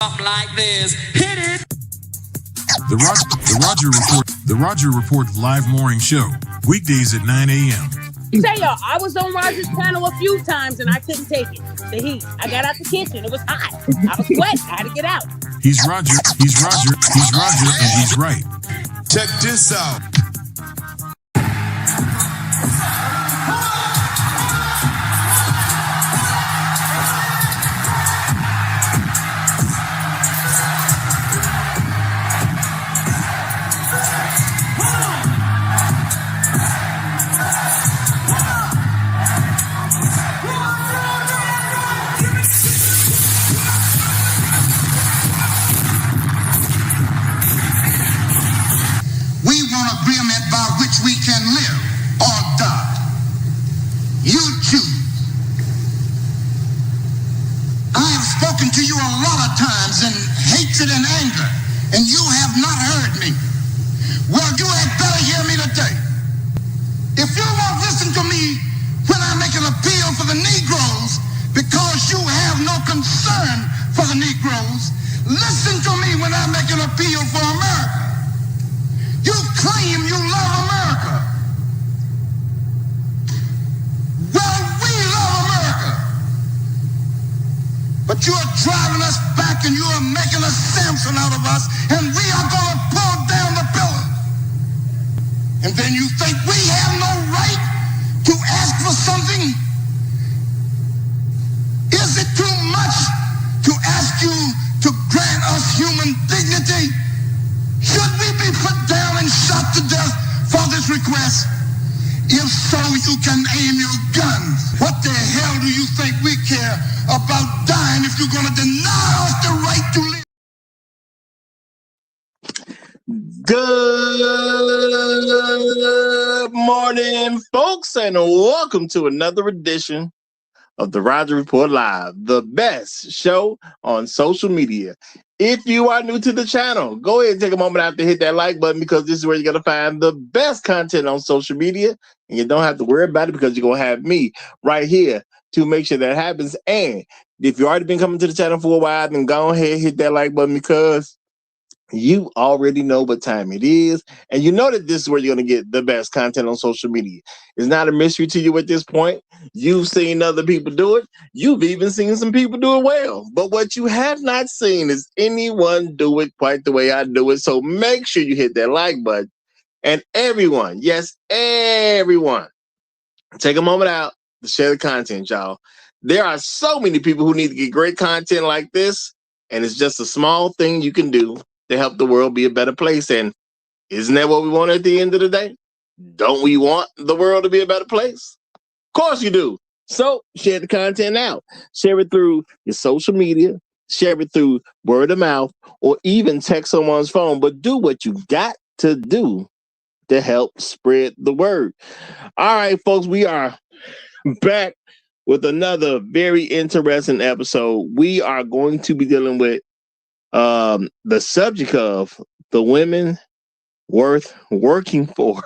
Like this. Hit it. The Roger Report live morning show. Weekdays at 9 a.m. Say y'all, I was on Roger's panel a few times and I couldn't take it. The heat. I got out the kitchen. It was hot. I was sweating. I had to get out. He's Roger, and he's right. Check this out. We can live or die. You choose. I have spoken to you a lot of times in hatred and anger, and you have not heard me. Well, you had better hear me today. If you won't listen to me when I make an appeal for the Negroes because you have no concern for the Negroes, listen to me when I make an appeal for America. You claim you love America. Well, we love America. But you are driving us back and you are making a Samson out of us, and we are going to pull down the pillars. And then you think we have no right to ask for something? Is it too much to ask you to grant us human dignity? Should we be put down and shot to death for this request? If so, you can aim your guns. What the hell do you think we care about dying if you're going to deny us the right to live? Good morning, folks, and welcome to another edition of the Roger Report Live, the best show on social media. If you are new to the channel, go ahead and take a moment out to hit that like button, because this is where you're going to find the best content on social media, and you don't have to worry about it because you're going to have me right here to make sure that happens. And if you've already been coming to the channel for a while, then go ahead and hit that like button, because you already know what time it is, and you know that this is where you're going to get the best content on social media. It's not a mystery to you at this point. You've seen other people do it. You've even seen some people do it well. But what you have not seen is anyone do it quite the way I do it. So make sure you hit that like button. And everyone, yes, everyone, take a moment out to share the content, y'all. There are so many people who need to get great content like this, and it's just a small thing you can do to help the world be a better place. And isn't that what we want at the end of the day? Don't we want the world to be a better place? Of course you do. So share the content out. Share it through your social media. Share it through word of mouth, or even text someone's phone. But do what you got to do to help spread the word. All right, folks, we are back with another very interesting episode. We are going to be dealing with the subject of the women worth working for.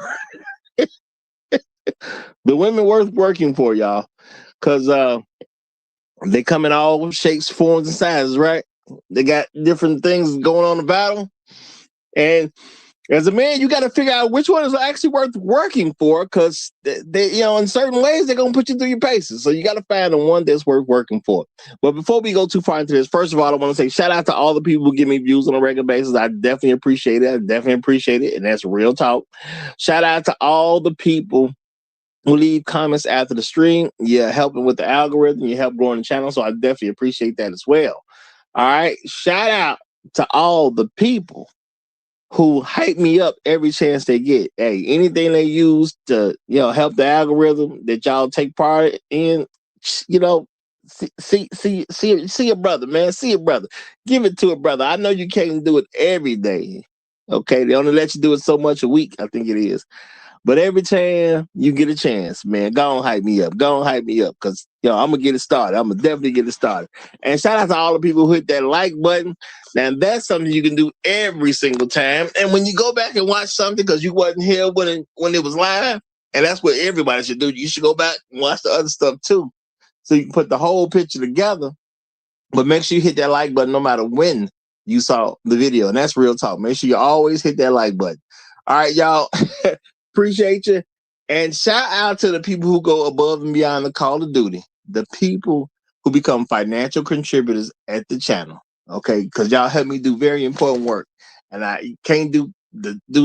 The women worth working for, y'all, because they come in all shapes, forms, and sizes, right? They got different things going on about them, and as a man, you got to figure out which one is actually worth working for, because they, you know, in certain ways, they're going to put you through your paces. So you got to find the one that's worth working for. But before we go too far into this, first of all, I want to say shout out to all the people who give me views on a regular basis. I definitely appreciate it. And that's real talk. Shout out to all the people who leave comments after the stream. You're helping with the algorithm. You help growing the channel. So I definitely appreciate that as well. All right. Shout out to all the people who hype me up every chance they get. Hey, anything they use to, you know, help the algorithm that y'all take part in, you know, see a brother, man. See a brother. Give it to a brother. I know you can't do it every day. Okay, they only let you do it so much a week, I think it is. But every time you get a chance, man, go on hype me up. Go on hype me up, because, you know, I'm going to get it started. I'm going to definitely get it started. And shout out to all the people who hit that like button. Now, that's something you can do every single time. And when you go back and watch something, because you wasn't here when it was live, and that's what everybody should do. You should go back and watch the other stuff, too, so you can put the whole picture together But make sure you hit that like button no matter when you saw the video. And that's real talk. Make sure you always hit that like button. All right, y'all. Appreciate you. And shout out to the people who go above and beyond the call of duty. The people who become financial contributors at the channel. Okay, because y'all help me do very important work. And I can't do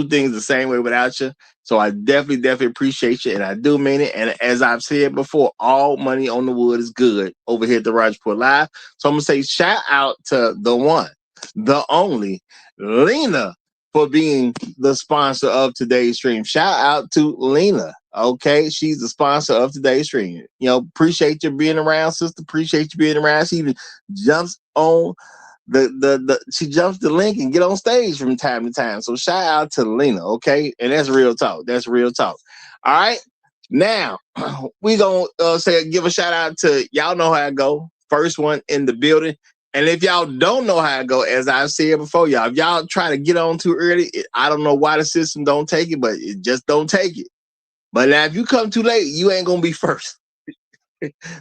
things the same way without you. So I definitely appreciate you, and I do mean it. And as I've said before, all money on the wood is good over here at the Roger Report Live. So I'm gonna say shout out to the one, the only, Lena, for being the sponsor of today's stream. Shout out to Lena. Okay, she's the sponsor of today's stream. You know, appreciate you being around, sister. Appreciate you being around. She even jumps on she jumps the link and get on stage from time to time. So shout out to Lena, okay? And that's real talk. That's real talk. All right. Now we gonna give a shout out to y'all know how I go. First one in the building. And if y'all don't know how I go, as I've said before, y'all, if y'all try to get on too early, I don't know why the system don't take it, but it just don't take it. But now if you come too late, you ain't gonna be first.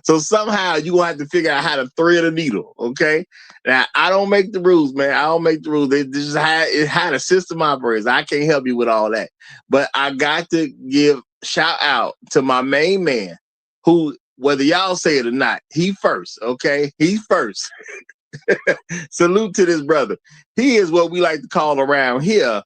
So somehow you gonna have to figure out how to thread a needle, okay? Now I don't make the rules, man. I don't make the rules. This is how the system operates. I can't help you with all that. But I got to give shout out to my main man, who, whether y'all say it or not, he first, okay? He first. Salute to this brother. He is what we like to call around here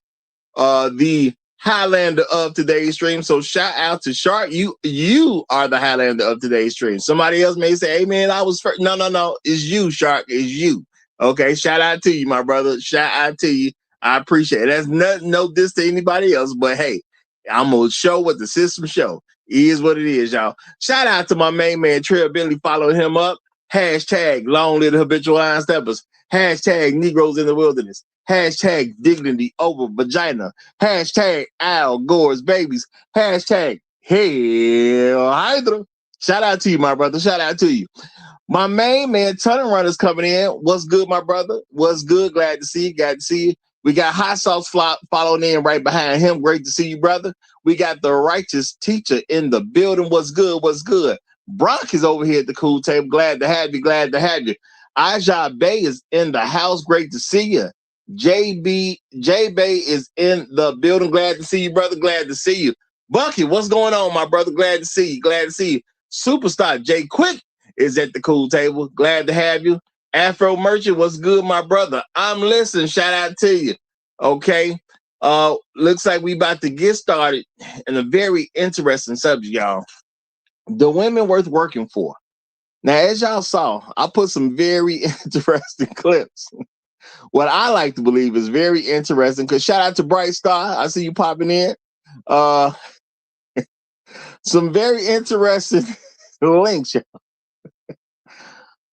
the Highlander of today's stream. So shout out to Shark. You are the Highlander of today's stream. Somebody else may say, hey man, I was first. No. It's you, Shark. It's you. Okay. Shout out to you, my brother. Shout out to you. I appreciate it. That's no diss to anybody else, but hey, I'm gonna show what the system show. It is what it is, y'all. Shout out to my main man, Trey Bentley. Follow him up. Hashtag long live the habitual line steppers. Hashtag Negroes in the wilderness. Hashtag dignity over vagina. Hashtag Al Gore's babies. Hashtag Hail Hydra. Shout out to you, my brother. Shout out to you. My main man, Tunnel Runner's coming in. What's good, my brother? What's good? Glad to see you. Glad to see you. We got Hot Sauce Flop following in right behind him. Great to see you, brother. We got the Righteous Teacher in the building. What's good? What's good? Brock is over here at the cool table. Glad to have you. Glad to have you. Aja Bay is in the house. Great to see you. J Bay is in the building. Glad to see you, brother. Glad to see you. Bucky, what's going on, my brother? Glad to see you. Glad to see you. Superstar Jay Quick is at the cool table. Glad to have you. Afro Merchant, what's good, my brother? I'm listening. Shout out to you. Okay. Looks like we about to get started in a very interesting subject, y'all. The women worth working for. Now, as y'all saw, I put some very interesting clips. What I like to believe is very interesting, because shout out to Bright Star. I see you popping in. Some very interesting links, y'all.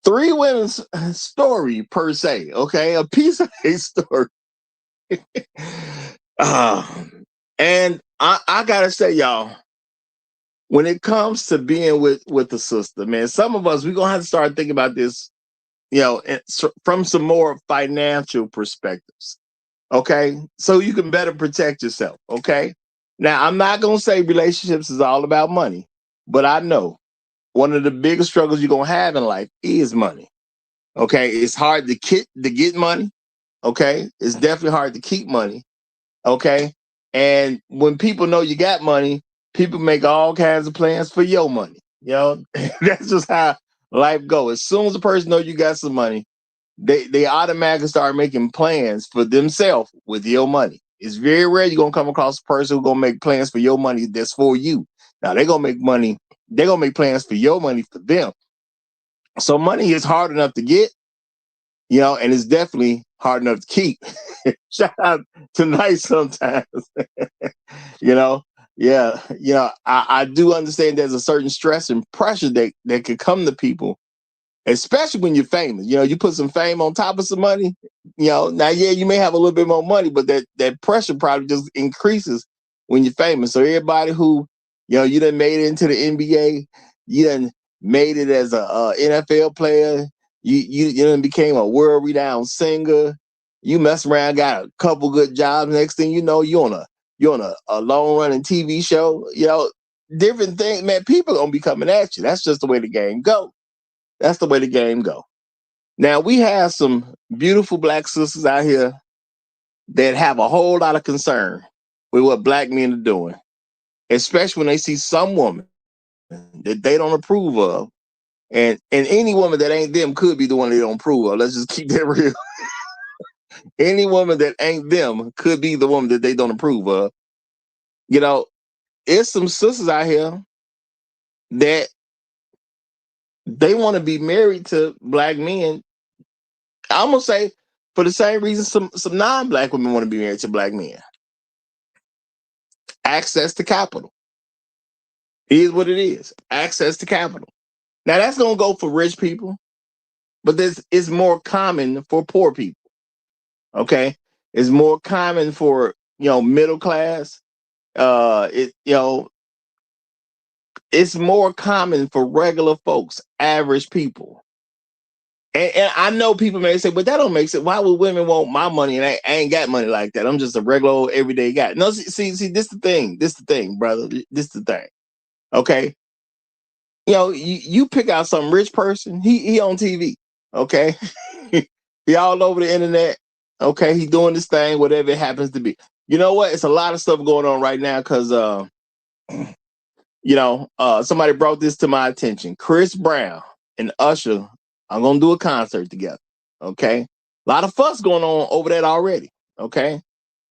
3 women's story per se, okay? A piece of a story. And I gotta say, y'all, when it comes to being with the sister, man, some of us, we're gonna have to start thinking about this, you know, from some more financial perspectives. Okay, so you can better protect yourself. Okay, now I'm not gonna say relationships is all about money, but I know one of the biggest struggles you're gonna have in life is money. Okay, it's hard to get money. Okay, it's definitely hard to keep money. Okay, and when people know you got money, people make all kinds of plans for your money. You know, that's just how life goes. As soon as a person knows you got some money, they automatically start making plans for themselves with your money. It's very rare you're gonna come across a person who's gonna make plans for your money that's for you. Now they're gonna make money, they're gonna make plans for your money for them. So money is hard enough to get, you know, and it's definitely hard enough to keep. Shout out to nice sometimes. You know, yeah, you know, I do understand there's a certain stress and pressure that could come to people, especially when you're famous. You know, you put some fame on top of some money, you know, now, yeah, you may have a little bit more money, but that pressure probably just increases when you're famous. So everybody who, you know, you done made it into the NBA, you done made it as a NFL player, you done became a world renowned singer, you mess around, got a couple good jobs. Next thing you know, you're on a long running TV show, you know, different things, man. People gonna be coming at you. That's just the way the game go. That's the way the game go. Now we have some beautiful black sisters out here that have a whole lot of concern with what black men are doing, especially when they see some woman that they don't approve of. And any woman that ain't them could be the one they don't approve of. Let's just keep that real. Any woman that ain't them could be the woman that they don't approve of. You know, it's some sisters out here that they want to be married to black men. I'm gonna say for the same reason some non-black women want to be married to black men. Access to capital is what it is. Access to capital. Now that's gonna go for rich people, but this is more common for poor people. Okay, it's more common for middle class. It's more common for regular folks, average people. And I know people may say, but that don't make sense. Why would women want my money and I ain't got money like that? I'm just a regular old everyday guy. No, see, this the thing. This the thing, brother. This the thing. Okay. You pick out some rich person, he on TV. Okay. He all over the internet. Okay, he doing this thing, whatever it happens to be. You know what? It's a lot of stuff going on right now because somebody brought this to my attention. Chris Brown and Usher are gonna do a concert together. Okay, a lot of fuss going on over that already. Okay,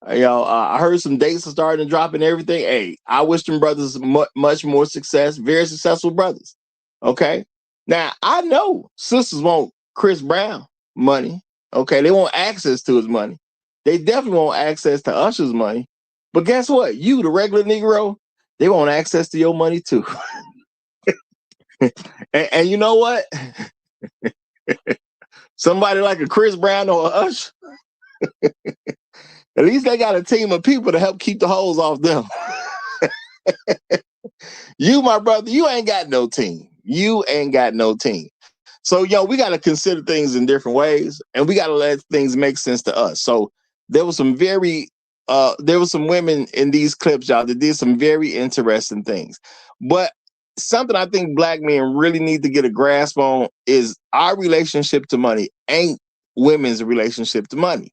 I heard some dates are starting to drop and everything. Hey, I wish them brothers much more success. Very successful brothers. Okay, now I know sisters want Chris Brown money. Okay, they want access to his money. They definitely want access to Usher's money. But guess what? You, the regular Negro, they want access to your money too. and you know what? Somebody like a Chris Brown or a Usher, at least they got a team of people to help keep the hoes off them. You, my brother, you ain't got no team. You ain't got no team. So, we got to consider things in different ways, and we got to let things make sense to us. So there was some women in these clips, y'all, that did some very interesting things. But something I think black men really need to get a grasp on is our relationship to money ain't women's relationship to money.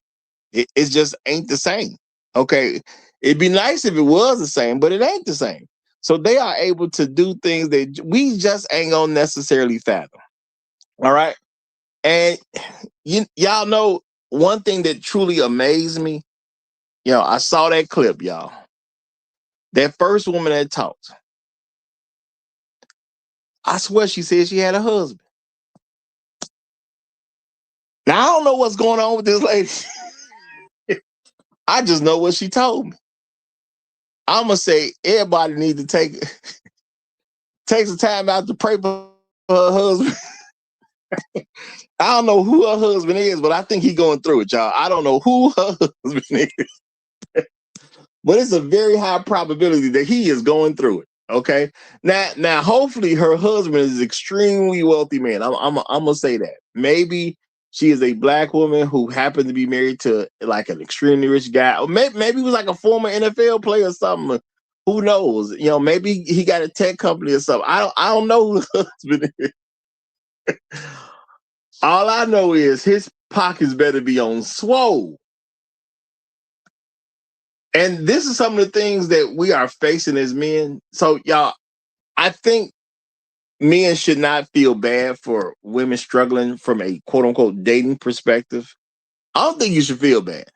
It just ain't the same. Okay. It'd be nice if it was the same, but it ain't the same. So they are able to do things that we just ain't gonna necessarily fathom. All right. And y'all know one thing that truly amazed me. I saw that clip, y'all. That first woman that talked. I swear she said she had a husband. Now I don't know what's going on with this lady. I just know what she told me. I'm gonna say everybody need to take some time out to pray for her husband. I don't know who her husband is, but I think he's going through it, y'all. I don't know who her husband is, but it's a very high probability that he is going through it. Okay. Now, hopefully her husband is extremely wealthy man. I'm gonna say that. Maybe she is a black woman who happened to be married to like an extremely rich guy, or maybe he was like a former NFL player or something. Who knows? Maybe he got a tech company or something. I don't know who the husband is. All I know is his pockets better be on swole. And this is some of the things that we are facing as men. So, y'all, I think men should not feel bad for women struggling from a quote unquote dating perspective. I don't think you should feel bad.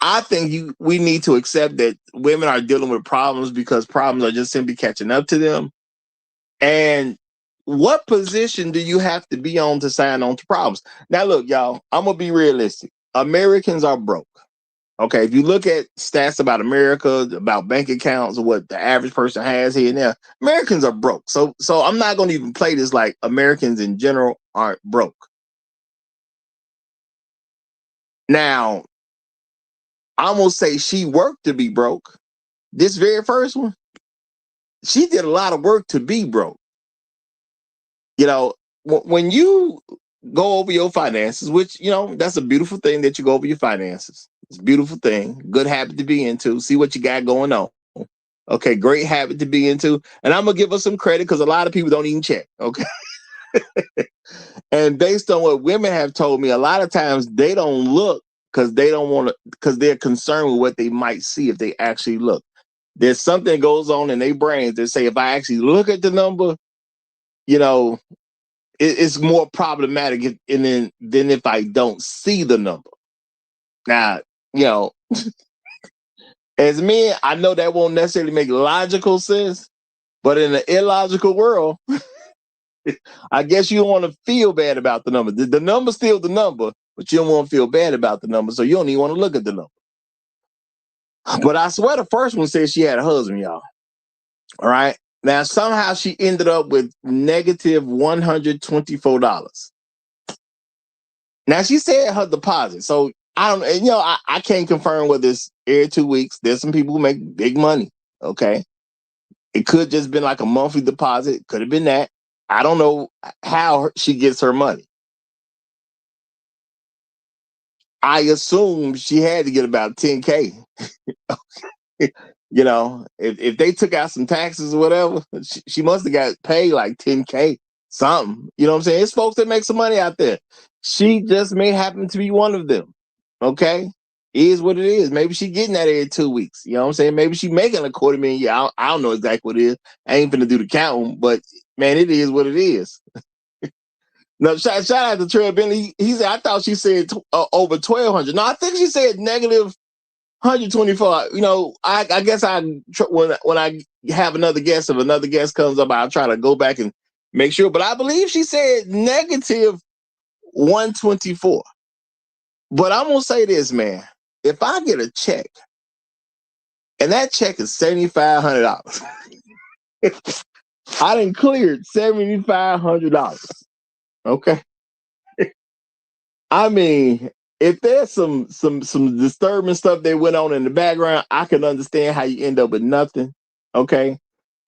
I think we need to accept that women are dealing with problems because problems are just simply catching up to them. And what position do you have to be on to sign on to problems? Now, look, y'all, I'm going to be realistic. Americans are broke. Okay, if you look at stats about America, about bank accounts, what the average person has here and there, Americans are broke. So I'm not going to even play this like Americans in general aren't broke. Now, I'm going to say she worked to be broke. This very first one, she did a lot of work to be broke. When you go over your finances, which, that's a beautiful thing that you go over your finances. It's a beautiful thing. Good habit to be into. See what you got going on. Okay, great habit to be into. And I'm going to give her some credit because a lot of people don't even check. Okay. And based on what women have told me, a lot of times they don't look because they don't want to, because they're concerned with what they might see if they actually look. There's something that goes on in their brains that say, if I actually look at the number, you know, it's more problematic than if I don't see the number. Now, you know, as men, I know that won't necessarily make logical sense, but in an illogical world, I guess you don't want to feel bad about the number. The number's still the number, but you don't want to feel bad about the number, so you don't even want to look at the number. But I swear the first one said she had a husband, y'all. All right. Now, somehow she ended up with negative $124. Now, she said her deposit. So I don't, you know, I can't confirm whether it's every 2 weeks. There's some people who make big money. Okay. It could just been like a monthly deposit. Could have been that. I don't know how she gets her money. I assume she had to get about 10K. You know, if they took out some taxes or whatever, she must have got paid like 10K something. You know what I'm saying? It's folks that make some money out there. She just may happen to be one of them. Okay. Is what it is. Maybe she getting that every 2 weeks. You know what I'm saying? Maybe she making $250,000. Yeah, I don't know exactly what it is. I ain't finna do the counting, but man, it is what it is. No, shout out to Trey Bentley. He said, I thought she said over 1,200. No, I think she said negative 124. You know, I guess when I have another guest, if another guest comes up, I'll try to go back and make sure. But I believe she said negative 124. But I'm gonna say this, man. If I get a check and that check is $7,500, I done cleared $7,500. Okay. I mean, if there's some disturbing stuff that went on in the background, I can understand how you end up with nothing. Okay.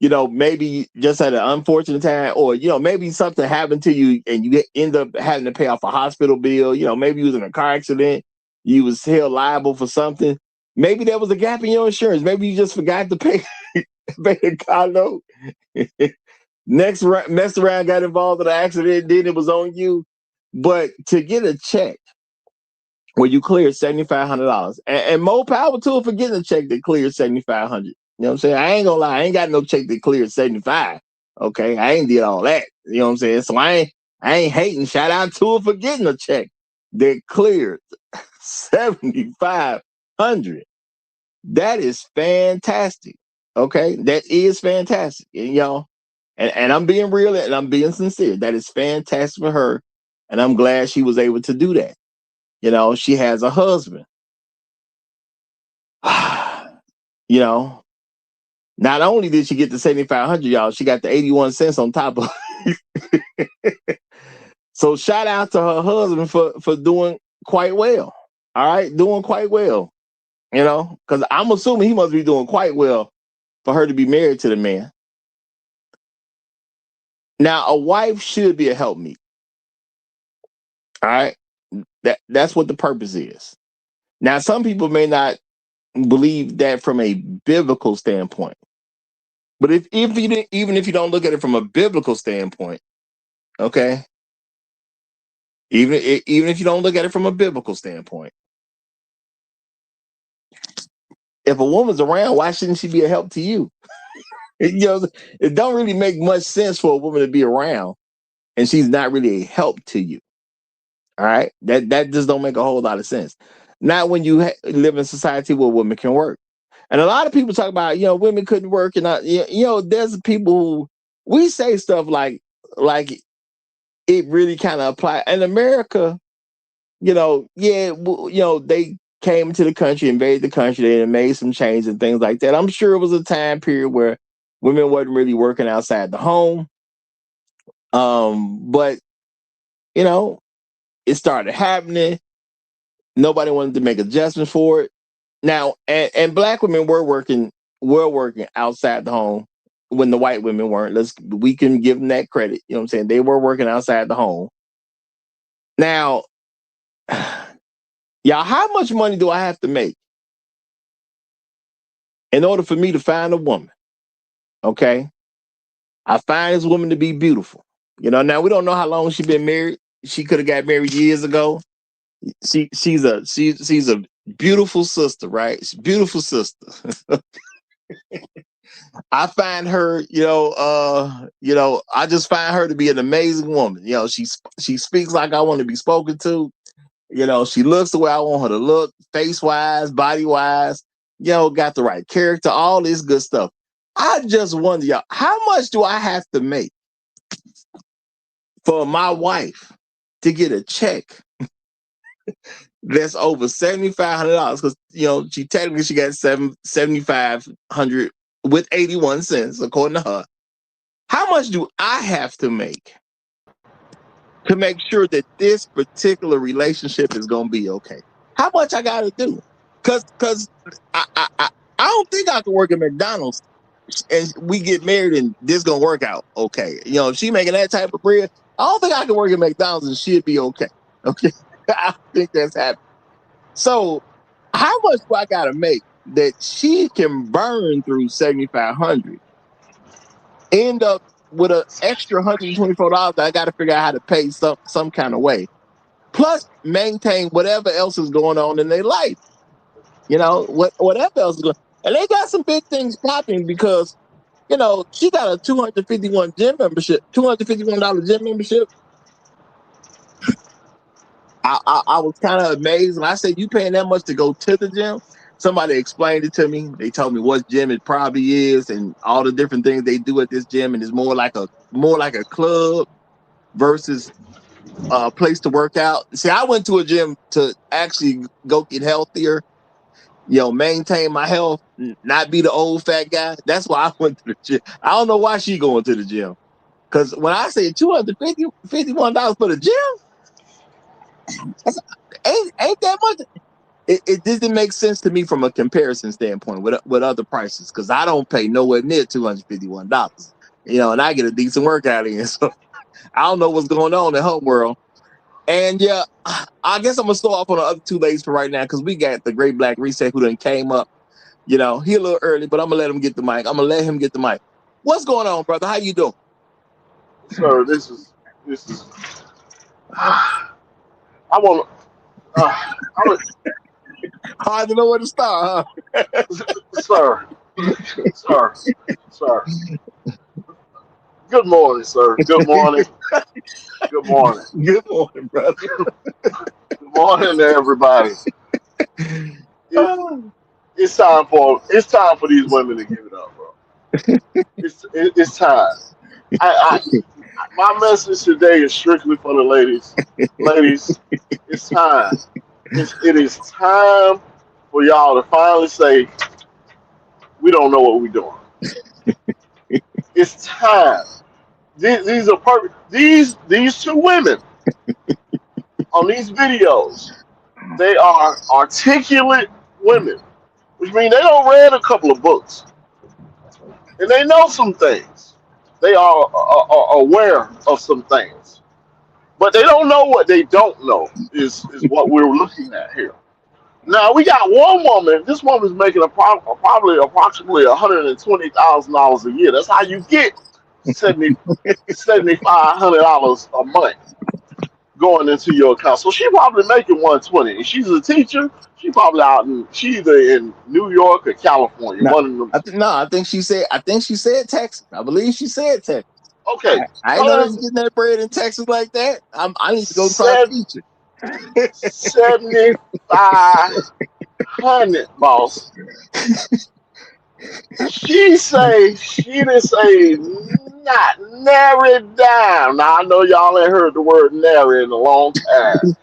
You know, maybe just at an unfortunate time, or you know, maybe something happened to you and you end up having to pay off a hospital bill. You know, maybe you was in a car accident, you was held liable for something. Maybe there was a gap in your insurance. Maybe you just forgot to pay the car note. Messed around, got involved in an accident, then it was on you. But to get a check where you clear $7,500, and more power to it for getting a check that clears $7,500. You know what I'm saying? I ain't gonna lie, I ain't got no check that cleared 75. Okay, I ain't did all that. You know what I'm saying? So I ain't hating. Shout out to it for getting a check that cleared 7,500. That is fantastic. Okay, that is fantastic, and y'all. And I'm being real and I'm being sincere. That is fantastic for her, and I'm glad she was able to do that. You know, she has a husband. You know, not only did she get the 7,500, y'all, she got the 81 cents on top of it. So shout out to her husband for doing quite well. All right, doing quite well. You know, because I'm assuming he must be doing quite well for her to be married to the man. Now, a wife should be a helpmeet. All right, that's what the purpose is. Now, some people may not believe that from a biblical standpoint. But if you didn't, even if you don't look at it from a biblical standpoint, okay, even if you don't look at it from a biblical standpoint, if a woman's around, why shouldn't she be a help to you? You know, it don't really make much sense for a woman to be around and she's not really a help to you. All right, that just don't make a whole lot of sense. Not when you live in society where women can work. And a lot of people talk about, you know, women couldn't work, and you know, there's people who we say stuff like it really kind of apply in America. You know, yeah, you know, they came to the country, invaded the country, they made some changes and things like that. I'm sure it was a time period where women wasn't really working outside the home. But you know, it started happening. Nobody wanted to make adjustments for it. Now, and black women were working outside the home when the white women weren't. We can give them that credit. You know what I'm saying? They were working outside the home. Now, y'all, how much money do I have to make in order for me to find a woman? Okay. I find this woman to be beautiful. Now we don't know how long she's been married. She could have got married years ago. She's a beautiful sister, right? She's a beautiful sister. I find her, I just find her to be an amazing woman. She speaks like I want to be spoken to. She looks the way I want her to look, face wise, body wise. Got the right character, all this good stuff. I just wonder, y'all, how much do I have to make for my wife to get a check that's over $7,500? Because she got $7,500 with 81 cents, according to her. How much do I have to make sure that this particular relationship is gonna be okay? How much I gotta do? Cause I don't think I can work at McDonald's and we get married and this gonna work out okay. If she making that type of bread, I don't think I can work at McDonald's and she'd be okay. Okay. I don't think that's happening. So how much do I gotta make that she can burn through 7,500, end up with an extra $124 that I got to figure out how to pay some kind of way, plus maintain whatever else is going on in their life. Whatever else is going. And they got some big things popping because she got a $251 gym membership. I was kind of amazed when I said, "You paying that much to go to the gym?" Somebody explained it to me. They told me what gym it probably is and all the different things they do at this gym, and it's more like a club versus a place to work out. See, I went to a gym to actually go get healthier, maintain my health, not be the old fat guy. That's why I went to the gym. I don't know why she going to the gym. Because when I say $251 for the gym, ain't that much. It didn't make sense to me from a comparison standpoint with other prices, because I don't pay nowhere near $251. And I get a decent workout in. So I don't know what's going on in her world. And yeah, I guess I'm gonna start off on the other two ladies for right now, because we got the Great Black Reset who done came up. He a little early, but I'm gonna let him get the mic. What's going on, brother? How you doing? Sir, this is. I want. Hard to know where to start, huh? Sir. Good morning, sir. Good morning. Good morning. Good morning, brother. Good morning to everybody. It's time for these women to give it up, bro. It's time. My message today is strictly for the ladies. Ladies, it's time. It is time for y'all to finally say, we don't know what we're doing. It's time. These are perfect. These two women on these videos, they are articulate women, which means they don't read a couple of books and they know some things. They are aware of some things, but they don't know what they don't know. Is what we're looking at here. Now we got one woman. This woman's making probably approximately $120,000 a year. That's how you get $7,500 a month going into your account. So she probably making 120. And she's a teacher. She probably she either in New York or California. No, one of them. I think she said Texas. I believe she said Texas. Okay. I know they getting that bread in Texas like that. I need to go try to teach it. 7,500, boss. She didn't say not nary a dime. Now I know y'all ain't heard the word nary in a long time.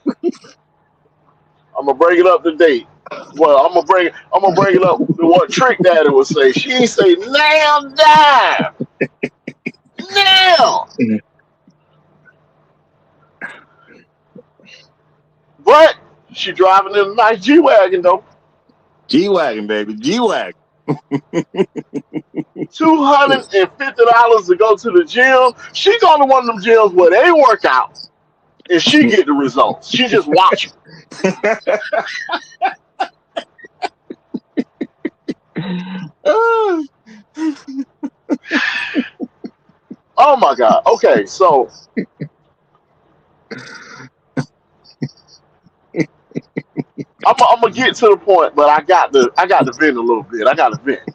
I'm gonna bring it up to date. Well, I'm gonna bring it up to what Trick Daddy would say. She ain't say now dime. Now. But she driving in a nice G-Wagon, though. G-Wagon, baby. G-Wagon. $250 to go to the gym. She go to one of them gyms where they work out, and she get the results. She just watch them. Oh my God. Okay, so I'm gonna get to the point, but I got to vent a little bit. I got to vent.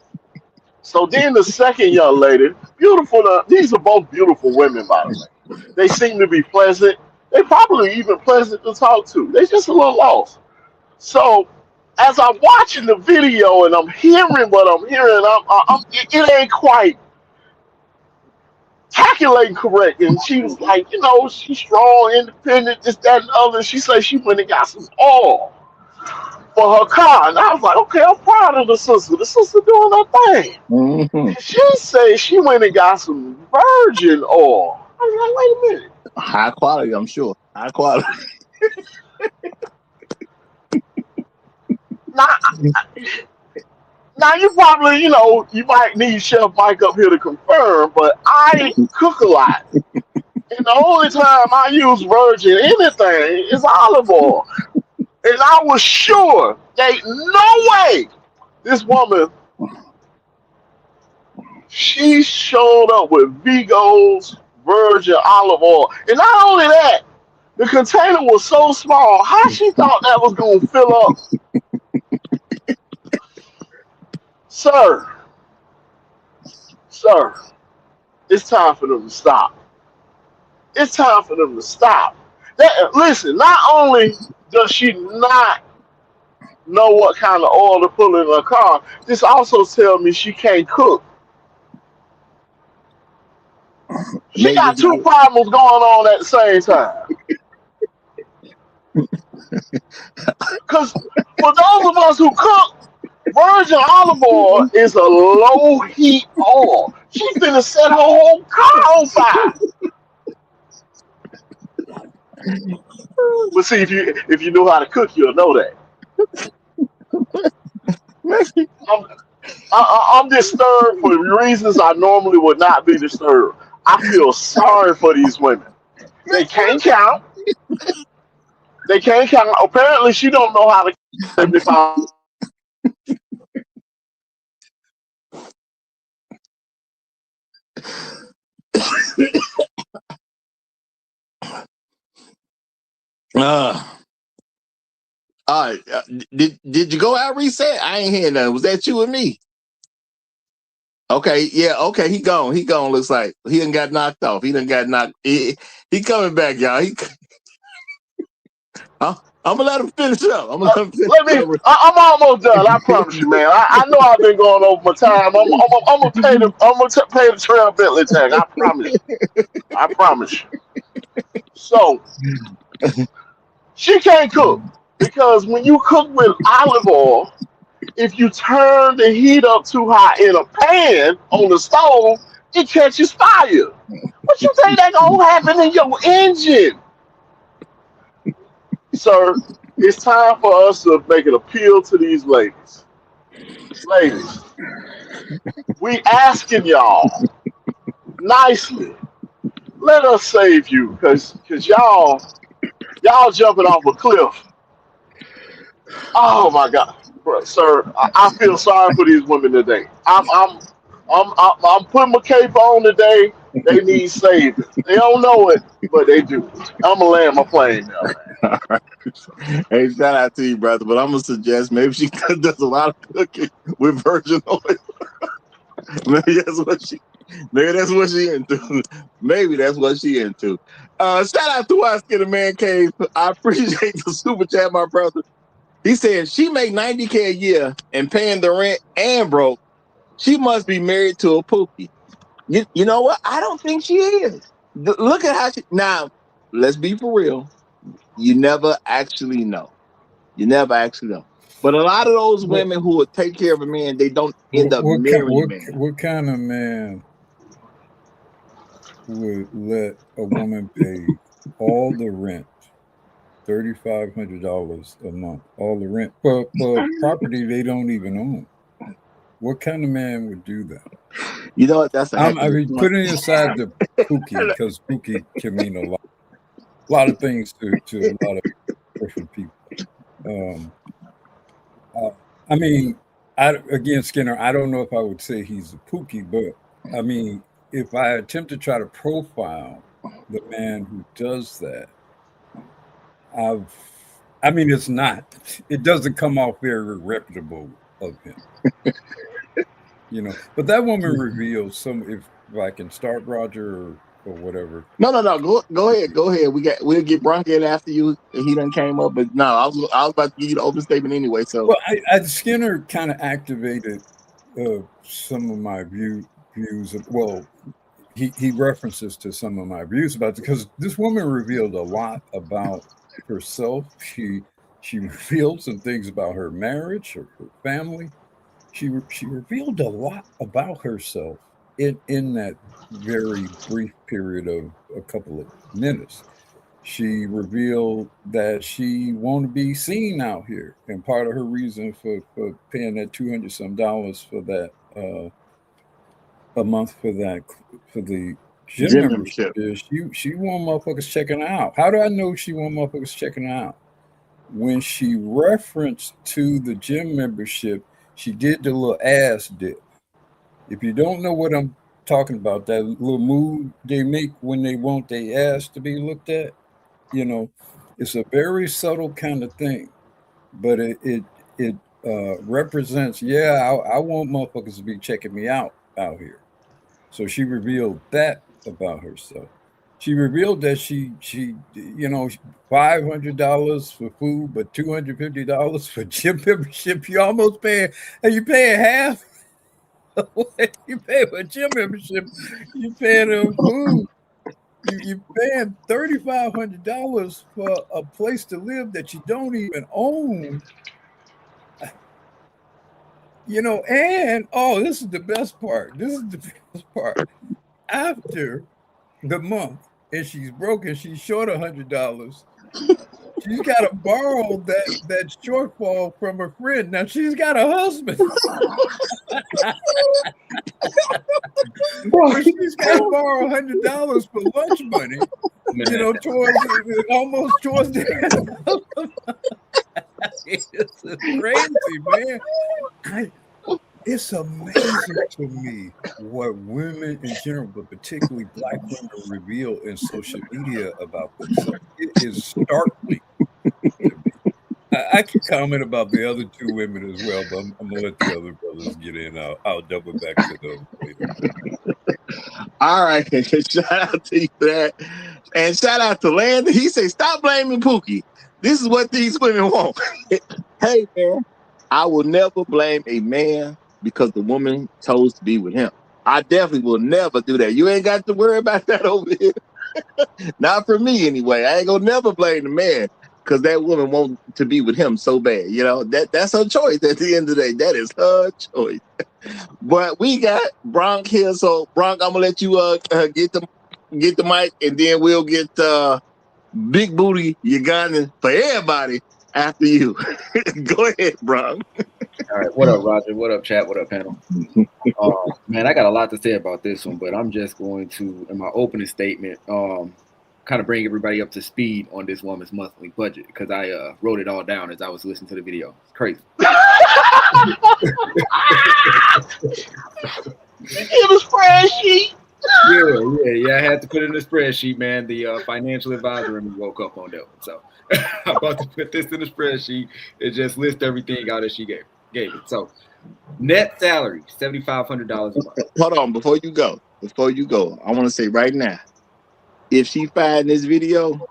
So then the second young lady, beautiful. These are both beautiful women, by the way. They seem to be pleasant. They probably even pleasant to talk to. They just a little lost. So as I'm watching the video and I'm hearing what I'm hearing, it ain't quite calculating correct. And she was like, she's strong, independent, this, that, and the other. She said she went and got some oil for her car. And I was like, okay, I'm proud of the sister. The sister doing her thing. Mhm. And she said she went and got some virgin oil. I was like, wait a minute. High quality, I'm sure. High quality. Now, now you probably, you might need Chef Mike up here to confirm, but I cook a lot. And the only time I use virgin anything is olive oil. And I was sure there ain't no way this woman, she showed up with Vigo's virgin olive oil. And not only that, the container was so small, how she thought that was going to fill up? Sir, sir, it's time for them to stop. It's time for them to stop. Listen, not only does she not know what kind of oil to put in her car, this also tells me she can't cook. She got two problems going on at the same time. Because for those of us who cook, virgin olive oil is a low heat oil. She finna set her whole car on fire. But see, if you know how to cook, you'll know that. I'm disturbed for reasons I normally would not be disturbed. I feel sorry for these women. They can't count. They can't count. Apparently, she don't know how to 75. All right. Did you go out reset? I ain't hearing nothing. Was that you and me? Okay, yeah, okay. He gone. He gone. Looks like he done got knocked off. He done got knocked. He coming back, y'all. I'm gonna let him finish up. I'm gonna let him finish up. I'm almost done. I promise you, man. I know I've been going over my time. I'm gonna pay the Trail Bentley tag. I promise you. I promise you. So she can't cook because when you cook with olive oil, if you turn the heat up too high in a pan on the stove, it catches fire. What you think that gonna happen in your engine? Sir, it's time for us to make an appeal to these ladies. Ladies, we asking y'all nicely, let us save you, cause y'all jumping off a cliff. Oh my God, bro, sir, I feel sorry for these women today. I'm putting my cape on today. They need saving. They don't know it, but they do. I'm gonna land my plane now, man. All right. Hey, shout out to you, brother. But I'm gonna suggest maybe she does a lot of cooking with virgin oil. Maybe that's what she into. Maybe that's what she into. Shout out to us in the man cave. I appreciate the super chat, my brother. He said she make $90K a year and paying the rent and broke. She must be married to a pookie. You know what? I don't think she is. Look at how she now. Let's be for real. You never actually know. You never actually know. But a lot of those women who will take care of a man, they don't end up marrying a man. What kind of man would let a woman pay all the rent, $3,500 a month, all the rent for property they don't even own? What kind of man would do that? You know what? That's I mean, putting aside the pookie, because pookie can mean a lot of things to a lot of different people. I mean, again, Skinner, I don't know if I would say he's a pookie, but I mean, if I attempt to try to profile the man who does that, it's not. It doesn't come off very reputable of him, But that woman reveals some. If I can start, Roger, or whatever. No. Go ahead. We'll get Bronk in after you. He done came up, but no, I was about to give you the open statement anyway. So, well, Skinner kind of activated some of my views. Well, he references to some of my views about it because this woman revealed a lot about herself. She revealed some things about her marriage, her family. She revealed a lot about herself in that very brief period of a couple of minutes. She revealed that she won't be seen out here, and part of her reason for paying that $200 some for that a month for the gym membership is she want motherfuckers checking her out. How do I know she want motherfuckers checking her out? When she referenced to the gym membership, she did the little ass dip. If you don't know what I'm talking about, that little move they make when they want their ass to be looked at, it's a very subtle kind of thing, but it represents, I want motherfuckers to be checking me out here. So she revealed that about herself. She revealed that she $500 for food, but $250 for gym membership. You almost paying, and you paying half. You pay for gym membership. You paying them food. You paying $3,500 for a place to live that you don't even own. And this is the best part. After the month, and she's broken, she's short $100. She's got to borrow that shortfall from her friend. Now she's got a husband. She's got to borrow $100 for lunch money. Towards the end. It's crazy, man. It's amazing to me what women in general, but particularly Black women, reveal in social media about themselves. It is startling to me. I can comment about the other two women as well, but I'm going to let the other brothers get in. I'll double back to them later. All right. Shout out to you for that. And shout out to Landon. He said, stop blaming Pookie. This is what these women want. Hey, man, I will never blame a man because the woman chose to be with him. I definitely will never do that. You ain't got to worry about that over here. Not for me, anyway. I ain't gonna never blame the man because that woman wants to be with him so bad. That's her choice at the end of the day. That is her choice. But we got Bronk here. So, Bronk, I'm gonna let you get the mic, and then we'll get Big Booty Ugandan for everybody after you. Go ahead, Bronk. All right. What up, Roger? What up, chat? What up, panel? Man, I got a lot to say about this one, but I'm just going to, in my opening statement, kind of bring everybody up to speed on this woman's monthly budget because I wrote it all down as I was listening to the video. It's crazy. In a spreadsheet. Yeah. I had to put it in the spreadsheet, man. The financial advisor and me woke up on that one. So I'm about to put this in the spreadsheet and just list everything out as she gave it. So net salary, $7,500 a month. Hold on, before you go, I want to say right now, if she find this video,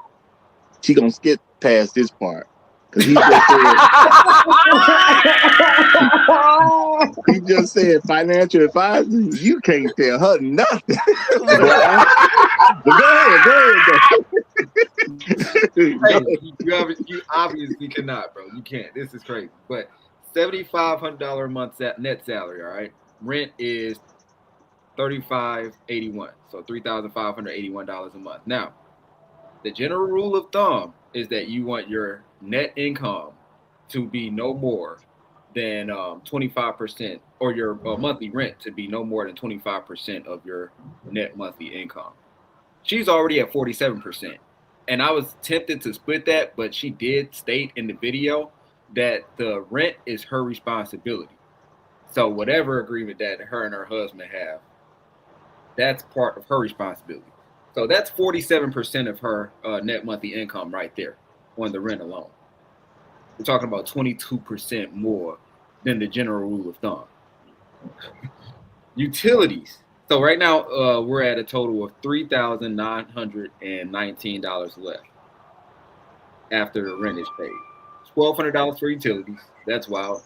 she gonna skip past this part. He just said financial advisor. You can't tell her nothing. But go ahead. You obviously cannot, bro. You can't. This is crazy. But $7,500 a month net salary. All right. Rent is $3,581, so $3,581 a month. Now, the general rule of thumb is that you want your net income to be no more than 25%, or your monthly rent to be no more than 25% of your net monthly income. She's already at 47%. And I was tempted to split that, but she did state in the video that the rent is her responsibility. So whatever agreement that her and her husband have, that's part of her responsibility. So that's 47% of her net monthly income right there on the rent alone. We're talking about 22% more than the general rule of thumb. Utilities. So right now we're at a total of $3,919 left after the rent is paid. $1,200 for utilities. That's wild.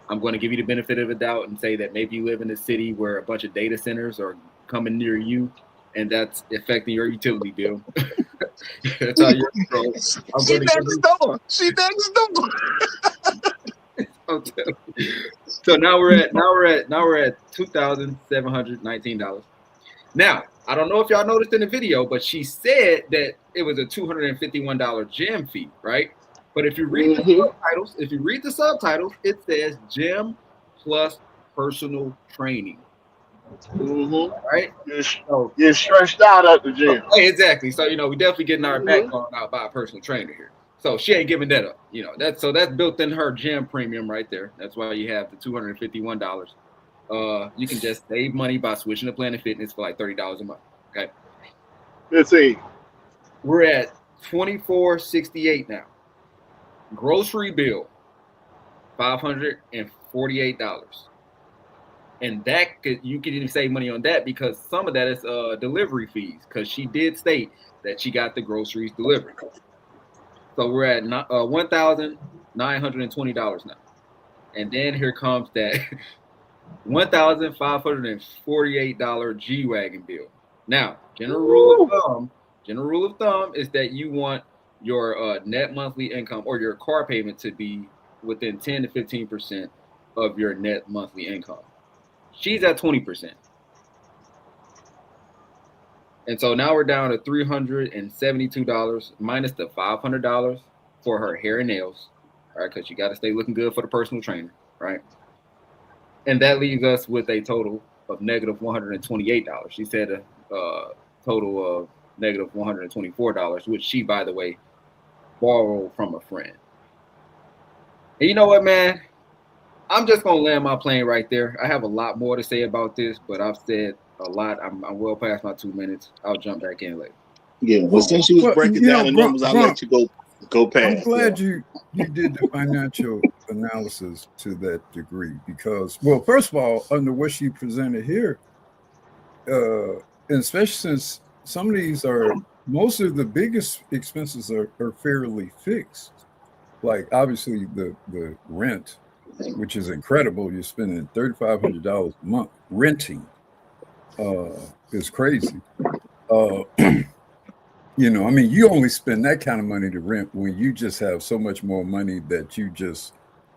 I'm going to give you the benefit of the doubt and say that maybe you live in a city where a bunch of data centers are coming near you, and that's affecting your utility bill. That's how you're controlled. She next door. She next door. So now we're at $2,719. Now, I don't know if y'all noticed in the video, but she said that it was a $251 gym fee, right? But if you read the subtitles, it says gym plus personal training. Right? You're stretched out at the gym. Oh, exactly. So we definitely getting our back blown out by a personal trainer here. So she ain't giving that up. That's built in her gym premium right there. That's why you have the $251. You can just save money by switching to Planet Fitness for like $30 a month. Okay. Let's see. We're at $24.68 now. Grocery bill, $548. And you can even save money on that because some of that is delivery fees, because she did state that she got the groceries delivered. So we're at $1,920 now. And then here comes that $1,548 G-Wagon bill. Now, general rule of thumb is that you want your net monthly income or your car payment to be within 10 to 15% of your net monthly income. She's at 20%. And so now we're down to $372 minus the $500 for her hair and nails, right? Because you got to stay looking good for the personal trainer, right? And that leaves us with a total of negative $128. She said a total of negative $124, which she, by the way, borrowed from a friend. And you know what, man? I'm just going to land my plane right there. I have a lot more to say about this, but I've said a lot. I'm well past my 2 minutes. I'll jump back in later. Yeah, well, since you was breaking down the numbers, I'll let you go past. I'm glad you did the financial analysis to that degree because, well, first of all, under what she presented here, and especially since some of these most of the biggest expenses are fairly fixed. Like obviously the rent, which is incredible. You're spending $3,500 a month renting. Is crazy. You only spend that kind of money to rent when you just have so much more money that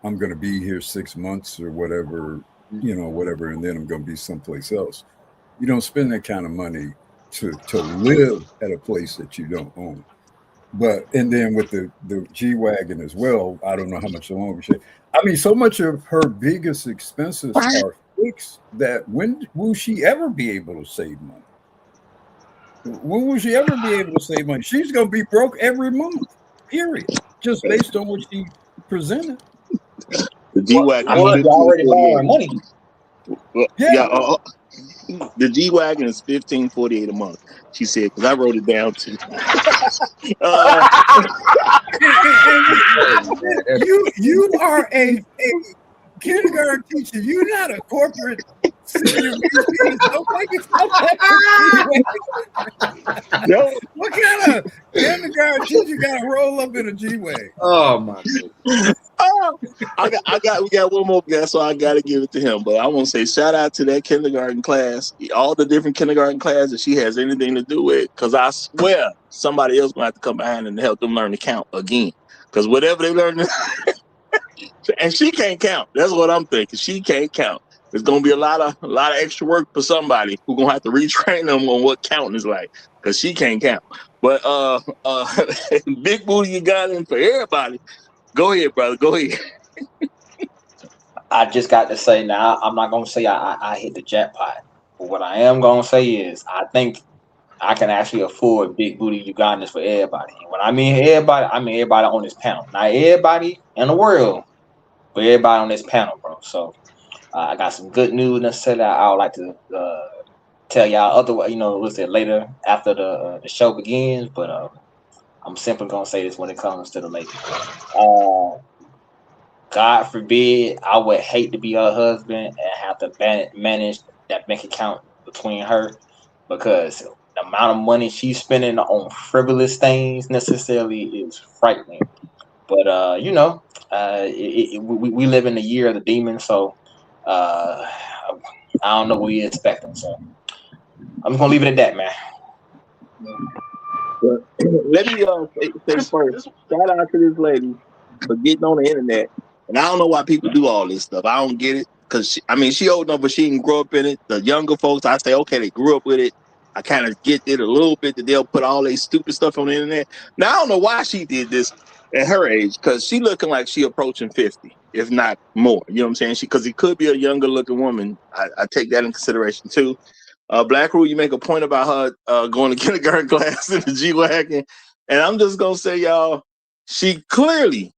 I'm going to be here 6 months or whatever, whatever, and then I'm going to be someplace else. You don't spend that kind of money to live at a place that you don't own. And then with the G-Wagon as well, I don't know how much longer so much of her biggest expenses are fixed that when will she ever be able to save money? When will she ever be able to save money? She's going to be broke every month, period, just based on what she presented. The G-Wagon already borrowing money. The G-Wagon is $1,548 a month. She said, because I wrote it down too. You are a kindergarten teacher. You're not a corporate senior. What kind of kindergarten teacher got to roll up in a G-Wagon? Oh my God. We got one more guy, so I gotta give it to him. But I want to say shout out to that kindergarten class, all the different kindergarten classes she has anything to do with, because I swear somebody else gonna have to come behind and help them learn to count again. Because whatever they learn, and she can't count. That's what I'm thinking. She can't count. There's gonna be a lot of extra work for somebody who's gonna have to retrain them on what counting is like, because she can't count. But big booty you got in for everybody. Go ahead, brother. Go ahead. I just got to say now, I'm not going to say I hit the jackpot. But what I am going to say is I think I can actually afford big booty Ugandans for everybody. And when I mean everybody, I mean everybody on this panel. Not everybody in the world, but everybody on this panel, bro. So I got some good news to say that I would like to tell y'all other, what's it later after the show begins. But I'm simply gonna say this when it comes to the ladies. God forbid, I would hate to be her husband and have to manage that bank account between her, because the amount of money she's spending on frivolous things necessarily is frightening. But we live in the year of the demon, so I don't know what we're expecting. So I'm just gonna leave it at that, man. But let me say first, shout out to this lady for getting on the internet. And I don't know why people do all this stuff. I don't get it. Because, she old enough, but she didn't grow up in it. The younger folks, I say, okay, they grew up with it. I kind of get it a little bit that they'll put all their stupid stuff on the internet. Now, I don't know why she did this at her age, because she looking like she approaching 50, if not more. You know what I'm saying? Because he could be a younger looking woman. I take that in consideration, too. Black Rule, you make a point about her going to kindergarten class in the G-Wagon. And I'm just going to say, y'all, she clearly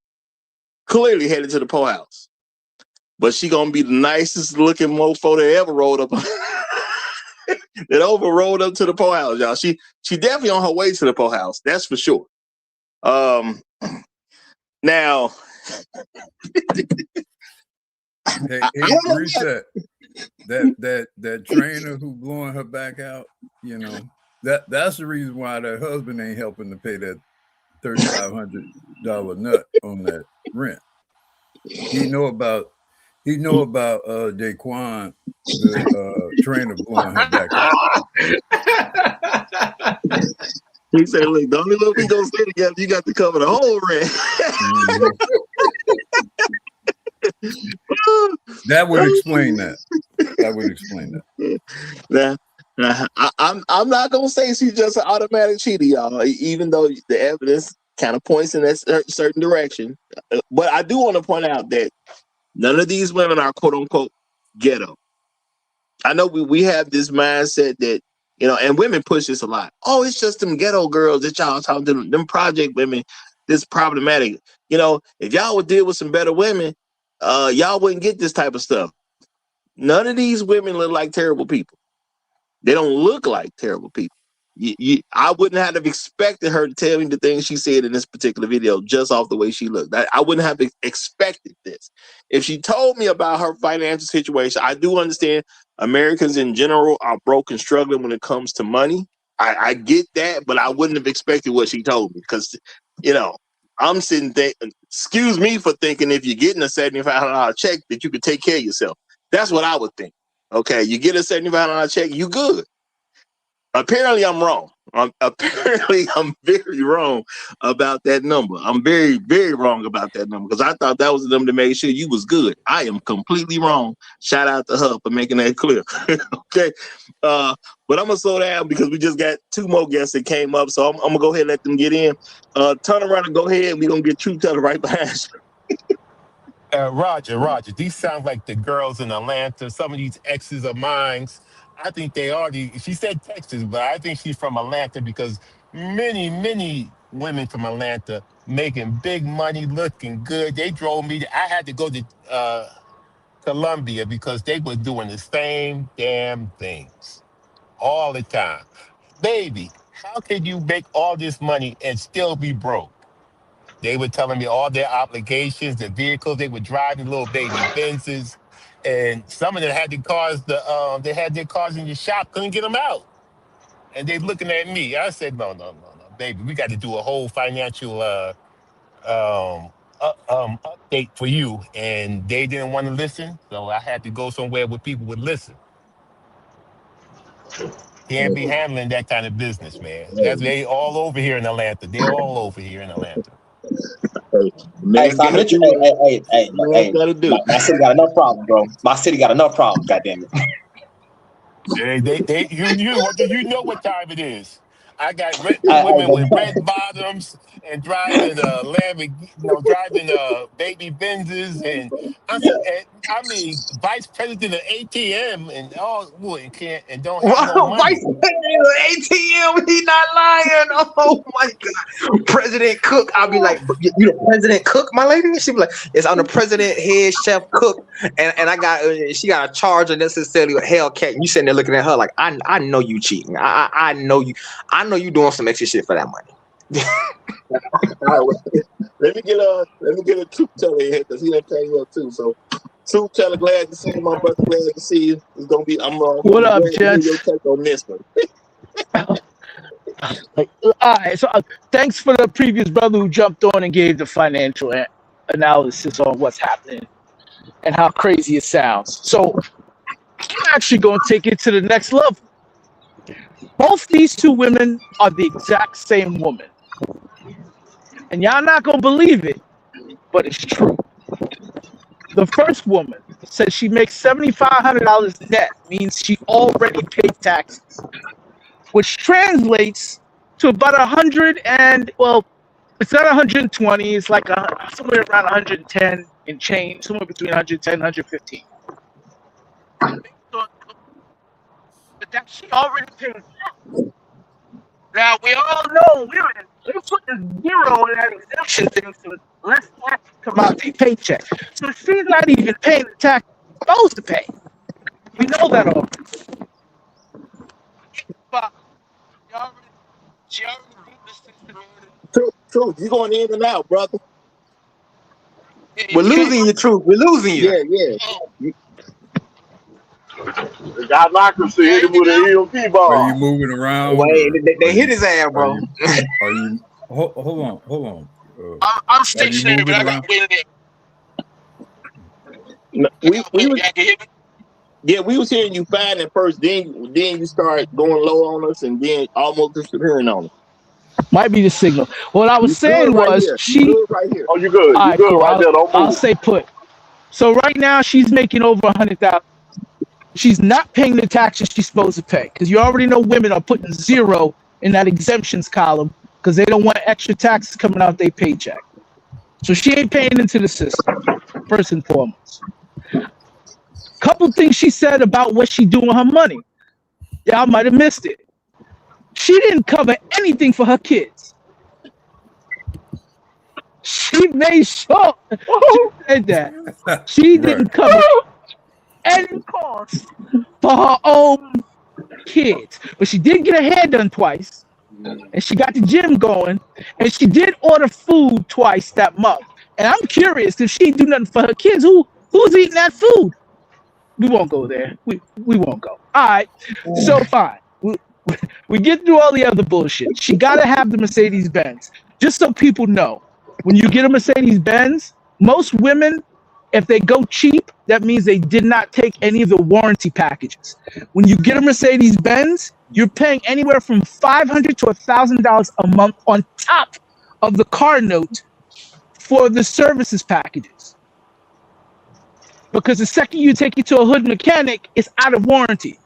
headed to the Poe House. But she going to be the nicest looking mofo that ever rolled up. That rolled up to the Poe House, y'all. She definitely on her way to the Poe House. That's for sure. Now. hey, reset. That trainer who blowing her back out, that's the reason why that husband ain't helping to pay that $3,500 nut on that rent. He know about Daquan, the trainer blowing her back out. He said, look, the only way we gonna stay together, you got to cover the whole rent. That would explain that. I'm not gonna say she's just an automatic cheater, y'all. Even though the evidence kind of points in that certain direction, but I do want to point out that none of these women are quote unquote ghetto. I know we have this mindset that and women push this a lot. Oh, it's just them ghetto girls that y'all talking to, them project women. This problematic. If y'all would deal with some better women, y'all wouldn't get this type of stuff. None of these women look like terrible people. They don't look like terrible people. I wouldn't have expected her to tell me the things she said in this particular video just off the way she looked. I wouldn't have expected this. If she told me about her financial situation, I do understand Americans in general are broke and struggling when it comes to money. I get that, but I wouldn't have expected what she told me because, I'm sitting there, excuse me for thinking if you're getting a $7,500 check that you could take care of yourself. That's what I would think. Okay, you get a $7,500 check, you good. Apparently, I'm wrong. Apparently, I'm very wrong about that number. I'm very, very wrong about that number because I thought that was the number to make sure you was good. I am completely wrong. Shout out to her for making that clear. Okay, but I'm gonna slow down because we just got two more guests that came up, so I'm gonna go ahead and let them get in. Turn around and go ahead. We're gonna get Truth Teller right behind you. Roger, these sound like the girls in Atlanta. Some of these exes of mine, I think they are she said Texas, but I think she's from Atlanta because many women from Atlanta making big money, looking good. They drove me. I had to go to Columbia because they were doing the same damn things all the time. Baby, how can you make all this money and still be broke? They were telling me all their obligations, the vehicles they were driving, little baby Benzes, and some of them had the cars. They had their cars in the shop, couldn't get them out, and they looking at me. I said, no, baby, we got to do a whole financial update for you, and they didn't want to listen, so I had to go somewhere where people would listen. Can't be handling that kind of business, man. They all over here in Atlanta. They're all over here in Atlanta. Hey, my city got enough problems, bro. My city got enough problems, goddamn it. You know what time it is. I got I, women with red bottoms and driving driving baby Benzes, and I mean vice president of ATM and all boy can't and don't have no Wow, Vice money. President of ATM, he not lying. Oh my God. President Cook, I'll be like, you the President Cook, my lady? She be like, yes, I'm the President head chef cook, and I got she got a charge of necessarily a Hellcat. You sitting there looking at her like, I know you cheating. I know you doing some extra shit for that money. All right, well, let me get a truth teller here because he done came up too. So, truth teller, glad to see you, my brother. Glad to see you. It's gonna be. What up, glad to hear gents? your take on this one. All right, so thanks for the previous brother who jumped on and gave the financial analysis on what's happening and how crazy it sounds. So I'm actually going to take it to the next level. Both these two women are the exact same woman. And y'all not going to believe it, but it's true. The first woman says she makes $7,500 net, means she already paid taxes, which translates to about 100 and, well, it's not 120, it's like somewhere around 110 and change, somewhere between 110 and 115. But that she already paid taxes. Now, we all know women, they put the zero in that exemption thing so less tax come out their paycheck. So she's not even paying the tax she's supposed to pay. We know that already. But she already Truth, you going in and out, brother. We're losing you, Truth. We're losing you. Yeah. The democracy hit him with an EMP bomb. Are you moving around? Wait, they hit his ass, bro. Are you? Hold on. I'm stationary, but I got wind in. We was hearing you fine at first. Then you start going low on us, and then almost disappearing on us. Might be the signal. What I was saying was right here. Oh, you good? All You right, good cool. right there? Don't I'll move. stay put. So right now she's making over 100,000. She's not paying the taxes she's supposed to pay because you already know women are putting zero in that exemptions column because they don't want extra taxes coming out their paycheck. So she ain't paying into the system, first and foremost. Couple things she said about what she doing with her money. Y'all might have missed it. She didn't cover anything for her kids. She made sure she said that. She didn't cover any cost for her own kids. But she did get her hair done twice. And she got the gym going. And she did order food twice that month. And I'm curious, if she didn't do nothing for her kids, who's eating that food? We won't go there. We won't go. All right. So fine. We get through all the other bullshit. She got to have the Mercedes-Benz. Just so people know, when you get a Mercedes-Benz, most women, if they go cheap, that means they did not take any of the warranty packages. When you get a Mercedes-Benz, you're paying anywhere from $500 to $1,000 a month on top of the car note for the services packages. Because the second you take it to a hood mechanic, it's out of warranty.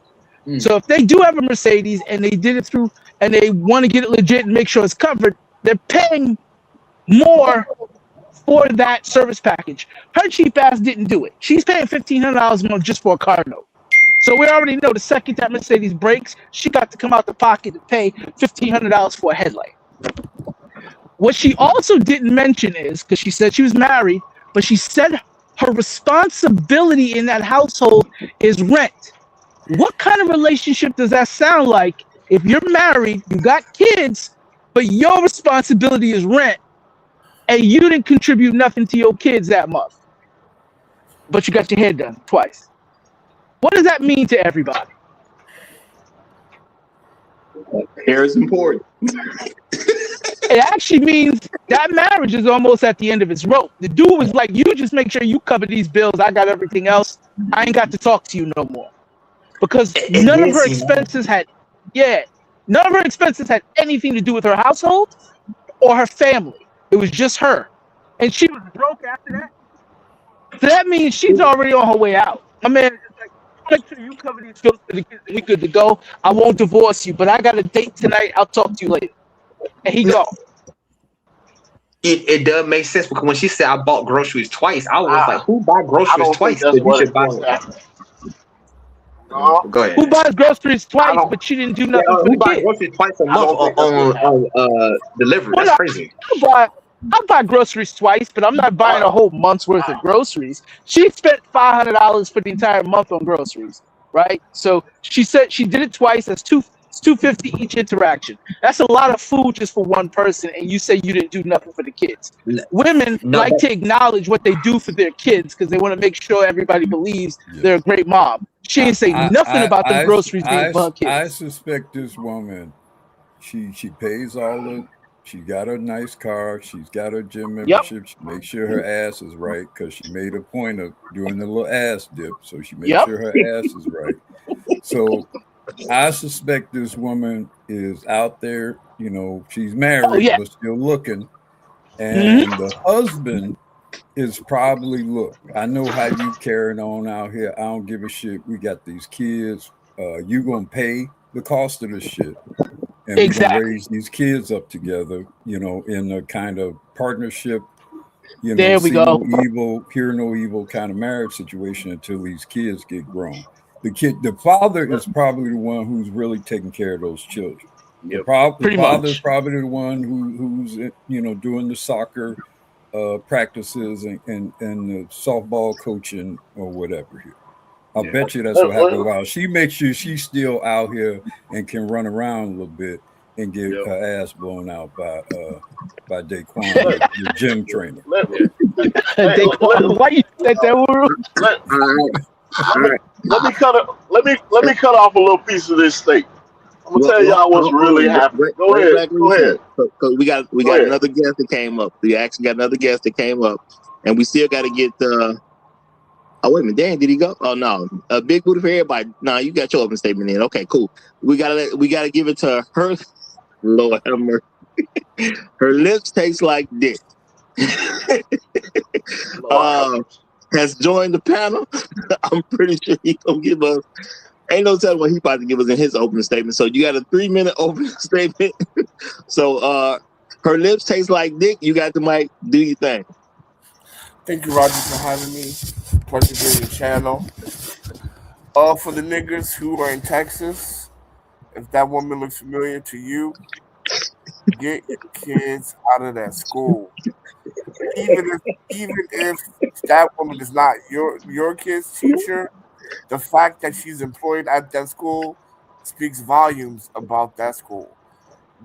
So if they do have a Mercedes and they did it through and they want to get it legit and make sure it's covered, they're paying more for that service package. Her cheap ass didn't do it. She's paying $1,500 a month just for a car note. So we already know the second that Mercedes breaks, she got to come out the pocket to pay $1,500 for a headlight. What she also didn't mention is, because she said she was married, but she said her responsibility in that household is rent. What kind of relationship does that sound like if you're married, you got kids, but your responsibility is rent, and you didn't contribute nothing to your kids that month, but you got your hair done twice? What does that mean to everybody? Hair is important. It actually means that marriage is almost at the end of its rope. The dude was like, you just make sure you cover these bills. I got everything else. I ain't got to talk to you no more. Because none of her expenses had anything to do with her household or her family. It was just her. And she was broke after that. So that means she's already on her way out. My man is like, make sure you cover these bills for the kids and we good to go. I won't divorce you, but I got a date tonight. I'll talk to you later. And he go. It does make sense because when she said I bought groceries twice, I was like, who buy I groceries don't think twice? that's But you what should it's buy supposed to it. happen. No, Go ahead. Who buys groceries I twice, don't. but she didn't do Yeah, nothing for who the buy kid? groceries twice a I month don't think that's what's happening. on delivery? Well, That's no, crazy. I'll buy groceries twice, but I'm not buying a whole month's worth of groceries. She spent $500 for the entire month on groceries, right? So she said she did it twice. That's $250 each interaction. That's a lot of food just for one person, and you say you didn't do nothing for the kids. Women No, like to acknowledge what they do for their kids because they want to make sure everybody believes they're a great mom. She ain't say nothing about the groceries being for her I kids. suspect this woman. She pays all the. She got a nice car. She's got her gym Yep. membership. She makes sure her ass is right because she made a point of doing the little ass dip. So she makes Yep. sure her ass is right. So I suspect this woman is out there. You know, she's married Oh yeah. but still looking, Mhm. and the husband is probably, look, I know how you carrying on out here. I don't give a shit. We got these kids. You gonna pay the cost of this shit, and we're gonna Exactly. raise these kids up together. You know, in a kind of partnership. You know, There we see no go. evil, hear no evil kind of marriage situation until these kids get grown. The father is probably the one who's really taking care of those children. The Pretty father is much. probably the one who's doing the soccer practices and the softball coaching or whatever here. I'll bet you that's what happened. While she makes sure she's still out here and can run around a little bit and get her ass blown out by Daquan, the gym trainer. Daquan, why you said that word? Let me cut off a little piece of this steak. I'm gonna tell y'all what's really happening. Go ahead. Go ahead. Because we got another guest that came up. We actually got another guest that came up, and we still got to get. Oh wait a minute, Dan, did he go? Oh no, big booty for everybody. Nah, you got your open statement in. Okay, cool. We gotta give it to her. Lord have mercy. Her lips taste like dick. Has joined the panel. I'm pretty sure he gonna give us. Ain't no telling what he about to give us in his opening statement. So you got a 3-minute opening statement. So her lips taste like dick. You got the mic. Do your thing. Thank you, Roger, for having me. Pleasure being your channel. For the niggas who are in Texas, if that woman looks familiar to you, get your kids out of that school. Even if that woman is not your kid's teacher, the fact that she's employed at that school speaks volumes about that school.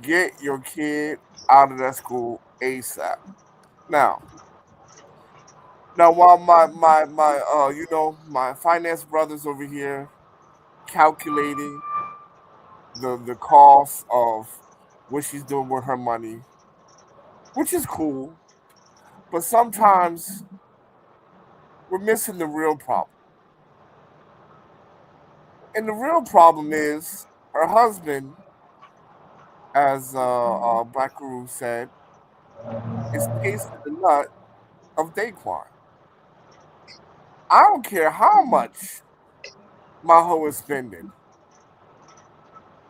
Get your kid out of that school ASAP. Now, while my finance brothers over here calculating the cost of what she's doing with her money, which is cool, but sometimes we're missing the real problem. And the real problem is her husband, as Black Guru said, is tasting the nut of Daquan. I don't care how much my hoe is spending.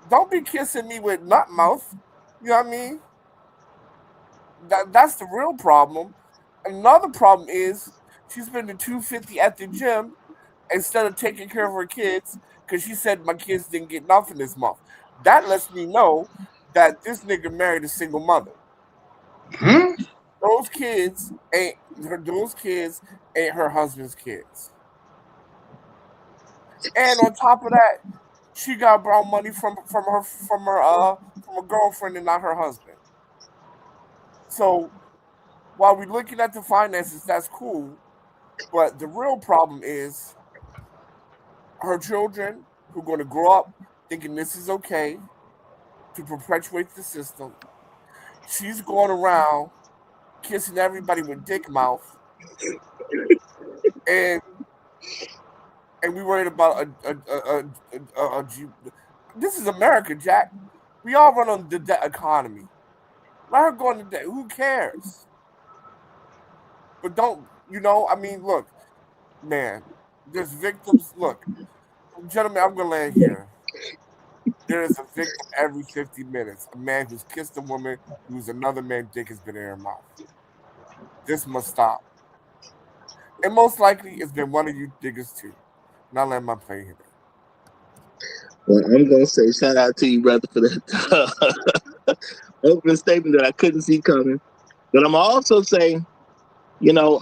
Don't be kissing me with nut mouth. You know what I mean? That's the real problem. Another problem is she's spending $250 at the gym instead of taking care of her kids because she said my kids didn't get nothing this month. That lets me know that this nigga married a single mother. Those kids ain't her husband's kids. And on top of that, she got brown money from a girlfriend and not her husband. So while we're looking at the finances, that's cool. But the real problem is her children who are going to grow up thinking this is okay to perpetuate the system. She's going around kissing everybody with dick mouth, and we worried about this is America, Jack. We all run on the debt economy. Let her go into debt. Who cares? But don't, I mean, look, man, there's victims. Look, Gentlemen, I'm gonna land here. There is a victim every 50 minutes. A man who's kissed a woman whose another man's dick has been in her mouth. This must stop. And most likely, it's been one of you diggers too. Now let my plane here. Well, I'm gonna say shout out to you, brother, for that opening statement that I couldn't see coming. But I'm also saying, you know,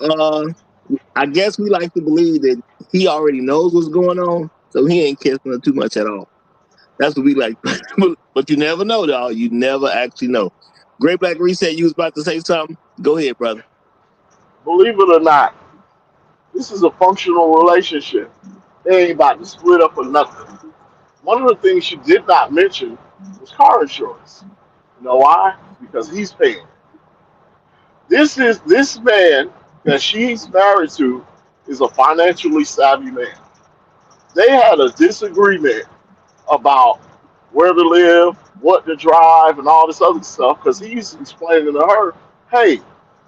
I guess we like to believe that he already knows what's going on, so he ain't kissing her too much at all. That's what we like. But you never know, dog. You never actually know. Great Black Reset, you was about to say something? Go ahead, brother. Believe it or not, this is a functional relationship. They ain't about to split up or nothing. One of the things she did not mention was car insurance. You know why? Because he's paying. This man that she's married to is a financially savvy man. They had a disagreement about where to live, what to drive, and all this other stuff because he's explaining to her, hey,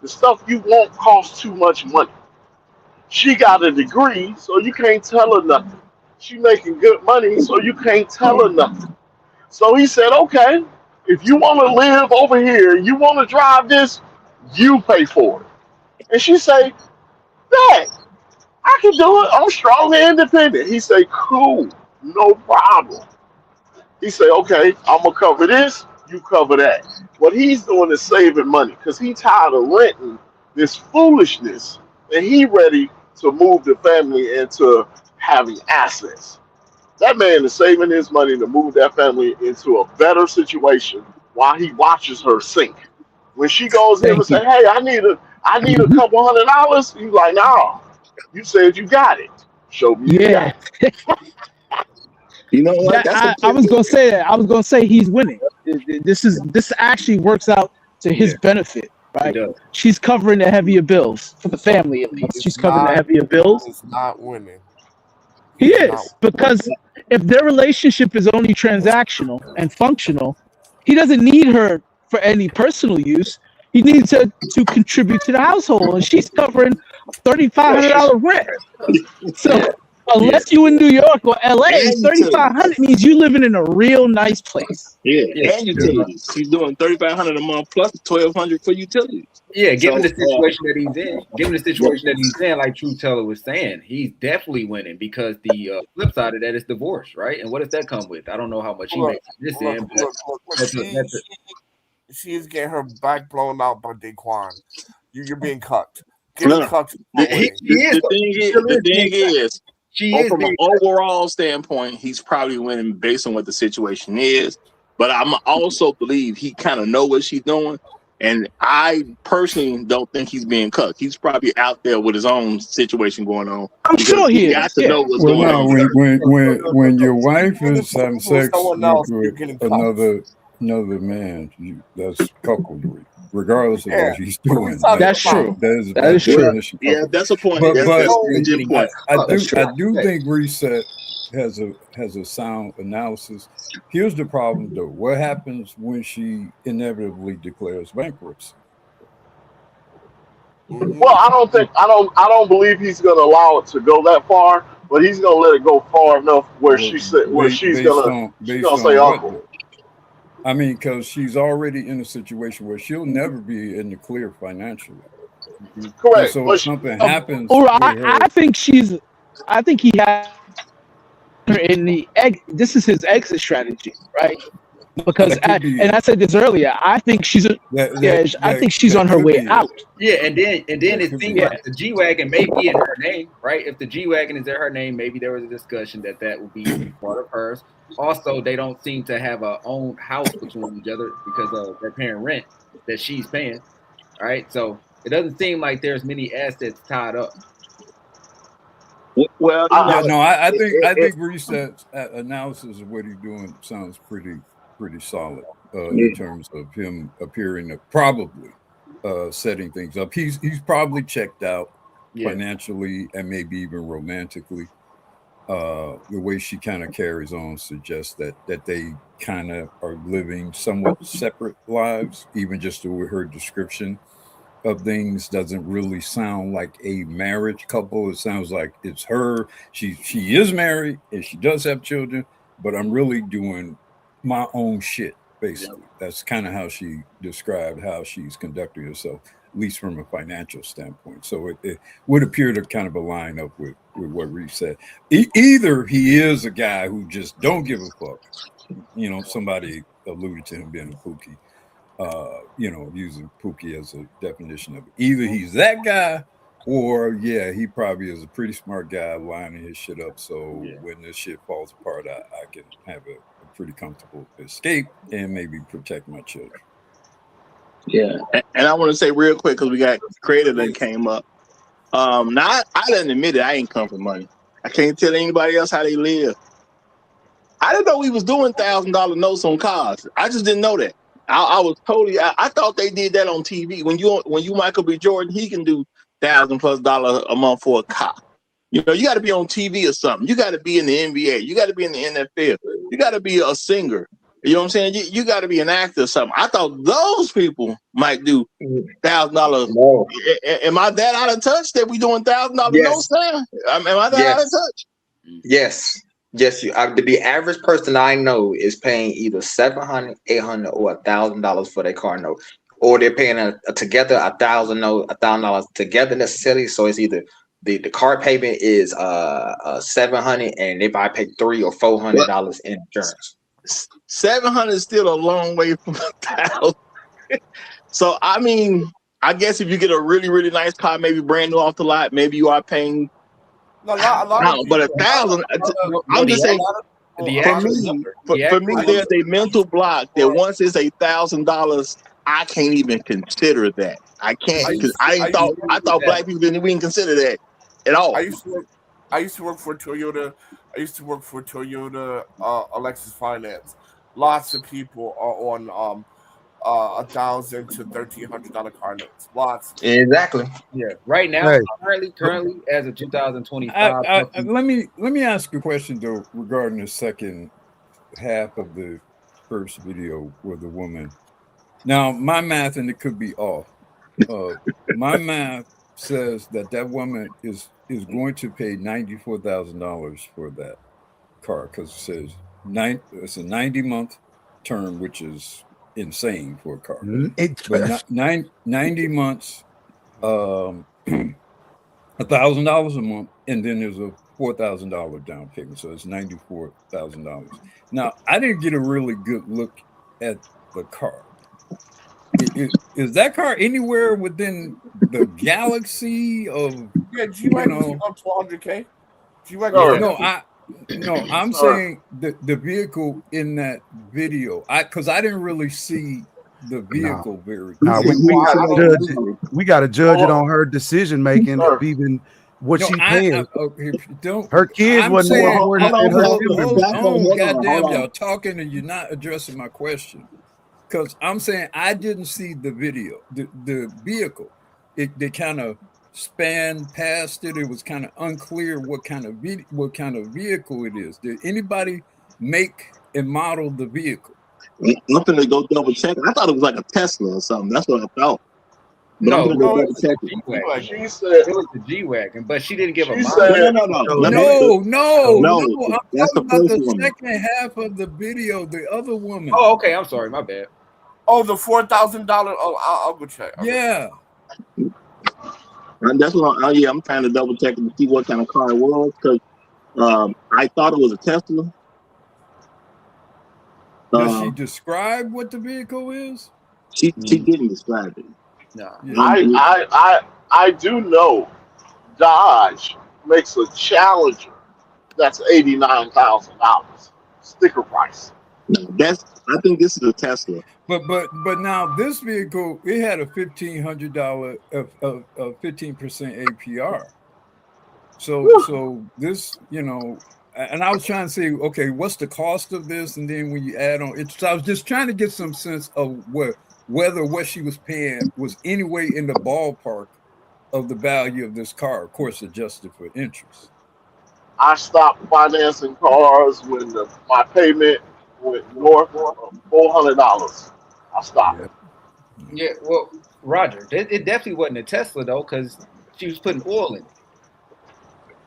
the stuff you want costs too much money. She got a degree, so you can't tell her nothing. She making good money, so you can't tell her nothing. So he said, okay, if you want to live over here, you want to drive this, you pay for it. And she say, Dad, I can do it. I'm strong and independent. He say, cool, no problem. He say, okay, I'm gonna cover this, you cover that. What he's doing is saving money because he tired of renting this foolishness, and he ready to move the family into having assets. That man is saving his money to move that family into a better situation while he watches her sink. When she goes to him and Thank say, you. "Hey, I need a couple $100," he's like, "No, you said you got it. Show me you Yeah, got it." You know what? That's a I was pretty. gonna say that. I was gonna say he's winning. This actually works out to his Yeah, benefit, it right? does. She's covering the heavier bills for the family, at least. She's It's covering the not. heavier bills. It's not winning. He He's not. is, because if their relationship is only transactional and functional, he doesn't need her for any personal use. He needs her to contribute to the household, and she's covering Yeah, she's $3,500 rent. So Yeah, yeah, unless you in New York or LA, and 3,500 utilities. means you living in a real nice place. Yeah, yeah. and Yeah. utilities. She's doing 3,500 a month plus 1,200 for utilities. Yeah, So, given the situation that he's in, like True Teller was saying, he's definitely winning because the flip side of that is divorce, right? And what does that come with? I don't know how much he Look, makes on this look, end, but look, look, look. that's a, She, that's a, she, she is getting her back blown out by Daquan. You're being cut. Getting no, cut is the, not he, winning. she is, the she still is thing being cut. is, She is from an being cut. overall standpoint, he's probably winning based on what the situation is. But I'm also believe he kind of know what she's doing, and I personally don't think he's being cut. He's probably out there with his own situation going on I'm because sure he he got is. to Yeah. know what's Well, going no, on when first. when when Look, when your look. wife You're is having with sex someone else, you're with getting cut. another man, that's cuckoldry, regardless of Yeah. what he's What are we doing. talking That's about? true. That is That by is Well, true. definition yeah, cuckoldry. that's a point. But That's So, a legit Getting point. I cut. That's do true. think Reset has a sound analysis. Here's the problem though. What happens when she inevitably declares bankruptcy? Well, I don't believe he's gonna allow it to go that far, but he's gonna let it go far enough where Well, she's based gonna say on what uncle. though? I mean, because she's already in a situation where she'll never be in the clear financially. And Correct, so if but something happens Or with her, I think he has her in the egg. This is his exit strategy, right? Because that could be and it. I said this earlier. I think I think she's on That her could way be it. out. Yeah, and then That it could seems be Yeah. it. like the G wagon may be in her name, right? If the G wagon is in her name, maybe there was a discussion that would be part of hers. Also, they don't seem to have a own house between each other because they're paying rent that she's paying, right? So it doesn't seem like there's many assets tied up. Well, you I, Yeah, know, no, I it, think Reset's analysis of what he's doing sounds pretty solid in it, terms of him appearing to probably setting things up. He's probably checked out Yeah, financially and maybe even romantically. The way she kind of carries on suggests that they kind of are living somewhat separate lives, even just with her description of things doesn't really sound like a marriage couple. It sounds like it's her. She is married and she does have children, but I'm really doing my own shit. Basically, that's kind of how she described how she's conducting herself, at least from a financial standpoint. So it would appear to kind of align up with what Reese said. Either he is a guy who just don't give a fuck. You know, somebody alluded to him being a pookie. You know, using pookie as a definition of it. Either he's that guy, or he probably is a pretty smart guy lining his shit up. So when this shit falls apart, I can have a pretty comfortable escape and maybe protect my children. Yeah, and I want to say real quick because we got creative that came up. Now I didn't admit it. I ain't come for money. I can't tell anybody else how they live. I didn't know we was doing $1,000 notes on cars. I just didn't know that. I was totally. I thought they did that on TV. When you Michael B. Jordan, he can do $1,000+ a month for a car. You know, you got to be on TV or something. You got to be in the NBA. You got to be in the NFL. You got to be a singer. You know what I'm saying? You got to be an actor or something. I thought those people might do $1,000. No. Am I that out of touch that we doing $1,000 notes now? Am I that out of touch? Yes. Yes, the average person I know is paying either $700, $800, or $1,000 for their car note, or they're paying together $1,000 together necessarily. So it's either the car payment is $700, and they might pay $300 or $400 in insurance. $700 is still a long way from $1,000. So I mean, I guess if you get a really, really nice car, maybe brand new off the lot, maybe you are paying. But $1,000. I'm just saying. For me, there's a mental block that once it's $1,000, I can't even consider that. I can't. I thought black people didn't even consider that at all. I used to work for Toyota. I used to work for Toyota Alexis Finance. Lots of people are on $1,000 to $1,300 car notes. Lots. Exactly. Yeah. Right now, currently, as of 2025. Let me ask a question though regarding the second half of the first video with the woman. Now, my math, and it could be off. My math says that woman is going to pay $94,000 for that car because it says it's a 90-month term, which is insane for a car. But 90 months, $1,000 a month, and then there's a $4,000 down payment, so it's $94,000. Now, I didn't get a really good look at the car. Is that car anywhere within the galaxy of? Yeah, G-Wagon up to 100K. G-Wagon. I'm saying the vehicle in that video. Because I didn't really see the vehicle very. We got to judge it on her decision making of even what she paying. Her kids wasn't more important than her children. Goddamn, y'all talking and you're not addressing my question. Because I'm saying I didn't see the video, the vehicle. They kind of spanned past it. It was kind of unclear what kind of vehicle it is. Did anybody make and model the vehicle? I'm gonna go double check. I thought it was like a Tesla or something. That's what I thought. But No, I'm gonna go double check it. She said it was the G-Wagon, but she didn't give a No. I'm That's talking the about first the one. second half of the video, the other woman. Oh, okay. I'm sorry. My bad. Oh, the $4,000. Oh, I'll go check. Yeah. And that's what I'm trying to double check to see what kind of car it was because I thought it was a Tesla. Does she describe what the vehicle is? She didn't describe it. No. I do know Dodge makes a Challenger that's $89,000 sticker price. No, I think this is a Tesla. But now this vehicle, it had a $1,500 of 15% APR. So this, and I was trying to say, okay, what's the cost of this? And then when you add on it, so I was just trying to get some sense of whether what she was paying was anyway in the ballpark of the value of this car, of course, adjusted for interest. I stopped financing cars when my payment went north of $400. I stopped. Yeah, well, Roger, it definitely wasn't a Tesla though, because she was putting oil in it.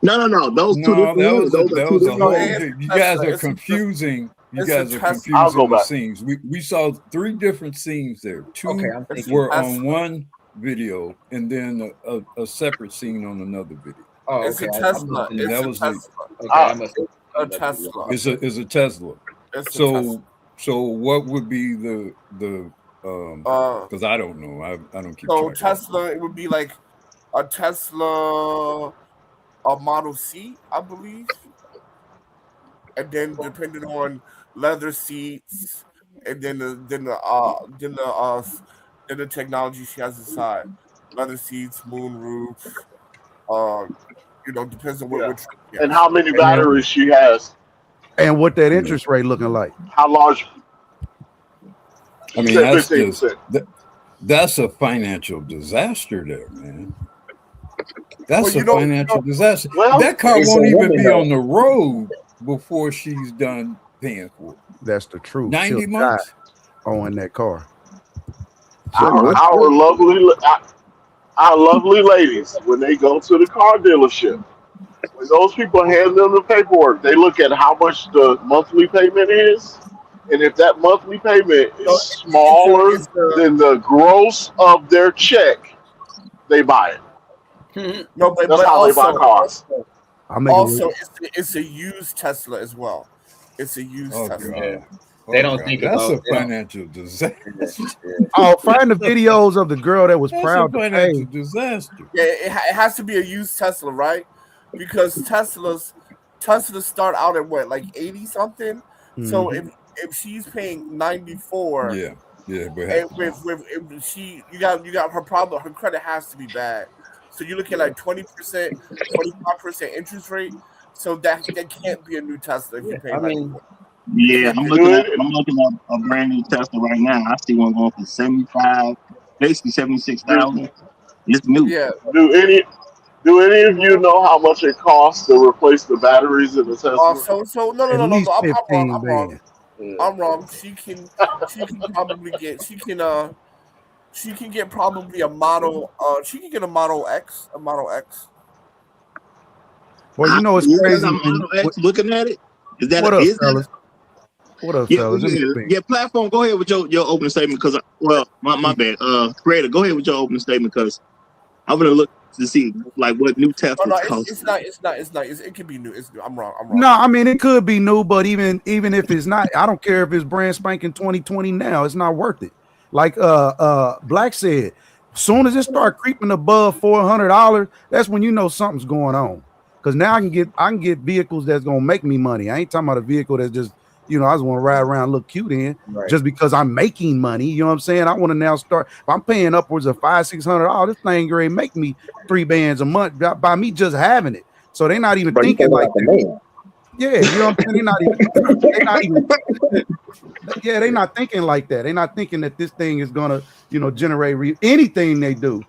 No. Those two No, different units. Those are two a different whole. units. You guys are confusing. You guys are I'll go confusing the back. scenes. We saw 3 different scenes there. 2 Okay, I'm thinking were on one video, and then a separate scene on another video. Oh, It's okay. a Tesla. And It's that a was Tesla. Okay, I must. A Tesla. It's a Tesla. It's a Tesla. So what would be the because I don't know. I don't keep So track. Tesla, it would be like a Tesla, a Model C, I believe, and then depending on leather seats, and then the technology she has inside, leather seats, moon roof. Depends on Yeah. which. Yes. And how many batteries she has. And what that interest rate looking like? How large? I mean, that's just that's a financial disaster there, man. That's a financial disaster. That car won't even be on the road before she's done paying for it. That's the truth. 90 months owing that car. Our lovely ladies, when they go to the car dealership, when those people hand them the paperwork, they look at how much the monthly payment is. And if that monthly payment is smaller than the gross of their check, they buy it. No, but That's how also, they buy cars. Also, it's a used Tesla as well. It's a used Tesla. God. They don't think that's about a financial disaster. Oh, find the videos of the girl that was That's proud a to financial pay. disaster. Yeah, it has to be a used Tesla, right? Because Teslas start out at what, like 80 something. So if she's paying 94, yeah, but if she you got her problem, her credit has to be bad. So you look at like 20%, 25% interest rate. So that can't be a new Tesla if you pay. Yeah, I'm looking at a brand new Tesla right now. I see one going for 75, basically 76,000. It's new. Yeah. Do any of you know how much it costs to replace the batteries in the Tesla? So no. At least I'm 15 wrong. bands. I'm wrong. She can probably get. She can get probably a model. She can get a Model X. A Model X. Well, you know it's crazy. Model X, looking at it, What up, fellas? What up, fellas? Yeah, platform. Go ahead with your opening statement, because my bad. Creator, go ahead with your opening statement, because I'm gonna look to see like what new Teslas cost. It's not. It can be new. It's new. I'm wrong. No, I mean it could be new, but even if it's not, I don't care if it's brand spanking 2020 now. It's not worth it. Like Black said, as soon as it start creeping above $400, that's when you know something's going on. Because now I can get vehicles that's gonna make me money. I ain't talking about a vehicle that's just, I just want to ride around, look cute in, just because I'm making money. You know what I'm saying? I want to now start. If I'm paying upwards of $500-600, this thing gonna make me 3 bands a month by me just having it. So they're not even thinking like that. Yeah, you know what I'm saying? They're not thinking like that. They're not thinking that this thing is gonna, generate anything they do.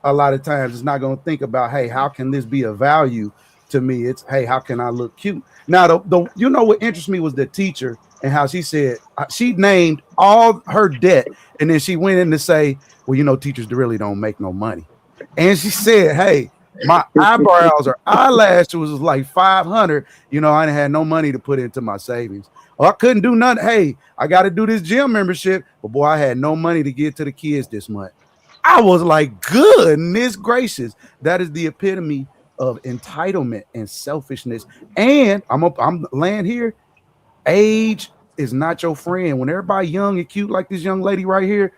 A lot of times, it's not gonna think about, hey, how can this be a value to me? It's, hey, how can I look cute? Now, what interests me was the teacher and how she said she named all her debt, and then she went in to say, well, teachers really don't make no money. And she said, hey, my eyebrows or eyelashes was like 500. I didn't have no money to put into my savings. I couldn't do nothing. Hey, I got to do this gym membership, but boy, I had no money to give to the kids this month. I was like, goodness gracious, that is the epitome of entitlement and selfishness. And I'm laying here. Age is not your friend. When everybody young and cute like this young lady right here,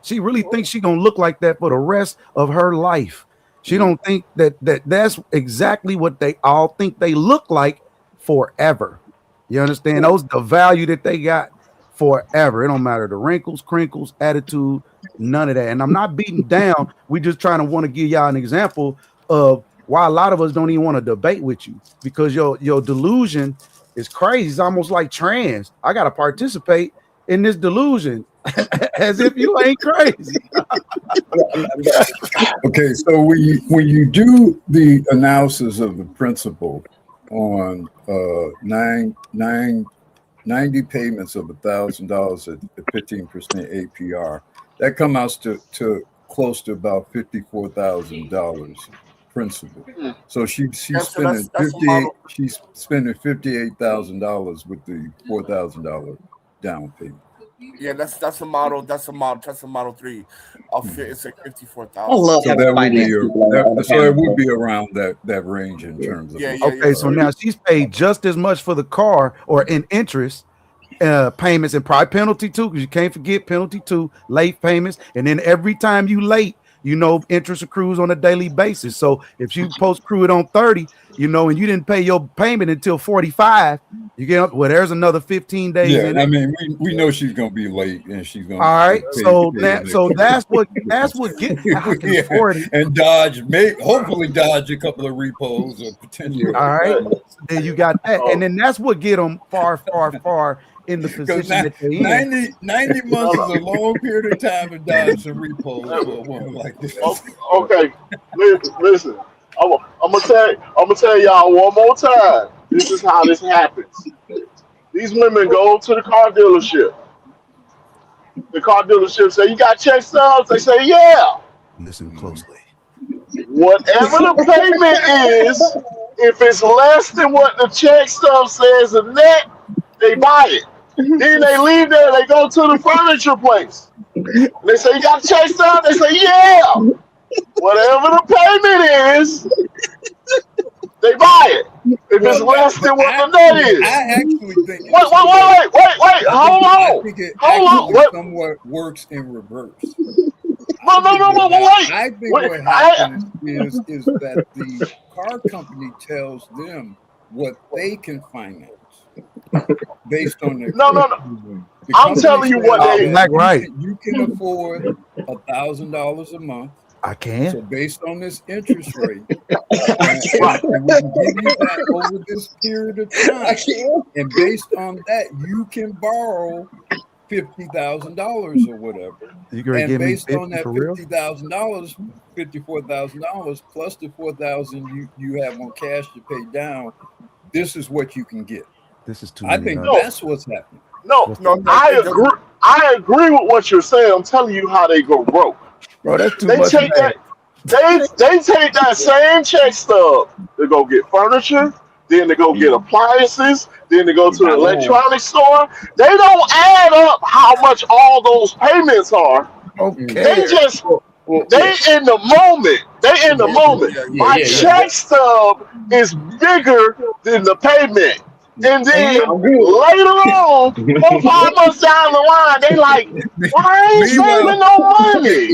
she really thinks she gonna look like that for the rest of her life. She don't think that's exactly what they all think they look like forever. You understand? Those the value that they got forever. It don't matter the wrinkles, crinkles, attitude, none of that. And I'm not beating down. We just trying to want to give y'all an example of why a lot of us don't even want to debate with you, because your delusion is crazy. It's almost like trans. I gotta participate in this delusion as if you ain't crazy. Okay, so when you do the analysis of the principal on 90 payments of $1,000 at 15% APR, That comes out to close to about $54,000 principal. So she's spending she's spending $58,000 with the $4,000 down payment. Yeah, that's a model. That's a Model 3. It's like 54,000. I love So having that would be finance people on the so it panel, would bro. be around that range in terms of Okay, so now she's paid just as much for the car or in interest payments and probably penalty too, because you can't forget penalty too, late payments, and then every time you late, you know, interest accrues on a daily basis. So if you post accrue it on 30, you know, and you didn't pay your payment until 45, you get there's another 15 days. Yeah, in I it. mean, we know she's gonna be late, and she's gonna. All right, so that's what get I can Yeah, afford it. and hopefully dodge a couple of repos or potentially. All right, then you got that, and then that's what get them far in the position that they're in. 90 months is a long period of time to dodge some repos for a woman like this. Okay, listen. I'm gonna tell y'all one more time. This is how this happens. These women go to the car dealership. The car dealership say, "You got check stubs?" They say, "Yeah." Listen closely. Whatever the payment is, if it's less than what the check stub says the net, they buy it. Then they leave there. They go to the furniture place. They say, "You got a check stub?" They say, "Yeah." Whatever the payment is, they buy it. If it's less than what the net is. I actually think. Wait. Hold on. I think it Hold on. somewhat works in reverse. No, wait. I think what happens is that the car company tells them what they can finance based on their. No. I'm telling you what they. Right. You can afford $1,000 a month. I can. So based on this interest rate, and we can give you that over this period of time, and based on that, you can borrow $50,000 or whatever. And based on that $50,000, $54,000 plus the $4,000 you have on cash to pay down, this is what you can get. This is too. I think that's what's happening. No, I agree. I agree with what you're saying. I'm telling you how they go broke. Bro, that's too they much. Take that, they take that same check stub to go get furniture, then to go get appliances, then to go to the electronics store. They don't add up how much all those payments are. Okay. They just they in the moment. They in the moment. My check stub is bigger than the payment. And then later on, 4-5 months down the line, they like, why ain't saving no money?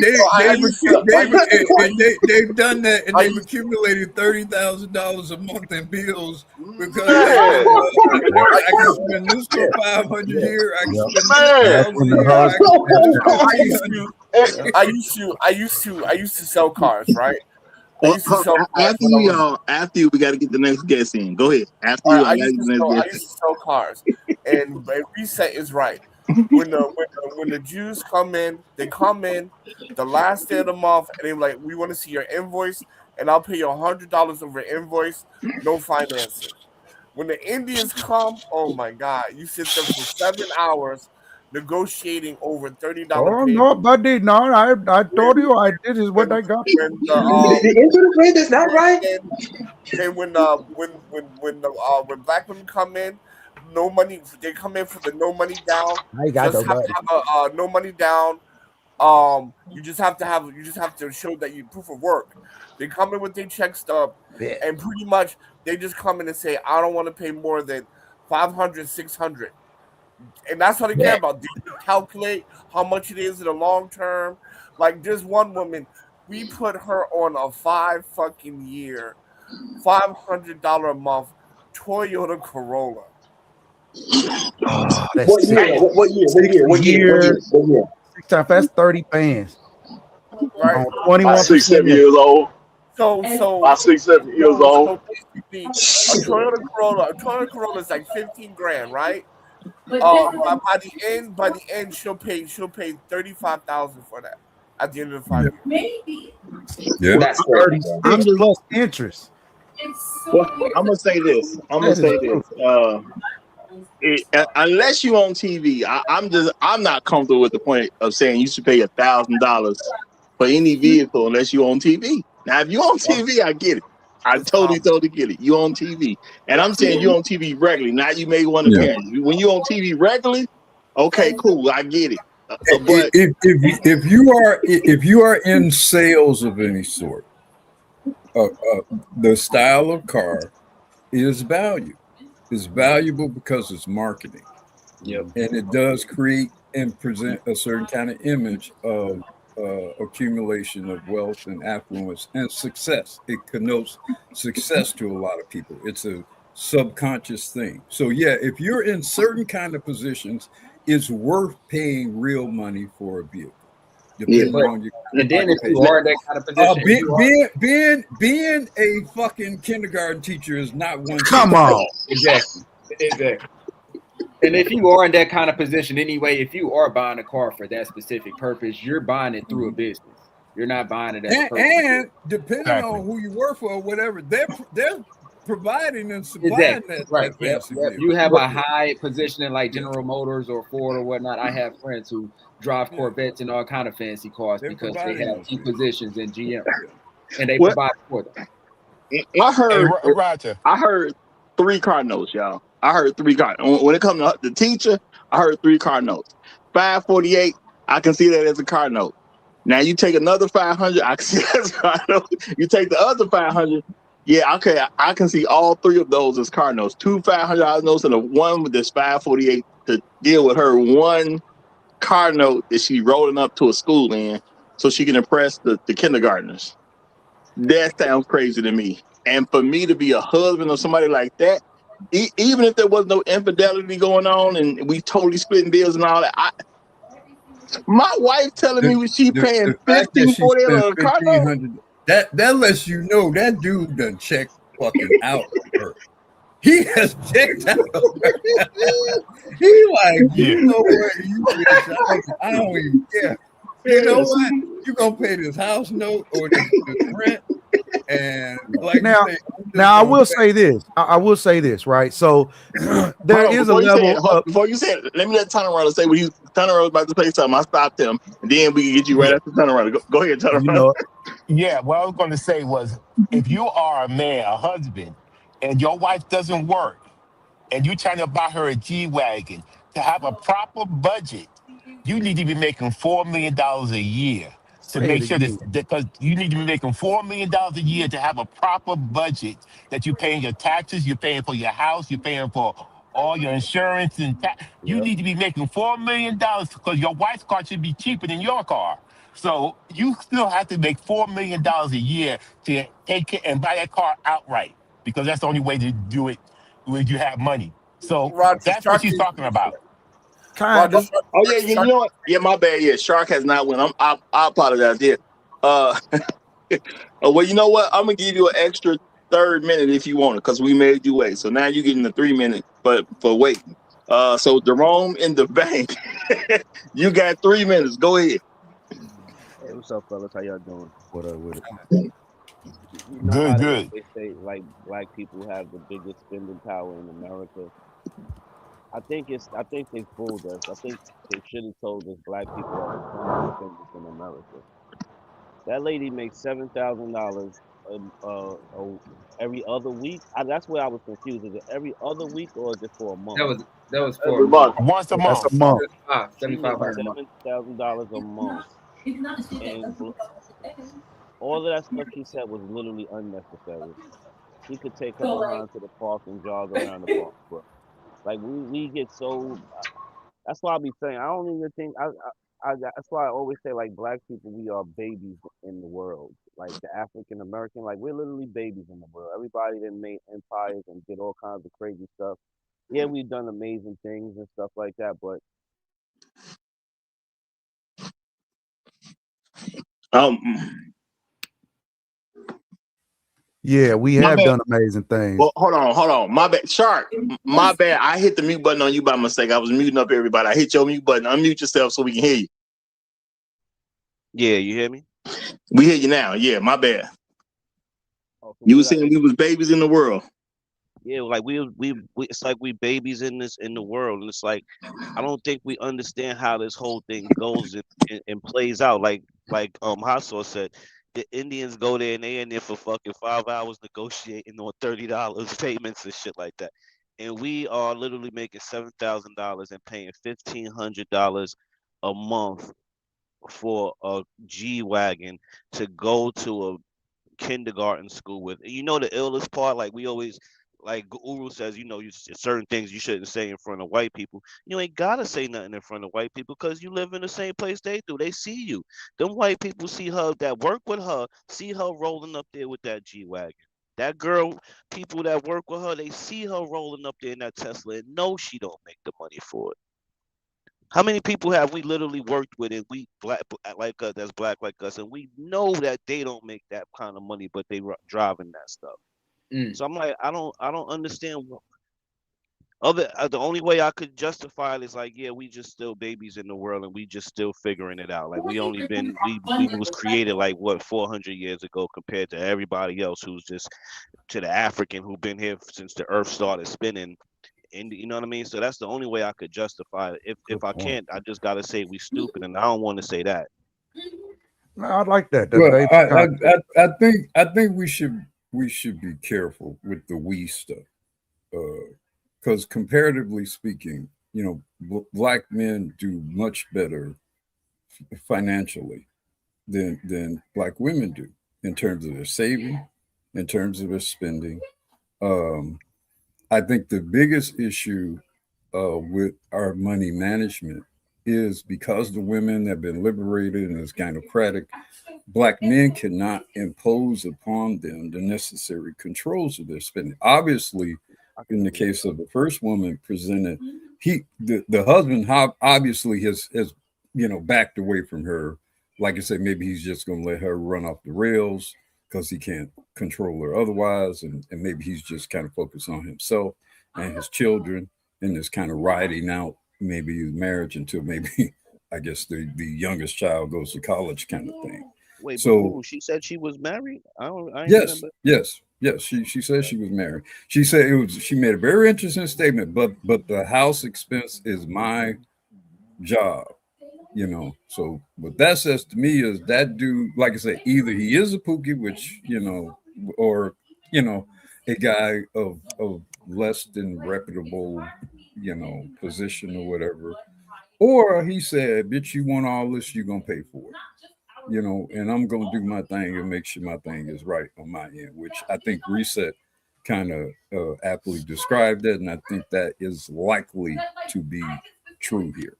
They've done that, and they've accumulated $30,000 a month in bills because I can spend this for 500 here. I can spend I used to sell cars, right? After you, we got to get the next guest in. Go ahead. I used to sell cars, and reset is right. When the Jews come in, they come in the last day of the month, and they're like, "We want to see your invoice, and I'll pay you $100 over invoice, no financing." When the Indians come, oh my God, you sit there for 7 hours negotiating over $30. Oh no, buddy, no, I told you I did is what I got. The interest rate is not right. And when black women come in, no money. They come in for the no money down. I got no money down. You just have to show that you proof of work. They come in with their check stub, and pretty much they just come in and say, "I don't want to pay more than $500, $600." And that's what they care about. They calculate how much it is in the long term. Like this one woman, we put her on a 5 fucking year, $500 a month Toyota Corolla. Oh, What year? That's 30 bands. Right. 21. 6-7 years old. So 6-7 years old. So basically, a Toyota Corolla is like 15 grand, right? By the end, she'll pay $35,000 for that at the end of the 5 years. Maybe. Yeah, that's 36 plus interest. Well, I'm gonna say this. Unless you on TV, I'm not comfortable with the point of saying you should pay $1,000 for any vehicle unless you on TV. Now, if you on TV, I get it. I totally get it. You on TV, and I'm saying you on TV regularly. Now you may want to parent. When you on TV regularly, okay, cool, I get it. But if you are in sales of any sort, the style of car is value. It's valuable because it's marketing. Yep. And it does create and present a certain kind of image of accumulation of wealth and affluence and success. It connotes success to a lot of people. It's a subconscious thing. So yeah, if you're in certain kind of positions, it's worth paying real money for a vehicle. Depending on your and then if you are in that kind of position, being a fucking kindergarten teacher is not one. Come on. Exactly. And if you are in that kind of position anyway, if you are buying a car for that specific purpose, you're buying it through a business. You're not buying it as a person. And depending on who you work for or whatever, they're providing and supplying that. Right. That You have a high position in like General Motors or Ford or whatnot. I have friends who drive Corvettes and all kind of fancy cars because they have key positions in GM, and they provide for them. I heard, Roger. I heard 3 car notes, y'all. I heard 3 car. When it comes to the teacher, I heard 3 car notes. 548, I can see that as a car note. Now you take another 500, I can see that as a car note. You take the other 500, yeah, okay, I can see all 3 of those as car notes. 2 $500 notes and a one with this 548 to deal with her one car note that she's rolling up to a school in, so she can impress the kindergartners. That sounds crazy to me. And for me to be a husband of somebody like that, even if there was no infidelity going on and we totally splitting bills and all that, my wife telling me she paying $1,540 on a car note. That lets you know that dude done checked fucking out of her. He has checked out of her. He like, you know what? I don't even care. You know what? You gonna pay this house note or this rent? And like now I will say this. I will say this, right? So there is a level. Before you say it, let me let Tunnel Runner say what Tunnel Runner was about to say something. I stopped him, and then we can get you right after Tunnel Runner. Go ahead, Tunnel Runner. Yeah, what I was going to say was, if you are a man, a husband, and your wife doesn't work, and you're trying to buy her a G-Wagon to have a proper budget, you need to be making $4 million a year to make sure that, because you need to be making $4 million a year to have a proper budget that you're paying your taxes, you're paying for your house, you're paying for all your insurance and you need to be making $4 million because your wife's car should be cheaper than your car. So you still have to make $4 million a year to take care and buy that car outright, because that's the only way to do it when you have money. So that's what she's talking about. Oh yeah, you know what? Yeah, my bad. Yeah, Shark has not won. I apologize. Yeah. Well, you know what? I'm gonna give you an extra 3rd minute if you want it, because we made you wait. So now you're getting the 3 minutes, but for waiting. So Jerome in the bank, you got 3 minutes. Go ahead. Hey, what's up, fellas? How y'all doing? What up with it? You know how Good. they say like black people have the biggest spending power in America. I think they fooled us. I think they should have told us black people are the common spenders in America. That lady makes $7,000 every other week. That's where I was confused. Is it every other week or is it for a month? That was for a month. Once a month. That's a month. $7,000 a month, and all of that stuff she said was literally unnecessary. She could take her behind to the park and jog around the park, but like we get so. That's why I be saying I don't even think that's why I always say like black people, we are babies in the world. Like the African American, like we're literally babies in the world. Everybody that made empires and did all kinds of crazy stuff. Yeah, we've done amazing things and stuff like that, but yeah, we have done amazing things. Well, hold on. My bad. Shark, my bad. I hit the mute button on you by mistake. I was muting up everybody. I hit your mute button. Unmute yourself so we can hear you. Yeah, you hear me? We hear you now. Yeah, my bad. Oh, You were saying we was babies in the world. Yeah, like we it's like we babies in the world, and it's like I don't think we understand how this whole thing goes and plays out. Like Hasso said, the Indians go there and they in there for fucking 5 hours negotiating on $30 payments and shit like that, and we are literally making $7,000 and paying $1,500 a month for a G wagon to go to a kindergarten school with. You know the illest part, like we always like Uru says, certain things you shouldn't say in front of white people. You ain't gotta say nothing in front of white people because you live in the same place they do. They see you. Them white people see her that work with her, see her rolling up there with that G wagon. That girl, people that work with her, they see her rolling up there in that Tesla and know she don't make the money for it. How many people have we literally worked with and we black like us, that's black like us, and we know that they don't make that kind of money, but they driving that stuff. So I'm like, I don't understand. The only way I could justify it is like, yeah, we just still babies in the world and we just still figuring it out. Like we was created like what 400 years ago compared to everybody else who's just to the African who been here since the Earth started spinning. And you know what I mean? So that's the only way I could justify it. If I can't, I just gotta say we stupid, and I don't want to say that. No, I like that. That Well, baby concept. I think we should be careful with the we stuff, because comparatively speaking, black men do much better financially than black women do in terms of their saving, in terms of their spending. I think the biggest issue with our money management is because the women have been liberated and is gynocratic, black men cannot impose upon them the necessary controls of their spending. Obviously, in the case of the first woman presented, the husband obviously has backed away from her. Like I said, maybe he's just going to let her run off the rails because he can't control her otherwise, and maybe he's just kind of focused on himself and his children and is kind of riding out maybe his marriage until maybe I guess the youngest child goes to college kind of thing. Wait, but So ooh, she said she was married. I ain't yes, remember. yes, yes. She said she was married. She said she made a very interesting statement, but the house expense is my job. So what that says to me is that dude, like I said, either he is a pookie, which or a guy of less than reputable position or whatever, or he said, bitch, you want all this, you're gonna pay for it, and I'm gonna do my thing and make sure my thing is right on my end, which I think Reset kind of aptly described it, and I think that is likely to be true here.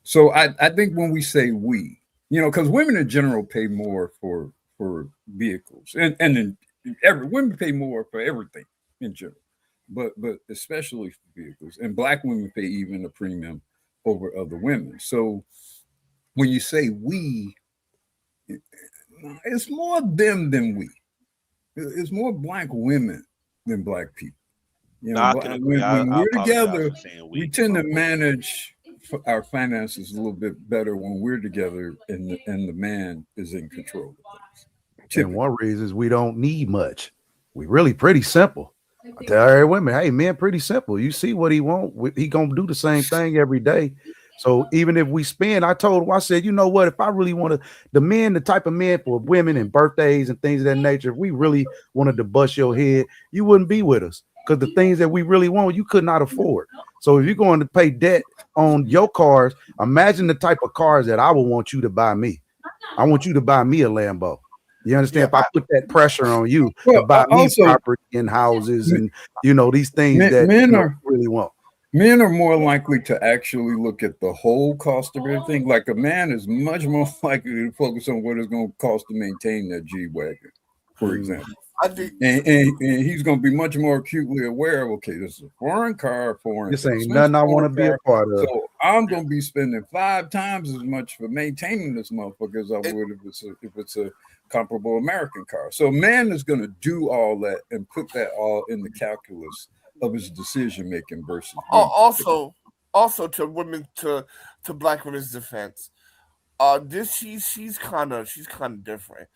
So I think when we say we, because women in general pay more for vehicles, and then women pay more for everything in general, but especially for vehicles, and black women pay even a premium over other women. So when you say we, it's more them than we. It's more black women than black people. No, I can agree. When I we're apologize together, for saying we we. tend My to fault. manage our finances a little bit better when we're together, and the man is in control of things. And one reason is we don't need much. We really pretty simple. I tell every women, hey man, pretty simple. You see what he want, he gonna do the same thing every day. So even if we spend, I told him, I said, you know what? If I really want to, the type of men for women and birthdays and things of that nature, if we really wanted to bust your head, you wouldn't be with us because the things that we really want, you could not afford. So if you're going to pay debt on your cars, imagine the type of cars that I would want you to buy me. I want you to buy me a Lambo. You understand? If I put that pressure on you to buy me also, property and houses and these things that men you really want. Men are more likely to actually look at the whole cost of everything. Like a man is much more likely to focus on what it's going to cost to maintain that G wagon, for example. And he's going to be much more acutely aware of, okay, this is a foreign car, this ain't nothing I want to be a part of. So I'm going to be spending 5 times as much for maintaining this motherfucker as I would if it's a comparable American car. So a man is going to do all that and put that all in the calculus of his decision making versus also to women to black women's defense. She's kind of different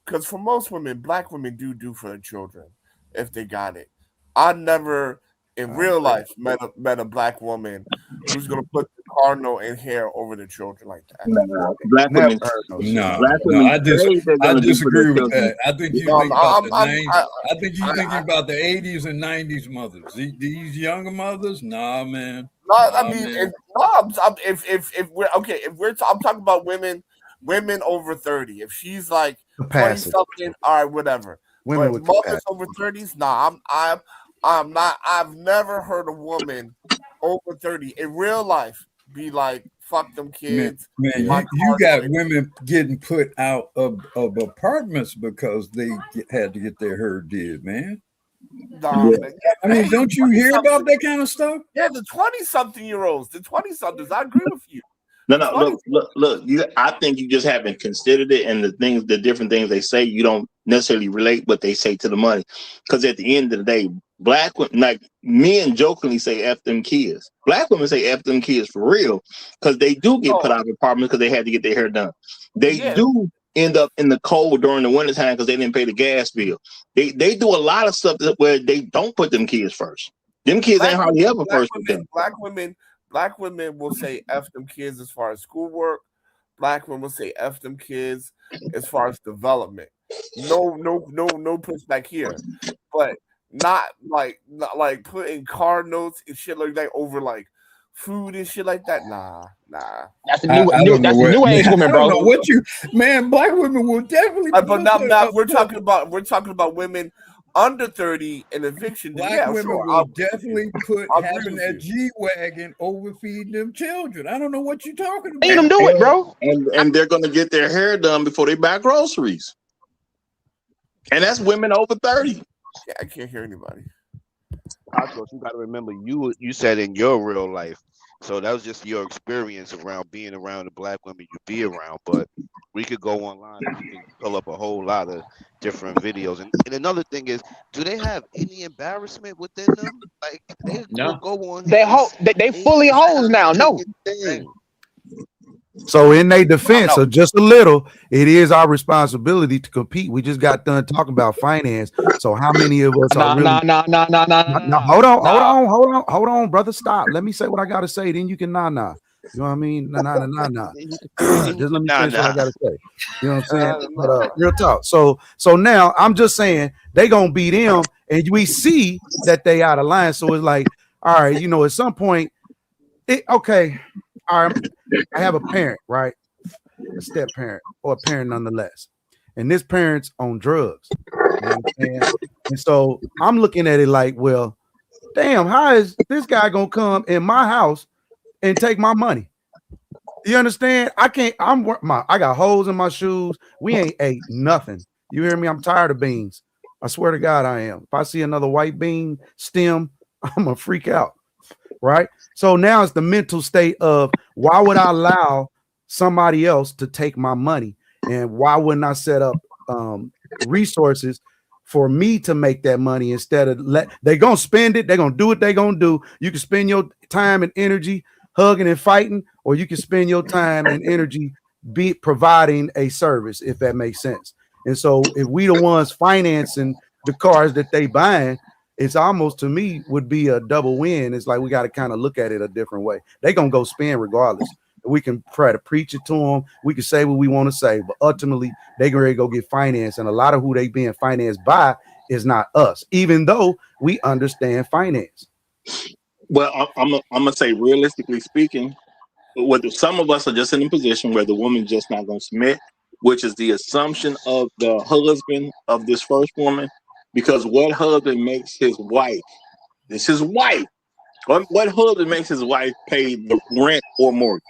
because for most women, black women do for their children if they got it. I never in real life met a black woman who's gonna put the car note and hair over the children like that. Nah, black Never women, heard no shit. No, black no, women say they're I gonna do for their disagree with children. that. I think you No, think about the I'm- 90s. I think you thinking about the 80s and 90s mothers. These younger mothers, nah, man. No, I Nah, mean, man. if we're okay, I'm talking about women over 30. If she's like 20 Capacity. something, all right, whatever. Women But with mothers capacity. over 30s, nah, I'm not. I've never heard a woman over 30 in real life be like, "Fuck them kids." Man, my you car's got like- women getting put out of apartments because they had to get their hair did, man. Nah, man. I mean, don't you hear about that kind of stuff? Yeah, the 20-something-year-olds, the 20-somethings. I agree with you. No, look. I think you just haven't considered it, and the different things they say, you don't necessarily relate what they say to the money. Because at the end of the day, black women, like men jokingly say "f them kids." Black women say "f them kids" for real, because they do get put out of apartments because they had to get their hair done. They do end up in the cold during the wintertime because they didn't pay the gas bill. They do a lot of stuff where they don't put them kids first. Them kids ain't hardly ever first with them. Black women will say "f them kids" as far as schoolwork. Black women will say "f them kids" as far as development. No pushback here, but not like putting car notes and shit like that over like food and shit like that. Nah. That's the new age woman, bro. I don't know what you, man. Black women will definitely. But now we're talking about women under 30 and eviction. Black women will definitely put having that G-Wagon over feeding them children. I don't know what you're talking about. Feed them do it, bro. And they're gonna get their hair done before they buy groceries. And that's women over 30. Yeah, I can't hear anybody. Also, you got to remember, you said in your real life, so that was just your experience around being around the black women you be around. But we could go online and we can pull up a whole lot of different videos. And another thing is, do they have any embarrassment within them? Like they No. go on. They fully hoes now. No. So in their defense, so just a little, it is our responsibility to compete. We just got done talking about finance. So how many of us are really? No, hold on, brother. Stop. Let me say what I gotta say. Then you can nah. You know what I mean? Nah. Just let me finish what I gotta say. You know what I'm saying? But real talk. So now I'm just saying they gonna beat them, and we see that they out of line. So it's like, all right, at some point, okay. All right, I have a parent, right? A step parent or a parent nonetheless. And this parent's on drugs. You know what I'm saying? And so I'm looking at it like, well, damn, how is this guy gonna come in my house and take my money? You understand? I got holes in my shoes. We ain't ate nothing. You hear me? I'm tired of beans. I swear to God, I am. If I see another white bean stem, I'm gonna freak out. Right? So now it's the mental state of why would I allow somebody else to take my money, and why wouldn't I set up resources for me to make that money instead of they're gonna spend it, they're gonna do what they're gonna do. You can spend your time and energy hugging and fighting, or you can spend your time and energy providing a service, if that makes sense. And so if we the ones financing the cars that they buying, it's almost, to me, would be a double win. It's like we got to kind of look at it a different way. They're going to go spend regardless. We can try to preach it to them. We can say what we want to say, but ultimately they're going to go get financed. And a lot of who they being financed by is not us, even though we understand finance. Well, I'm going to say, realistically speaking, whether some of us are just in a position where the woman's just not going to submit, which is the assumption of the husband of this first woman. Because what husband makes his wife, it's his wife. What husband makes his wife pay the rent or mortgage?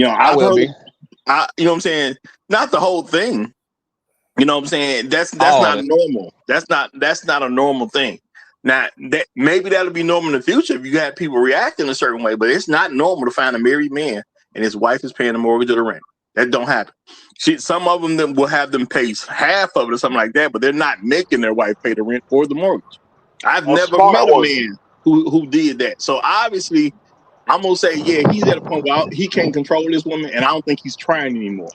I've heard, you know what I'm saying? Not the whole thing. You know what I'm saying? That's not normal. That's not a normal thing. Now that maybe that'll be normal in the future if you have people reacting a certain way, but it's not normal to find a married man and his wife is paying the mortgage or the rent. That don't happen. Some of them will have them pay half of it or something like that, but they're not making their wife pay the rent or the mortgage. I've never met a man who did that. So obviously, I'm gonna say, yeah, he's at a point where he can't control this woman, and I don't think he's trying anymore.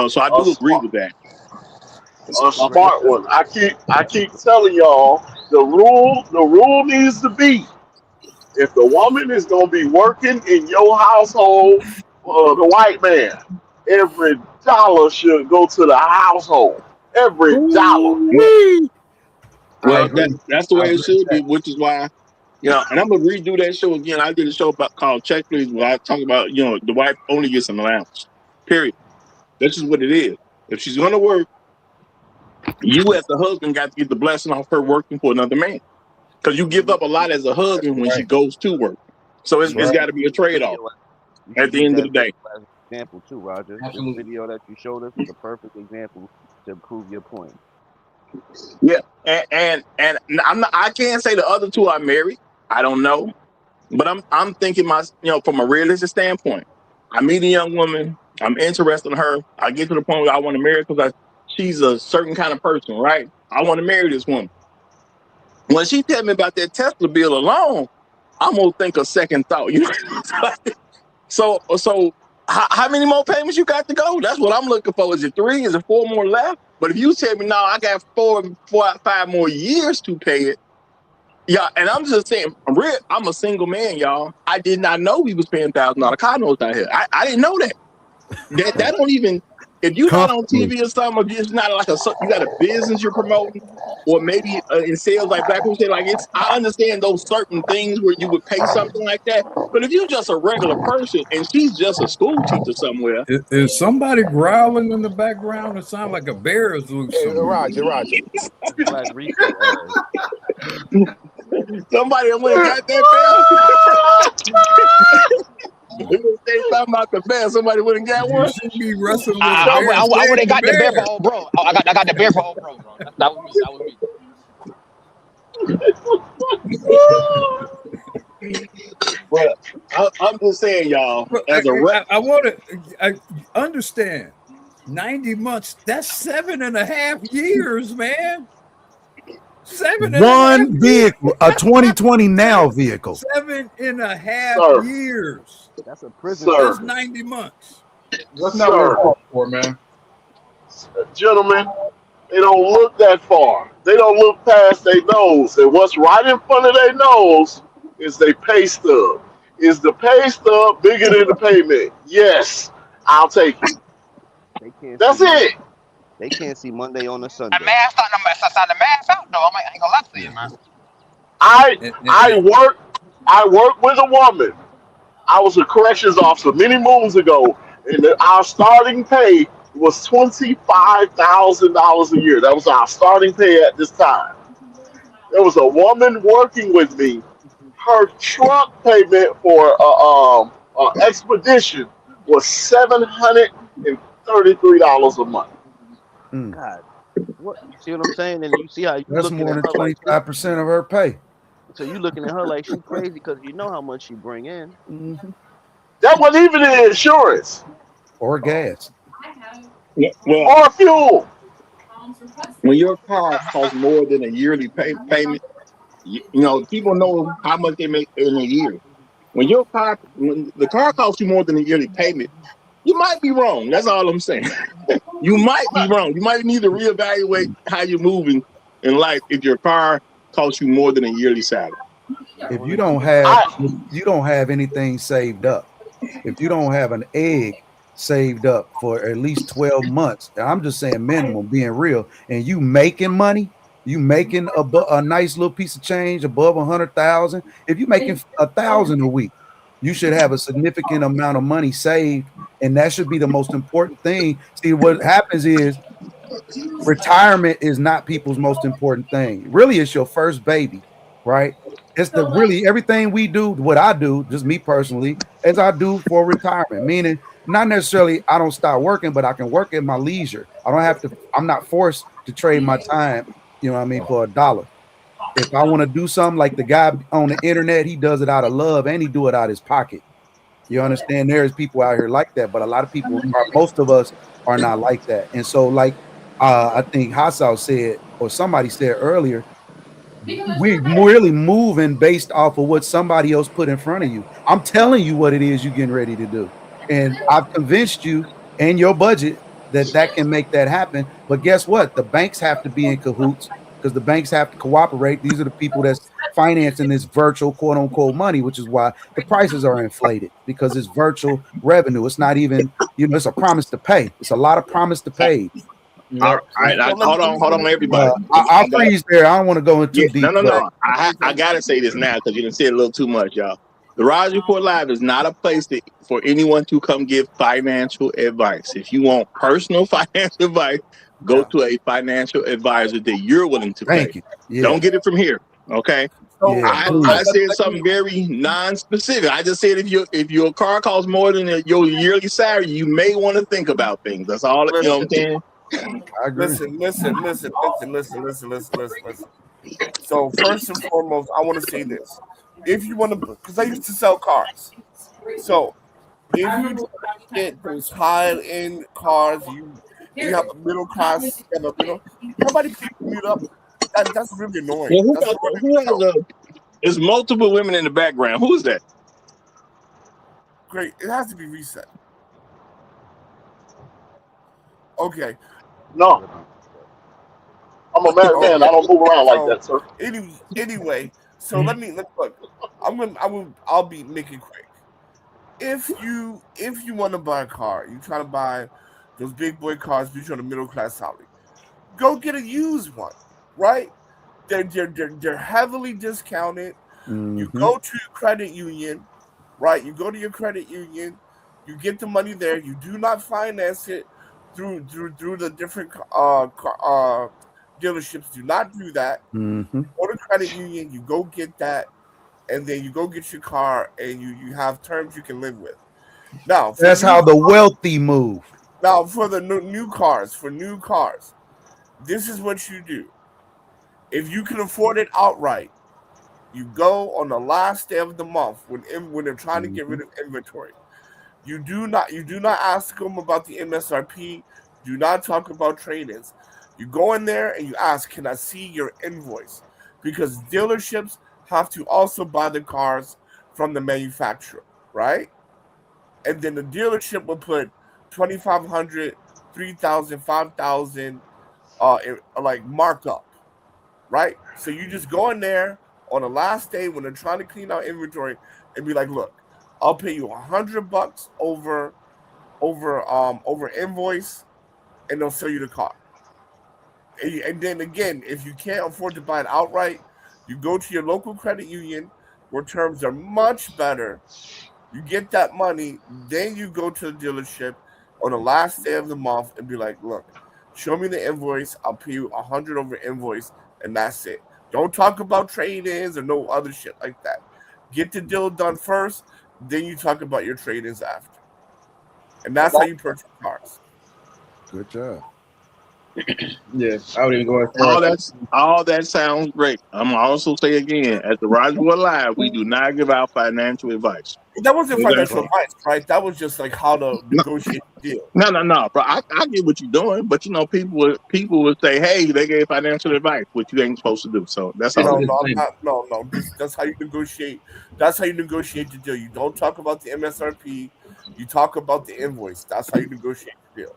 So I do agree with that. A smart one. I keep telling y'all, The rule needs to be, if the woman is gonna be working in your household, the white man, every dollar should go to the household. Every dollar. Well, I well, agree. that's the I way it agree should with be, that. which is why, and I'm gonna redo that show again. I did a show called Check Please, where I talk about, the wife only gets an allowance. Period. That's just what it is. If she's gonna work, you as the husband got to get the blessing off her working for another man, because you give up a lot as a That's husband when she right. goes to work. So That's it's right. got to be a trade off You at should the use end of that the day. video as an example too, Roger. This Absolutely. video that you showed us is a perfect example to prove your point. Yeah, and I can't say the other two are married. I don't know, but I'm thinking from a realistic standpoint. I meet a young woman. I'm interested in her. I get to the point where I want to marry her because she's a certain kind of person, right? I want to marry this woman. When she tell me about that Tesla bill alone, I'm gonna think a second thought. So how many more payments you got to go? That's what I'm looking for. Is it 3? Is it 4 more left? But if you tell me, no, I got 5 more years to pay it. Yeah, and I'm just saying, I'm a single man, y'all. I did not know we was paying $1,000 car notes out here. I didn't know that. That don't even, if you're not on Comfortably. TV or something, if it's not like you got a business you're promoting, or maybe in sales like Black people say, like I understand those certain things where you would pay something like that. But if you're just a regular person and she's just a school teacher somewhere, Is somebody growling in the background? It sounds like a bear is loose Hey, somewhere. Roger. That's Black Rico ass. somebody went and got that bell. They talking about the bell. Somebody went and got You one. should be wrestling with a I bear. would Save have the got the bear for bear. old bro. I got the bear for old bro, bro. That was me. That was me. But I'm just saying, y'all, But as a I want to understand 90 months. That's 7.5 years, man. 7.5 One years. vehicle, a 2020 now vehicle. 7.5 Sir, years. That's a prison sir, That's sentence. 90 months. That's not what sir, it's called for, man. gentlemen, they don't look that far. They don't look past their nose. And what's right in front of their nose is their pay stub. Is the pay stub bigger than the payment? Yes, I'll take it. They can't see That's Monday. it. They can't see Monday on a That Sunday. math starting to math out though. I ain't gonna lie to you, man. I And, I work I work with a woman. I was a corrections officer many moons ago, and our starting pay was $25,000 a year. That was our starting pay at this time. There was a woman working with me. Her truck payment for expedition was $733 a month. Mm. God, what you see what I'm saying? And you see how you That's looking more at than her like she, 25% of her pay. so you looking at her like she crazy because you know how much she bring in. Mm-hmm. That wasn't even the insurance Or Oh, gas. Well, or fuel. when your car costs more than a yearly payment, people know how much they make in a year. When the car costs you more than a yearly payment, you might be wrong. That's all I'm saying. You might be wrong. You might need to reevaluate how you're moving in life if your car costs you more than a yearly salary. If well, you if you don't get have I if you don't have anything saved up, if you don't have an egg saved up for at least 12 months, and I'm just saying minimum, being real, and you making money, you making a nice little piece of change above 100,000. If you making 1,000 a week, you should have a significant amount of money saved, and that should be the most important thing. See, what happens is retirement is not people's most important thing. Really, it's your first baby, right? It's the really everything we do, what I do, just me personally, as I do for retirement, meaning not necessarily I don't stop working, but I can work at my leisure. I don't have to, I'm not forced to trade my time, you know what I mean, for a dollar. If I want to do something like the guy on the internet, he does it out of love and he do it out of his pocket. You understand? There's people out here like that, but a lot of people are, most of us are not like that. And so, like I think Hassau said, or somebody said earlier, we're really moving based off of what somebody else put in front of you. I'm telling you what it is you're getting ready to do, and I've convinced you and your budget that can make that happen. But guess what? The banks have to be in cahoots. because the banks have to cooperate. These are the people that's financing this virtual quote unquote money, which is why the prices are inflated, because it's virtual revenue. It's not even, it's a promise to pay. It's a lot of promise to pay. All right, hold on, everybody. I'll freeze there. I don't want to go in too deep. No. I gotta say this now because you didn't say it a little too much, y'all. The Raj Report Live is not a place for anyone to come give financial advice. If you want personal financial advice, go to a financial advisor that you're willing to pay. Thank you. Yeah. Don't get it from here. Okay. I said something very non-specific. I just said if your car costs more than your yearly salary, you may want to think about things. That's all. You know what I'm saying? I agree. Listen. So first and foremost, I want to say this: if you want to, because I used to sell cars, so if you get those high-end cars, you have a middle class, nobody picking you up. That's really annoying. There's multiple women in the background. Who is that? Great. It has to be reset. Okay. No. I'm a married man. I don't move around like that, sir. Anyway, so let's look. I'll be making quick. If you want to buy a car, you try to buy those big boy cars, but you're on a middle class salary, go get a used one, right? They're heavily discounted. Mm-hmm. You go to your credit union, right? You go to your credit union, you get the money there. You do not finance it through the different dealerships. Do not do that. Mm-hmm. Go to credit union, you go get that, and then you go get your car, and you have terms you can live with. Now that's how the wealthy move. Now for the new cars, this is what you do. If you can afford it outright, you go on the last day of the month when they're trying to get rid of inventory. You do not ask them about the MSRP. Do not talk about trade-ins. You go in there and you ask, "Can I see your invoice?" Because dealerships have to also buy the cars from the manufacturer, right? And then the dealership will put $2,500, $3,000, $5,000 like markup, right? So you just go in there on the last day when they're trying to clean out inventory and be like, "Look, I'll pay you $100 over invoice, and they'll sell you the car." And then again, if you can't afford to buy it outright, you go to your local credit union where terms are much better. You get that money, then you go to the dealership on the last day of the month and be like, "Look, show me the invoice. I'll pay you $100 over invoice, and that's it. Don't talk about trade-ins or no other shit like that. Get the deal done first, then you talk about your trade-ins after." And that's how you purchase cars. Good job. Yeah, I would even go as far All that sounds great. I'm also say again, at the Raj Report Live, we do not give out financial advice. That wasn't financial advice, right? That was just like how to negotiate the deal. No, bro. I get what you're doing, but people would say, "Hey, they gave financial advice," which you ain't supposed to do. So that's all. No. That's how you negotiate. That's how you negotiate the deal. You don't talk about the MSRP. You talk about the invoice. That's how you negotiate the deal.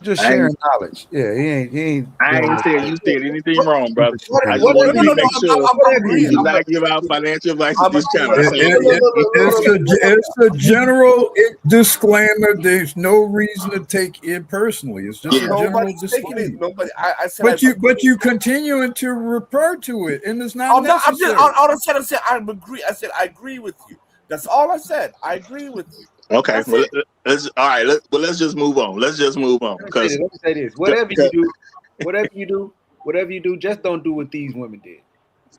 Just sharing knowledge. Yeah, he ain't. I ain't saying you said anything wrong, brother. I just No, want to no, make sure you do not give out financial advice at this channel. It's a general disclaimer. There's no reason to take it personally. It's just a general disclaimer. Nobody. I said. But you continuing to refer to it, and it's not necessary. All I said, I agree. I said I agree with you. That's all I said. I agree with you. Okay, well, let's just move on. Let's just move on. Let me say this. Whatever you do, just don't do what these women did.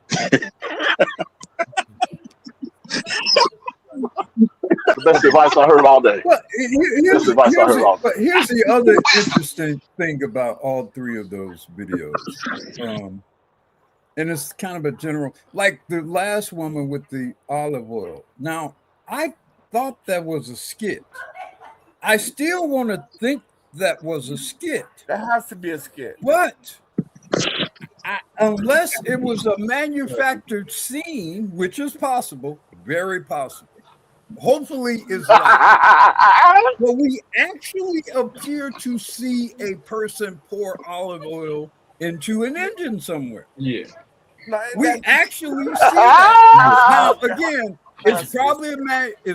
The best advice I heard all day. But here's the other interesting thing about all three of those videos. And it's kind of a general, like the last woman with the olive oil. Now, I thought that was a skit. I still want to think that was a skit. That has to be a skit. But unless it was a manufactured scene, which is possible, very possible. Hopefully is right. But we actually appear to see a person pour olive oil into an engine somewhere. Yeah. We actually see that. Now again, it's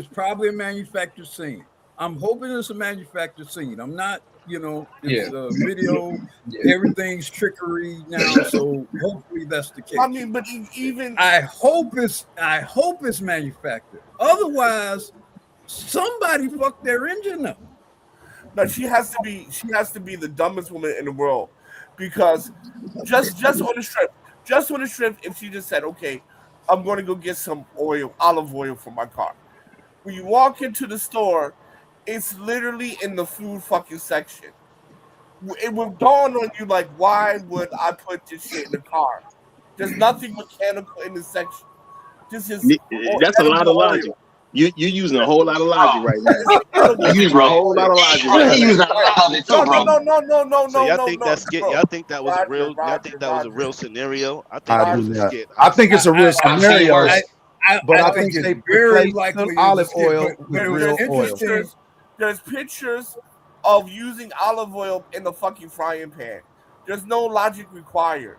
probably a manufactured scene. I'm hoping it's a manufactured scene. I'm not, it's a video. Everything's trickery now, so hopefully that's the case. I mean, but even I hope it's manufactured. Otherwise, somebody fucked their engine up. No, she has to be the dumbest woman in the world, because just on the strip, if she just said, okay, I'm going to go get some olive oil for my car. When you walk into the store, it's literally in the food fucking section. It would dawn on you, like, why would I put this shit in the car? There's nothing mechanical in this section. This is that's a lot of logic. You're using a whole lot of logic right now. You're using a whole lot of logic right now. No. So y'all think that's skit? Y'all think that was a real? Y'all think that was a real scenario? I think I it do was a not. skit. I think it's a real scenario. But I think it's they very replaced likely the olive it's a skit, oil but with it was real oil. interesting. There's pictures of using olive oil in the fucking frying pan. There's no logic required.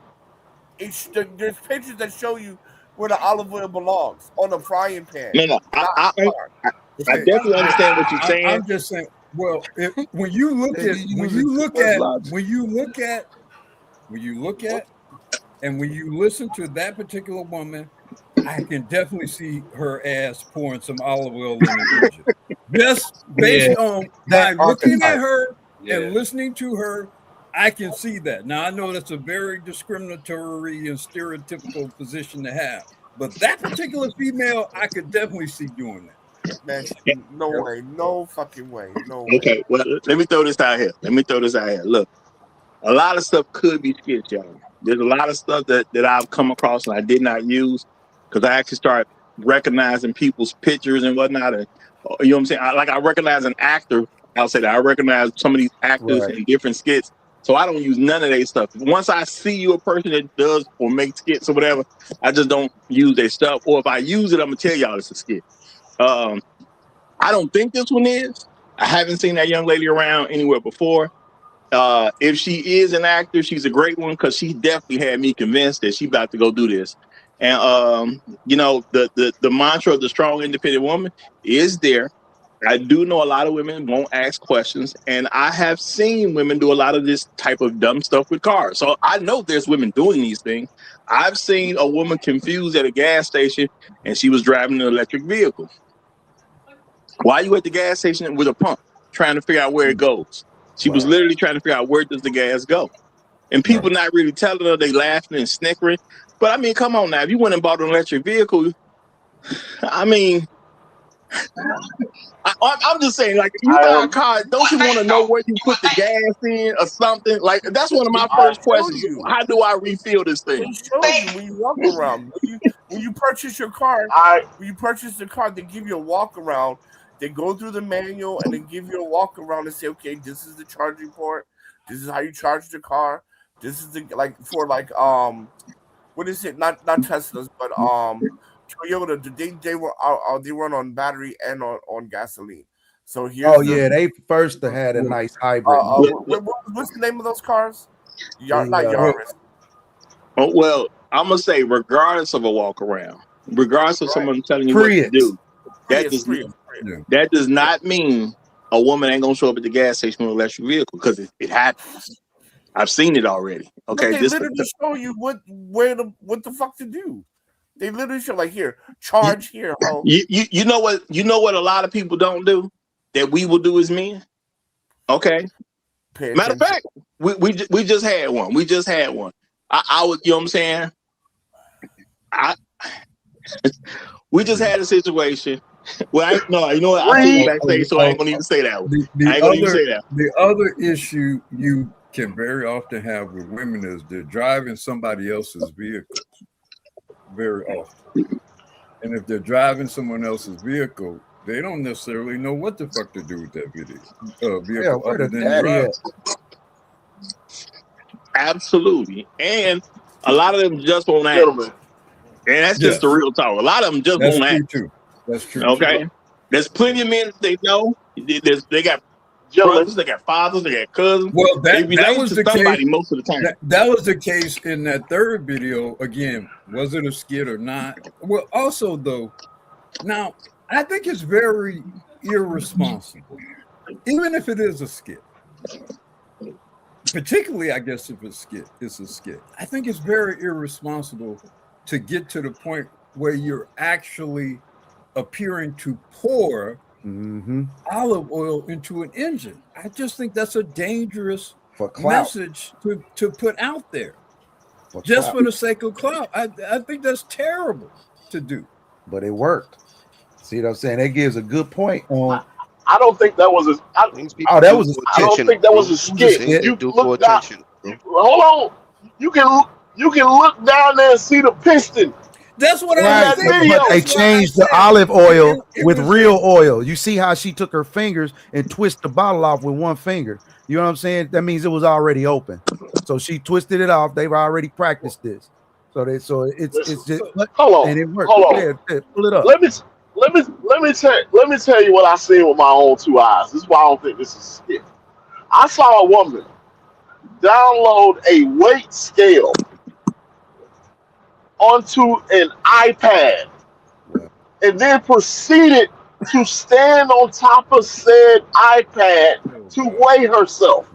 There's pictures that show you where the olive oil belongs, on the frying pan. No. I definitely understand what you're saying. I'm just saying. Well, when you look at and when you listen to that particular woman, I can definitely see her ass pouring some olive oil in the engine. Just based on by looking at her and listening to her, I can see that. Now I know that's a very discriminatory and stereotypical position to have, but that particular female, I could definitely see doing that. Man, no way, no fucking way, no way. Okay, well, let me throw this out here. Look, a lot of stuff could be skits, y'all. There's a lot of stuff that I've come across and I did not use because I actually started recognizing people's pictures and whatnot. And you know what I'm saying? I recognize an actor. I'll say that I recognize some of these actors in different skits. So I don't use none of their stuff. Once I see you a person that does or makes skits or whatever, I just don't use their stuff. Or if I use it, I'm gonna tell y'all it's a skit. I don't think this one is. I haven't seen that young lady around anywhere before. If she is an actor, she's a great one because she definitely had me convinced that she about to go do this. And the mantra of the strong, independent woman is there. I do know a lot of women won't ask questions, and I have seen women do a lot of this type of dumb stuff with cars. So I know there's women doing these things. I've seen a woman confused at a gas station, and she was driving an electric vehicle. Why are you at the gas station with a pump trying to figure out where it goes? She was literally trying to figure out where does the gas go. And people not really telling her, they laughing and snickering. But I mean, come on now. If you went and bought an electric vehicle, I mean, I'm just saying, like, you buy a car, don't you want to know where you put the gas in or something? Like, that's one of my first questions. How do I refill this thing? They show you when you walk around. When you purchase your car, they give you a walk around. They go through the manual and then give you a walk around and say, okay, this is the charging port. This is how you charge the car. This is what is it? Not Teslas, but Toyota. They run on battery and on gasoline. So here's they first had a nice hybrid. What's the name of those cars? Not Yaris. Oh, well, I'm gonna say, regardless of a walk around, regardless of someone telling you what to do, that does not mean a woman ain't gonna show up at the gas station with an electric vehicle, because it happens. I've seen it already. Okay, they literally show you what the fuck to do. They literally show, like, here, charge here. Oh. You know what a lot of people don't do that we will do as men. Okay. Matter of fact, we just had one. I was, you know what I'm saying? We just had a situation. Well, you know what? I took it backstage, so I ain't gonna even say that one. The other issue you can very often have with women is they're driving somebody else's vehicle very often. And if they're driving someone else's vehicle, they don't necessarily know what the fuck to do with that vehicle other than drive. Absolutely. And a lot of them just won't ask. And that's just the real talk. A lot of them just won't ask. That's true. Okay. There's plenty of men that they know. They got brothers, they got fathers, they got cousins. Well, They that relate was to the somebody case. most of the time. That was the case in that third video. Again, was it a skit or not? Well, also though, now I think it's very irresponsible, even if it is a skit. Particularly, I guess if it's a skit. I think it's very irresponsible to get to the point where you're actually appearing to pour olive oil into an engine. I just think that's a dangerous for clout message to put out there, for just clout. for the sake of clout. I think that's terrible to do. But it worked. See what I'm saying? That gives a good point on. I don't think that was a. I That was a I don't think that was a skit. You look down. Hold on. You can look down there and see the piston. That's what Right, but they changed the olive oil with real oil. You see how she took her fingers and twisted the bottle off with one finger. You know what I'm saying? That means it was already open. So she twisted it off. They've already practiced this. It's just hold on. And it worked. Hold on. Yeah, pull it up. Let me tell you what I seen with my own two eyes. This is why I don't think this is a skit. I saw a woman download a weight scale onto an iPad and then proceeded to stand on top of said iPad to weigh herself.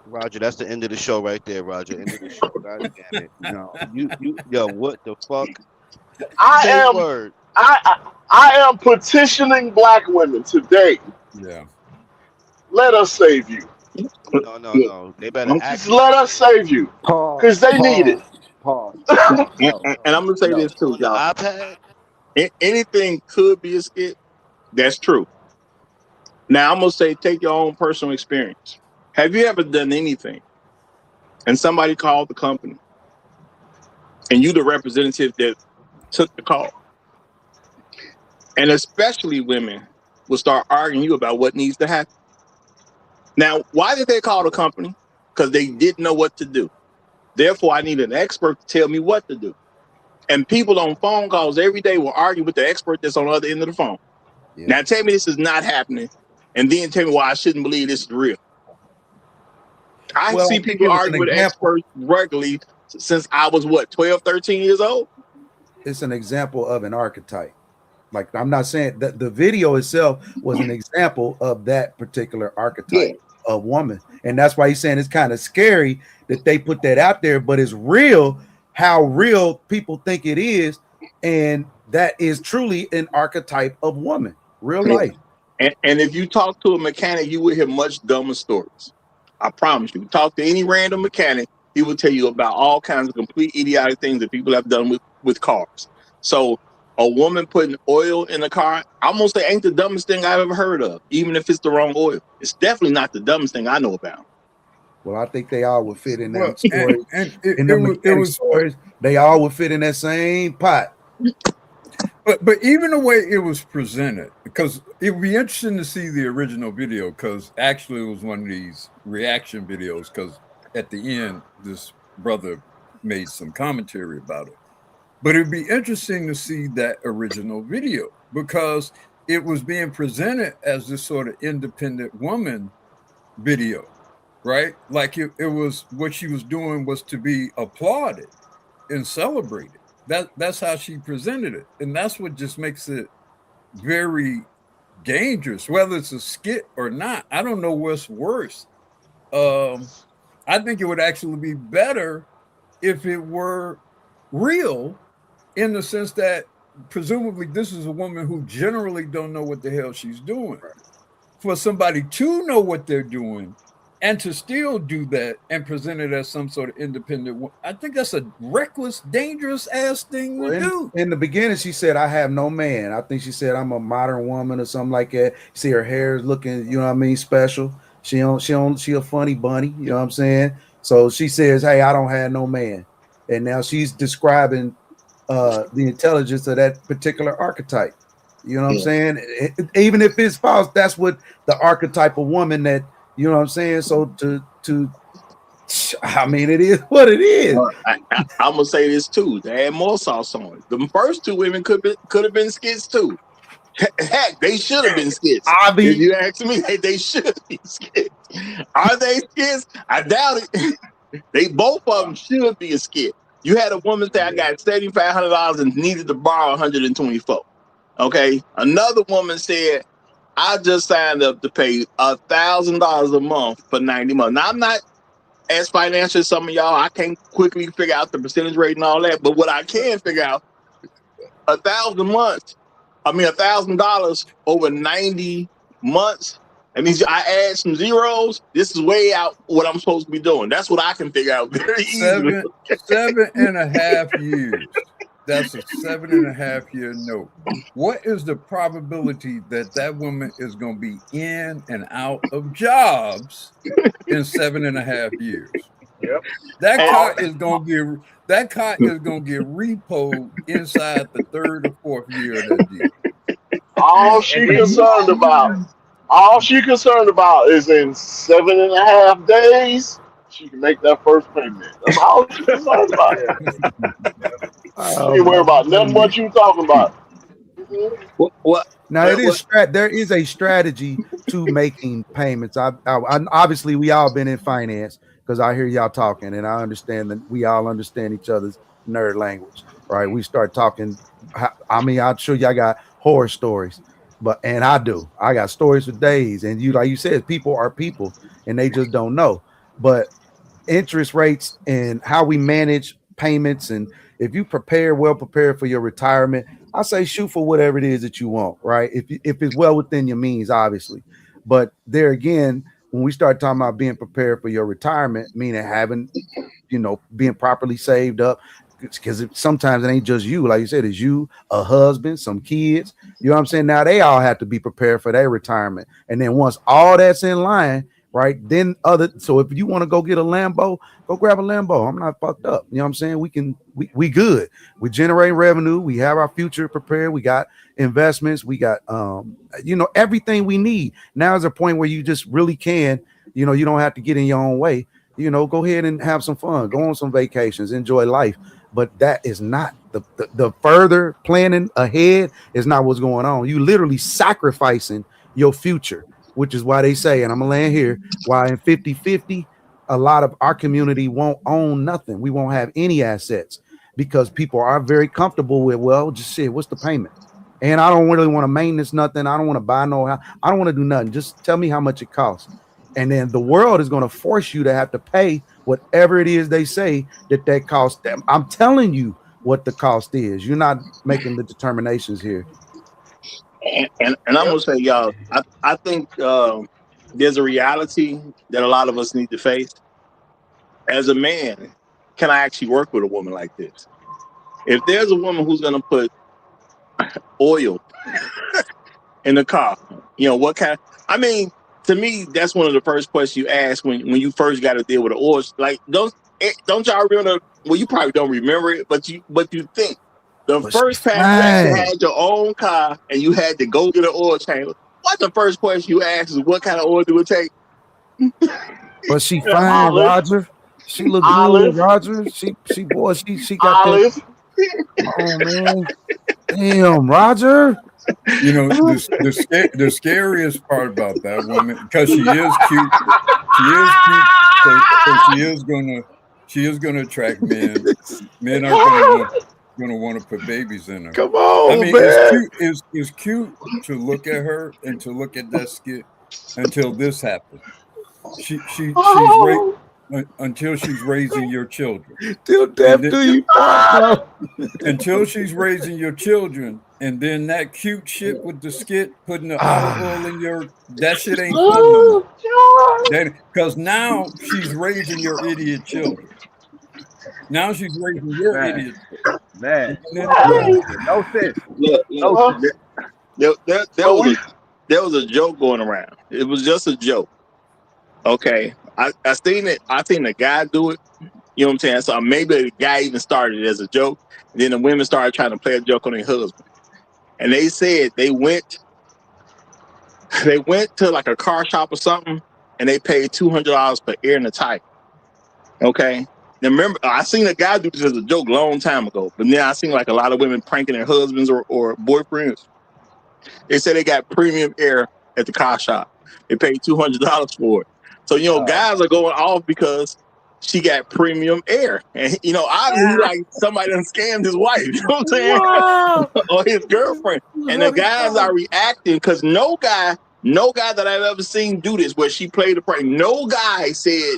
Roger, that's the end of the show right there, Roger. End of the show. God damn it. No, yo, what the fuck? I am petitioning black women today. Yeah. Let us save you. No. They better just let us save you. Because they need it. And I'm gonna say this too, y'all. Anything could be a skit. That's true. Now I'm gonna say, take your own personal experience. Have you ever done anything and somebody called the company and you the representative that took the call? And especially women will start arguing you about what needs to happen. Now, why did they call the company? Because they didn't know what to do. Therefore, I need an expert to tell me what to do. And people on phone calls every day will argue with the expert that's on the other end of the phone. Yeah. Now, tell me this is not happening, and then tell me why I shouldn't believe this is real. I see people argue with experts regularly since I was, 12, 13 years old? It's an example of an archetype. Like, I'm not saying that the video itself was an example of that particular archetype of woman. And that's why he's saying it's kind of scary that they put that out there, but it's real, how real people think it is. And that is truly an archetype of woman, real life. And if you talk to a mechanic, you will hear much dumber stories. I promise you. Talk to any random mechanic, he will tell you about all kinds of complete idiotic things that people have done with cars. So a woman putting oil in a car, I almost say ain't the dumbest thing I've ever heard of, even if it's the wrong oil. It's definitely not the dumbest thing I know about. Well, I think they all would fit in that story. Stories, they all would fit in that same pot. But even the way it was presented, because it would be interesting to see the original video, because actually it was one of these reaction videos, because at the end, this brother made some commentary about it. But it'd be interesting to see that original video, because it was being presented as this sort of independent woman video, right? Like it was, what she was doing was to be applauded and celebrated. That's how she presented it. And that's what just makes it very dangerous, whether it's a skit or not. I don't know what's worse. I think it would actually be better if it were real, in the sense that presumably this is a woman who generally don't know what the hell she's doing. For somebody to know what they're doing and to still do that and present it as some sort of independent, I think that's a reckless, dangerous ass thing to do. In the beginning, she said, I have no man. I think she said, I'm a modern woman or something like that. You see her hair is looking, you know what I mean, special. She a funny bunny, you know what I'm saying? So she says, hey, I don't have no man. And now she's describing the intelligence of that particular archetype. You know what I'm saying? Even if it's false, that's what the archetype of woman that, you know what I'm saying? So I mean, it is what it is. Well, I'm gonna say this too. They had more sauce on it. The first two women could have been skits too. Heck, they should have been skits. Obvi. If you ask me, they should be skits. Are they skits? I doubt it. They both of them should be a skit. You had a woman say, "I got $7,500 and needed to borrow 124." Okay. Another woman said, "I just signed up to pay $1,000 a month for 90 months." Now I'm not as financial as some of y'all. I can't quickly figure out the percentage rate and all that, but what I can figure out, $1,000 over 90 months. That means I add some zeros. This is way out what I'm supposed to be doing. That's what I can figure out very easily. 7.5 years. That's a 7.5 year note. What is the probability that that woman is going to be in and out of jobs in 7.5 years? Yep. That car is going to get repoed inside the 3rd or 4th year of that deal. All she concerned about is in 7.5 days she can make that first payment. That's all she's concerned about. She ain't worry about nothing what you talking about. Now there is a strategy to making payments. I obviously we all been in finance because I hear y'all talking and I understand that we all understand each other's nerd language, right? We start talking. I mean, I'm sure y'all got horror stories, and I got stories for days. And you, like you said, people are people and they just don't know. But interest rates and how we manage payments, and if you well prepared for your retirement, I say shoot for whatever it is that you want, right? If it's well within your means, obviously. But there again, when we start talking about being prepared for your retirement, meaning having, being properly saved up, because sometimes it ain't just you, like you said, it's you, a husband, some kids. You know what I'm saying? Now they all have to be prepared for their retirement, and then once all that's in line, right? Then so if you want to go get a Lambo, go grab a Lambo. I'm not fucked up. You know what I'm saying? We good. We generate revenue. We have our future prepared. We got investments. We got, everything we need. Now is a point where you just really can, you don't have to get in your own way. Go ahead and have some fun, go on some vacations, enjoy life. But that is not the further planning ahead is not what's going on. You literally sacrificing your future, which is why they say, and I'm gonna land here, why in 50-50, a lot of our community won't own nothing. We won't have any assets because people are very comfortable with, well, just shit, what's the payment? And I don't really want to maintenance nothing. I don't want to buy no house. I don't want to do nothing. Just tell me how much it costs. And then the world is going to force you to have to pay whatever it is they say that costs them. I'm telling you what the cost is. You're not making the determinations here. And I'm gonna say, y'all, I think there's a reality that a lot of us need to face. As a man, can I actually work with a woman like this? If there's a woman who's gonna put oil in the car, what kind? I mean, to me, that's one of the first questions you ask when you first got to deal with an oil. Like, don't y'all remember? Well, you probably don't remember it, but you think. The first time you had your own car and you had to go get an oil change, what's the first question you ask is what kind of oil do it take? But she fine, Roger. She look good, Roger. She got that. Oh man, damn, Roger. The scariest part about that woman, because she is cute, so she is gonna attract men. Men are gonna want to put babies in her. Come on, I mean, man. it's cute to look at her and to look at that skit until this happens. Until she's raising your children. Till death do you part, until she's raising your children, and then that cute shit with the skit, putting the olive oil in that shit ain't fun no more. Because now she's raising your idiot children. Now she's raising your idiot children. Man, no sense. Look, there was a joke going around. It was just a joke. Okay, I seen it. I seen the guy do it. You know what I'm saying? So maybe the guy even started it as a joke. And then the women started trying to play a joke on their husband. And they said they went to like a car shop or something, and they paid $200 for air in the tire. Okay. Now remember, I seen a guy do this as a joke a long time ago, but then I seen like a lot of women pranking their husbands or boyfriends. They said they got premium air at the car shop. They paid $200 for it. So, you know, guys are going off because she got premium air. And, you know, obviously, like somebody done scammed his wife, you know what I'm saying? Wow. Or his girlfriend. And the guys are reacting because no guy that I've ever seen do this where she played the prank. No guy said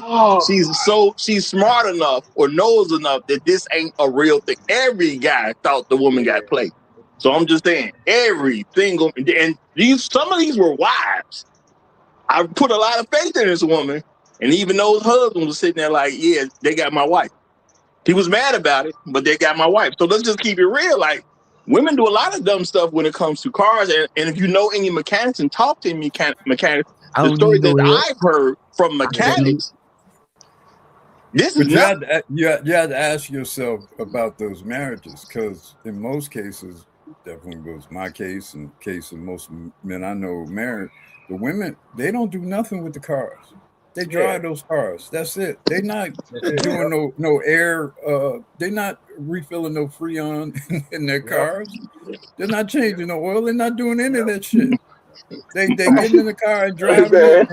she's smart enough or knows enough that this ain't a real thing. Every guy thought the woman got played. So I'm just saying, every single, and some of these were wives. I put a lot of faith in this woman, and even those husbands were sitting there like, yeah, they got my wife. He was mad about it, but they got my wife. So let's just keep it real. Like, women do a lot of dumb stuff when it comes to cars, and if you know any mechanics and talk to any mechanics, the story that I've heard from mechanics, this is not. You had to ask yourself about those marriages, because in most cases, definitely was my case and case of most men I know married, the women, they don't do nothing with the cars. They drive those cars. That's it. They're not doing no air. They're not refilling no Freon in their cars. They're not changing no oil. They're not doing any of that shit. They getting in the car and driving it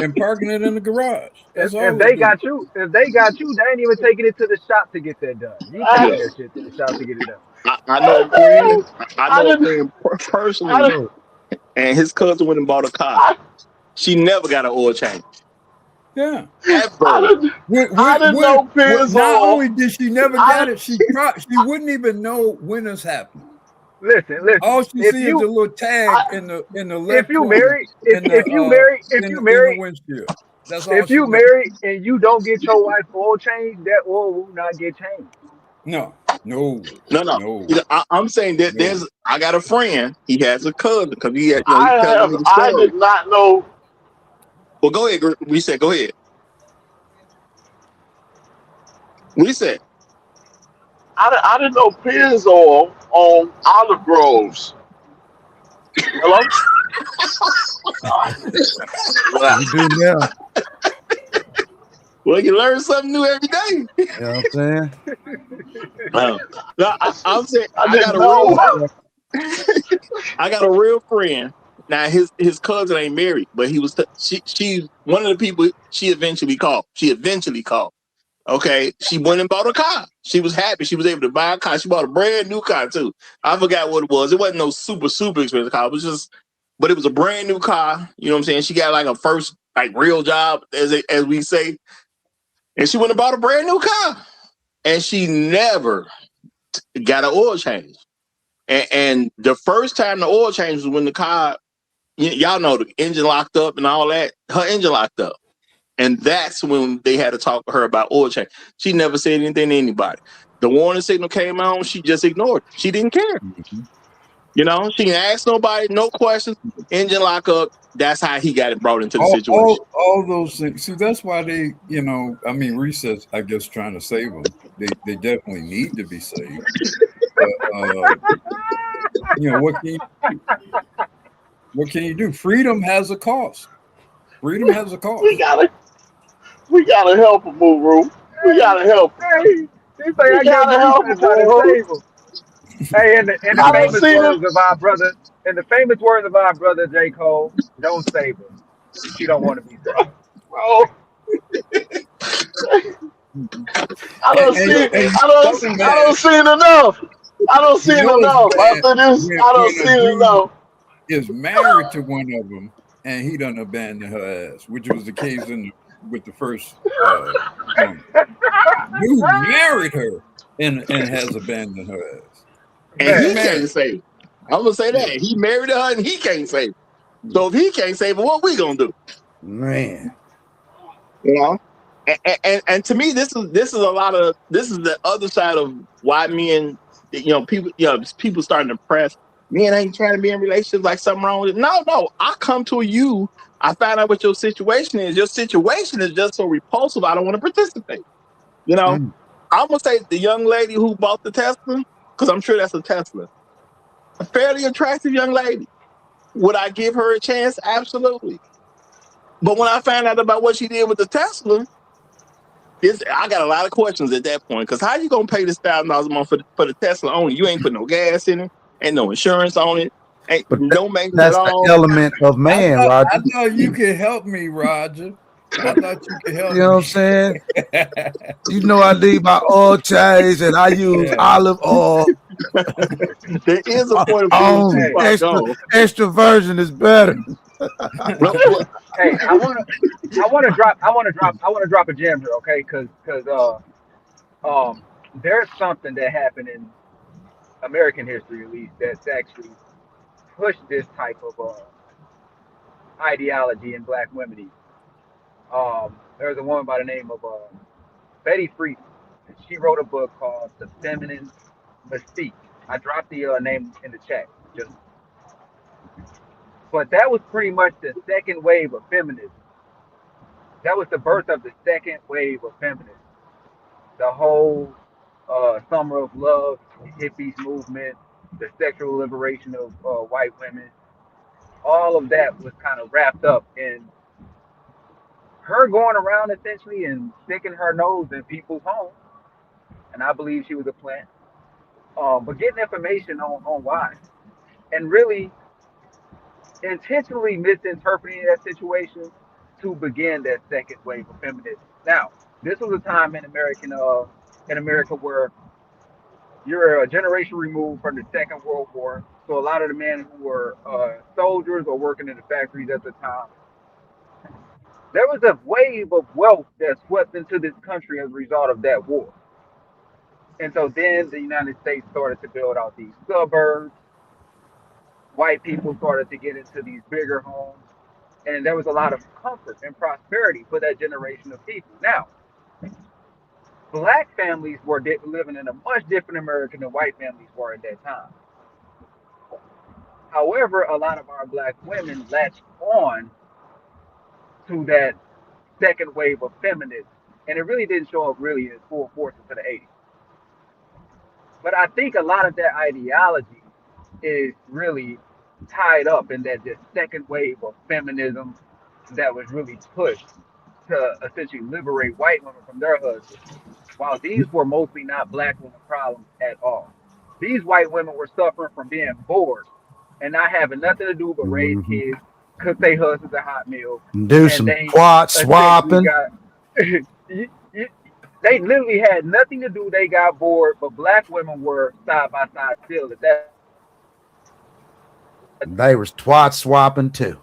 and parking it in the garage. That's all. If they got you, they ain't even taking it to the shop to get that done. You taking that shit to the shop to get it done. I know a friend personally, and his cousin went and bought a car. She never got an oil change. Yeah. Ever. Not only did she never get it, she wouldn't even know when it's happening. Listen. All she sees is a little tag in the left. If you marry in the windshield. That's all. If you marry and you don't get your wife oil changed, that oil will not get changed. No. I'm saying that I got a friend. He has a cousin because he had. I did not know. Well, go ahead. We said, go ahead. We said. I didn't know Pennzoil on olive groves. Hello? You do now. Well, you learn something new every day. You know what I'm saying? I'm saying I got a real friend. Now his cousin ain't married, but he was she one of the people she eventually called. Okay, she went and bought a car. She was happy. She was able to buy a car. She bought a brand new car too. I forgot what it was. It wasn't no super expensive car. It was but it was a brand new car. You know what I'm saying? She got like her first like real job, as we say, and she went and bought a brand new car, and she never got an oil change. And the first time the oil change was when the car, y'all know, the engine locked up and all that. Her engine locked up. And that's when they had to talk to her about oil change. She never said anything to anybody. The warning signal came on. She just ignored it. She didn't care. You know, she didn't ask nobody, no questions. Engine lock up. That's how he got it brought into the situation. All those things. See, that's why they, Reese is, I guess, trying to save them. They definitely need to be saved. But, what can you do? Freedom has a cost. Freedom has a cost. We gotta help him, Moo. We gotta help him. He say I gotta help him. Hey, in the famous words of our brother, J. Cole, don't save her. She don't want to be saved. Bro. I don't see it enough. After this, I don't see it enough. Is married to one of them, and he done abandoned her ass, which was the case with the first woman. You married her and has abandoned her ass. And he can't save her. I'm gonna say that. He married her and he can't save her. So if he can't save her, what we gonna do? Man. You know? And to me, this is the other side of why men, people starting to press. Men ain't trying to be in relationships, like something wrong with it. No. I come to you. I find out what your situation is. Your situation is just so repulsive. I don't want to participate. You know, I'm gonna say the young lady who bought the Tesla, because I'm sure that's a Tesla. A fairly attractive young lady. Would I give her a chance? Absolutely. But when I found out about what she did with the Tesla, I got a lot of questions at that point. Because how you gonna pay this $1,000 a month for the Tesla only? You ain't put no gas in it. Ain't no insurance on it. Ain't But no mates at that's the all. element of man, I Roger. thought you could help me, Roger. I thought you could help You know what I'm saying? You know I need my oil change and I use olive oil. There is a point of being too Oh, far gone. extra virgin is better. Hey, I want to drop a gem here, okay? Because there's something that happened in American history, at least, that's actually pushed this type of ideology in black women. There's a woman by the name of Betty Friedan, and she wrote a book called The Feminine Mystique. I dropped the name in the chat, just, but that was pretty much the second wave of feminism. That was the birth of the second wave of feminism. The whole summer of love, hippies movement, the sexual liberation of white women, all of that was kind of wrapped up in her going around essentially and sticking her nose in people's homes. And I believe she was a plant. But getting information on why. And really intentionally misinterpreting that situation to begin that second wave of feminism. Now, this was a time in America where you're a generation removed from the Second World War. So a lot of the men who were soldiers or working in the factories at the time, there was a wave of wealth that swept into this country as a result of that war. And so then the United States started to build out these suburbs. White people started to get into these bigger homes. And there was a lot of comfort and prosperity for that generation of people. Now, black families were living in a much different America than white families were at that time. However, a lot of our black women latched on to that second wave of feminism. And it really didn't show up really in full force until the 80s. But I think a lot of that ideology is really tied up in that this second wave of feminism that was really pushed to essentially liberate white women from their husbands. While these were mostly not black women problems at all. These white women were suffering from being bored and not having nothing to do but raise kids, cook their husbands a hot meal, Do and some they twat essentially swapping. got they literally had nothing to do. They got bored, but black women were side by side still at that. They was twat swapping too.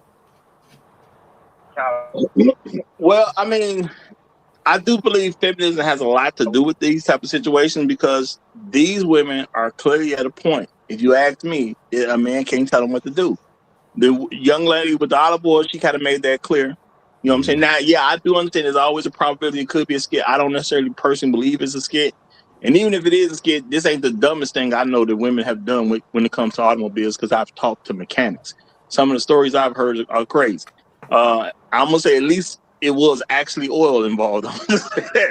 Well, I mean, I do believe feminism has a lot to do with these type of situations because these women are clearly at a point. If you ask me, a man can't tell them what to do. The young lady with the olive oil, she kind of made that clear. You know what I'm saying? Now, yeah, I do understand there's always a probability it could be a skit. I don't necessarily personally believe it's a skit. And even if it is a skit, this ain't the dumbest thing I know that women have done when it comes to automobiles because I've talked to mechanics. Some of the stories I've heard are crazy. I'm going to say at least it was actually oil involved.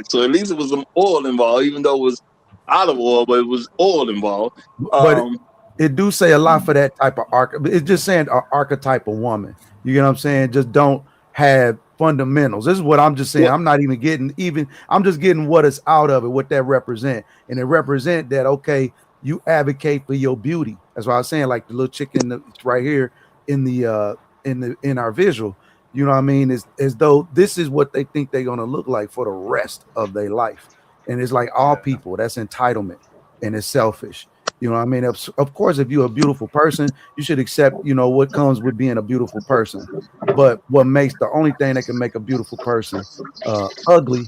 So at least it was some oil involved, even though it was olive oil, but it was oil involved. But it do say a lot for that type of it's just saying an archetype of woman. You get what I'm saying? Just don't have fundamentals. This is what I'm just saying. I'm not I'm just getting what is out of it, what that represent. And it represent that, okay, you advocate for your beauty. That's why I was saying, like the little chicken it's right here in our visual. You know what I mean? It's as though this is what they think they're gonna look like for the rest of their life. And it's like all people, that's entitlement and it's selfish. You know what I mean? Of course, if you're a beautiful person, you should accept, what comes with being a beautiful person. But what makes the only thing that can make a beautiful person ugly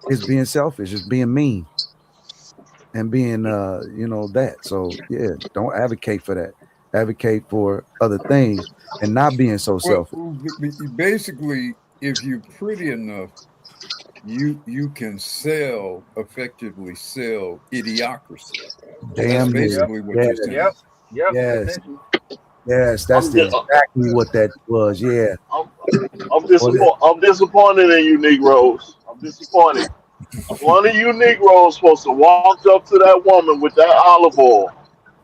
is being selfish, is being mean and being, that. So, yeah, don't advocate for that. Advocate for other things and not being so selfish. Basically, if you're pretty enough, you can effectively sell idiocracy. Damn, that's basically what you're saying. Yep. Yes, that's exactly what that was. Yeah. I'm disappointed in you Negroes. I'm disappointed. One of you Negroes supposed to walk up to that woman with that olive oil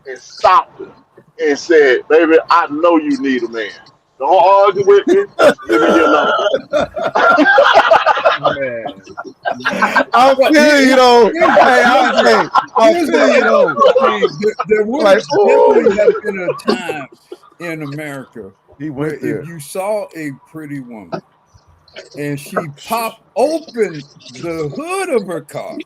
and stopped her and said, "Baby, I know you need a man. Don't argue with me. Just give me your number." Man. I feel you know. Hey, I feel you know. There would Like, definitely have been a time in America He where went there. if you saw a pretty woman and she popped open the hood of her car,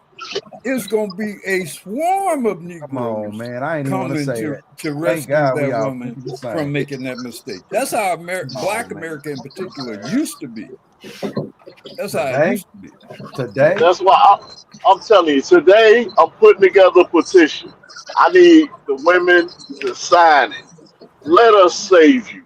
it's gonna be a swarm of Negroes Come on, man. I ain't even want to coming say to that. Thank rescue God we that all woman the same. from making that mistake. That's how Black man. America in particular used to be. That's how it Today, used to be. today, That's why I'm telling you, today I'm putting together a petition. I need the women to sign it. Let us save you.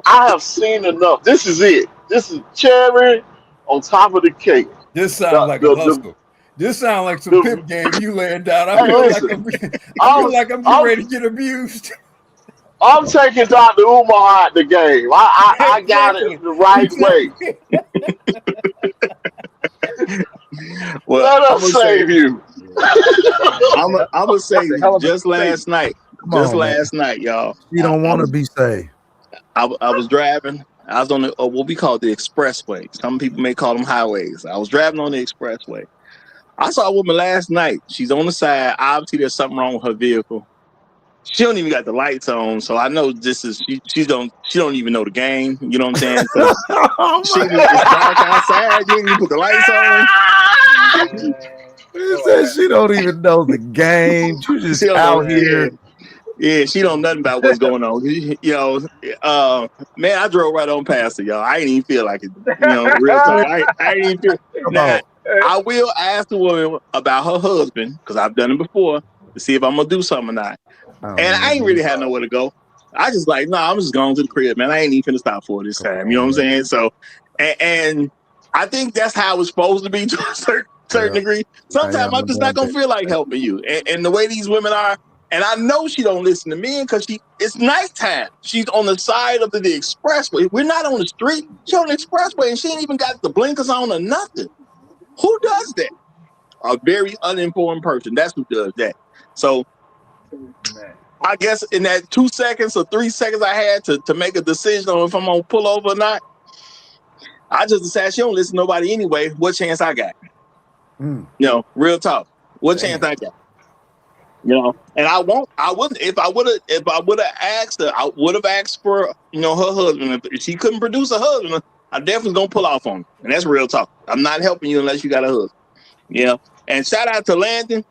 I have seen enough. This is it. This is cherry on top of the cake. This sounds The, like a the, hustle. This sounds like some the, pip game you laying down. I hey, feel like listen. I feel like I'm getting I'm, ready to get abused. I'm taking Dr. Umar out the game. I got it Exactly. the right way. Well, Let I'm us gonna say, save you. I'm gonna say, That's a hell of a just last statement. night, come on, man. y'all. She don't want to be saved. I was driving. I was on the what we call the expressway. Some people may call them highways. I was driving on the expressway. I saw a woman last night. She's on the side. Obviously, there's something wrong with her vehicle. She don't even got the lights on, so I know this is she don't even know the game. You know what I'm saying? Because it's dark outside. You ain't even put the lights on. She said she don't even know the game. She She just don't know. out here. Yeah, she don't know nothing about what's going on. You know, man, I drove right on past her, y'all. I ain't even feel like it. You know, real talk. I ain't even feel. Come Now, on. I will ask the woman about her husband because I've done it before to see if I'm gonna do something or not. And I ain't really had nowhere to go. I just like, no, I'm just going to the crib, man. I ain't even finna stop for it this time. You know what I'm saying? So, and I think that's how it's supposed to be to a certain degree. Sometimes I'm just not gonna feel like helping you. And the way these women are, and I know she don't listen to me because it's nighttime. She's on the side of the expressway. We're not on the street. She's on the expressway, and she ain't even got the blinkers on or nothing. Who does that? A very uninformed person. That's who does that. So Man. I guess in that 2 seconds or 3 seconds I had to make a decision on if I'm gonna pull over or not, I just decided she don't listen to nobody anyway. What chance I got? You know, real talk. What chance I got? You know, and I wouldn't if I would have asked her, I would have asked for, her husband. If she couldn't produce a husband, I definitely gonna pull off on her. And that's real talk. I'm not helping you unless you got a husband. Yeah. And shout out to Landon.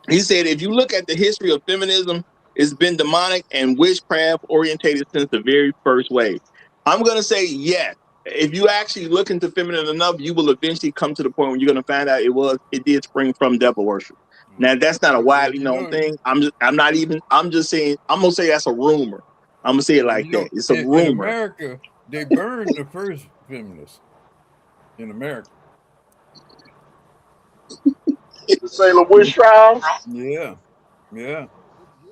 He said, if you look at the history of feminism, it's been demonic and witchcraft orientated since the very first wave. I'm going to say yes. If you actually look into feminine enough, you will eventually come to the point where you're going to find out it did spring from devil worship. Now, that's not a widely known thing. I'm just saying, I'm going to say that's a rumor. I'm going to say it like that. It's a rumor. In America, they burned the first feminists in America. The Salem witch trials. Yeah.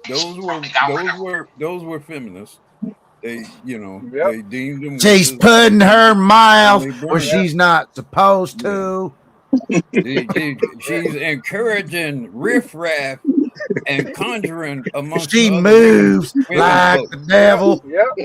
Those were feminists. They, they deemed them. She's putting her mouth where she's not supposed to. She's encouraging riffraff and conjuring amongst. She moves like the devil.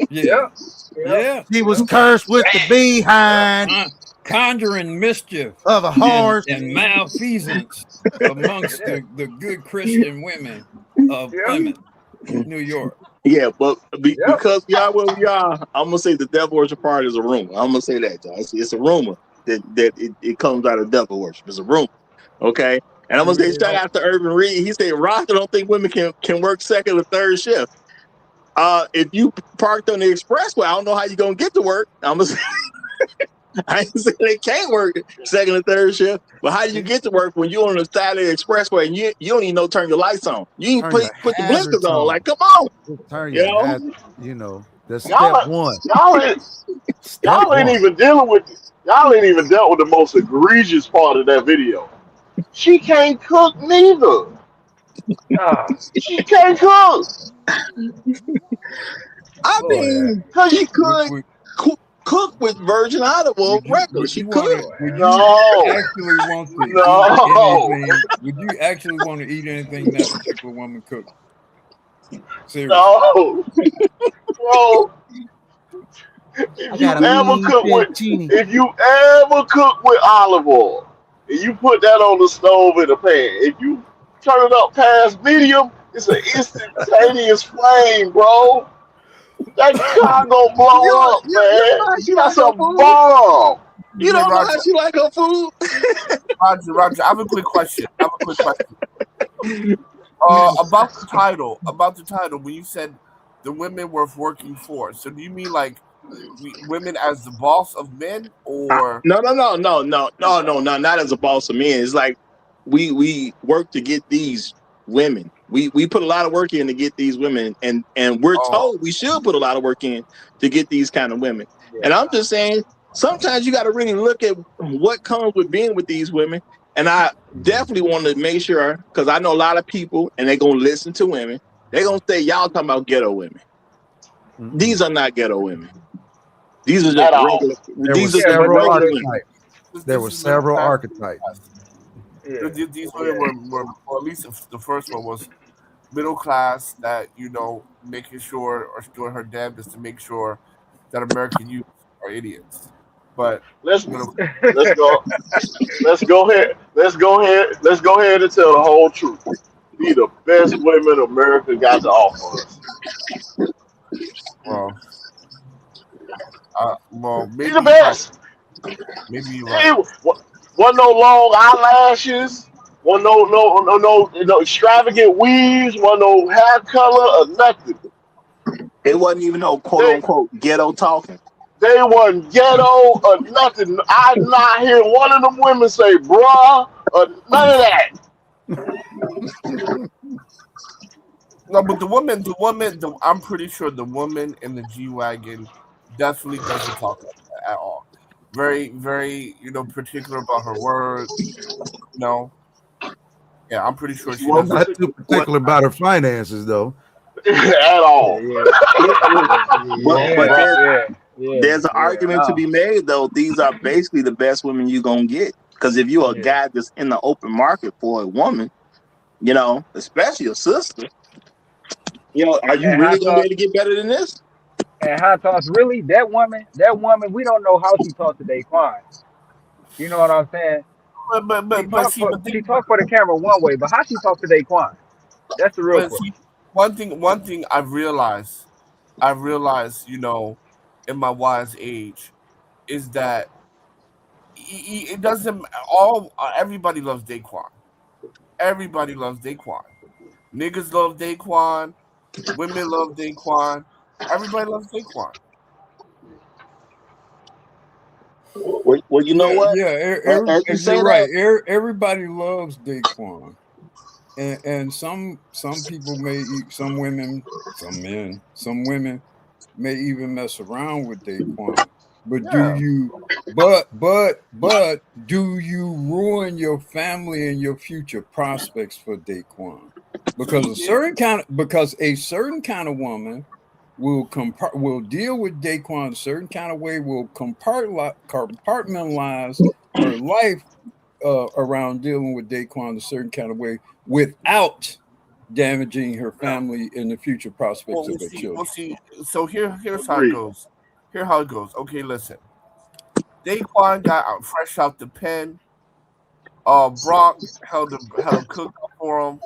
Yeah. She was cursed with the behind. Conjuring mischief of a horse and malfeasance amongst the good Christian women of Plymouth, New York. Yeah, but because we are where we are, I'm gonna say the devil worship part is a rumor. I'm gonna say that, y'all. It's a rumor that it comes out of devil worship. It's a rumor, okay? And I'm gonna say shout out to Urban Reed. He said Roster don't think women can work second or third shift. If you parked on the expressway, I don't know how you're gonna get to work. I'm gonna say. I ain't saying they can't work second or third shift, but how do you get to work when you're on the side of the expressway and you don't even know turn your lights on? You ain't put the blinkers on. Like, come on. Turn your that's step one. Y'all ain't even dealt with the most egregious part of that video. She can't cook neither. She can't cook. I mean, she could cook with virgin olive oil regular. She could. Would you actually want to eat anything? Would you actually want to eat anything that particular woman cooked? Seriously. No. Bro. If you got a ever mean cook with, fettuccine. if you ever cook with olive oil, and you put that on the stove in a pan, if you turn it up past medium, it's an instantaneous flame, bro. That car gonna blow up, You don't man. know how she like That's her a food. bomb. You Hey, don't know how Roger, she like her food. Roger, I have a quick question. About the title, when you said the women worth working for. So do you mean like women as the boss of men, or No, not as a boss of men. It's like we work to get these women. We put a lot of work in to get these women, and we're oh, told we should put a lot of work in to get these kind of women. And I'm just saying, sometimes you got to really look at what comes with being with these women. And I definitely want to make sure, because I know a lot of people, and they're gonna listen to women. They're gonna say, "Y'all talking about ghetto women." These are not ghetto women. These are just At all. regular. There were These are just yeah, several regular this, women. archetypes. There this were is middle several class. archetypes. Yeah. These women were, or at least the first one was middle class, that making sure or doing her damnedest to make sure that American youth are idiots. But Let's middle, let's go. Let's go ahead and tell the whole truth. Be the best women America got to offer us. well, Be the maybe you're right. best. Maybe you're right. Hey, wasn't no long eyelashes. Wasn't no extravagant weaves. Wasn't no hair color or nothing. It wasn't even no quote They unquote ghetto talking. they wasn't ghetto or nothing. I not hear one of them women say bruh or none of that. No, but I'm pretty sure the woman in the G wagon definitely doesn't talk like that at all. Very, very, particular about her words. You know, yeah, I'm pretty sure she Well, doesn't. Not too What? particular about her finances, though. at Yeah, all. But yeah, there's an argument to no, be made though. These are basically the best women you're gonna get. Because if you're a yeah. guy that's in the open market for a woman, especially a sister, are you And really hot gonna be sauce, able to get better than this? really, that woman, we don't know how she talked to Daquan. You know what I'm saying? But see, She talked for the camera one way, but how she talked to Daquan? That's the real but question. see, one thing I realized, in my wise age, is that it doesn't all everybody loves Daquan. Everybody loves Daquan. Niggas love Daquan. Women love Daquan. Everybody loves Daquan. Well, you know Yeah, what? yeah. As you say You're right. that, Everybody loves Daquan, and some people some women, some men, some women may even mess around with Daquan. But do Yeah. you? But do you ruin your family and your future prospects for Daquan? Because a certain kind of woman will deal with Daquan a certain kind of way, will compartmentalize her life around dealing with Daquan a certain kind of way without damaging her family and the future prospects Well, of her children. So here's how it Agreed. goes. Here's how it goes. Okay, listen. Daquan got out fresh out the pen. Brock held a cookout for him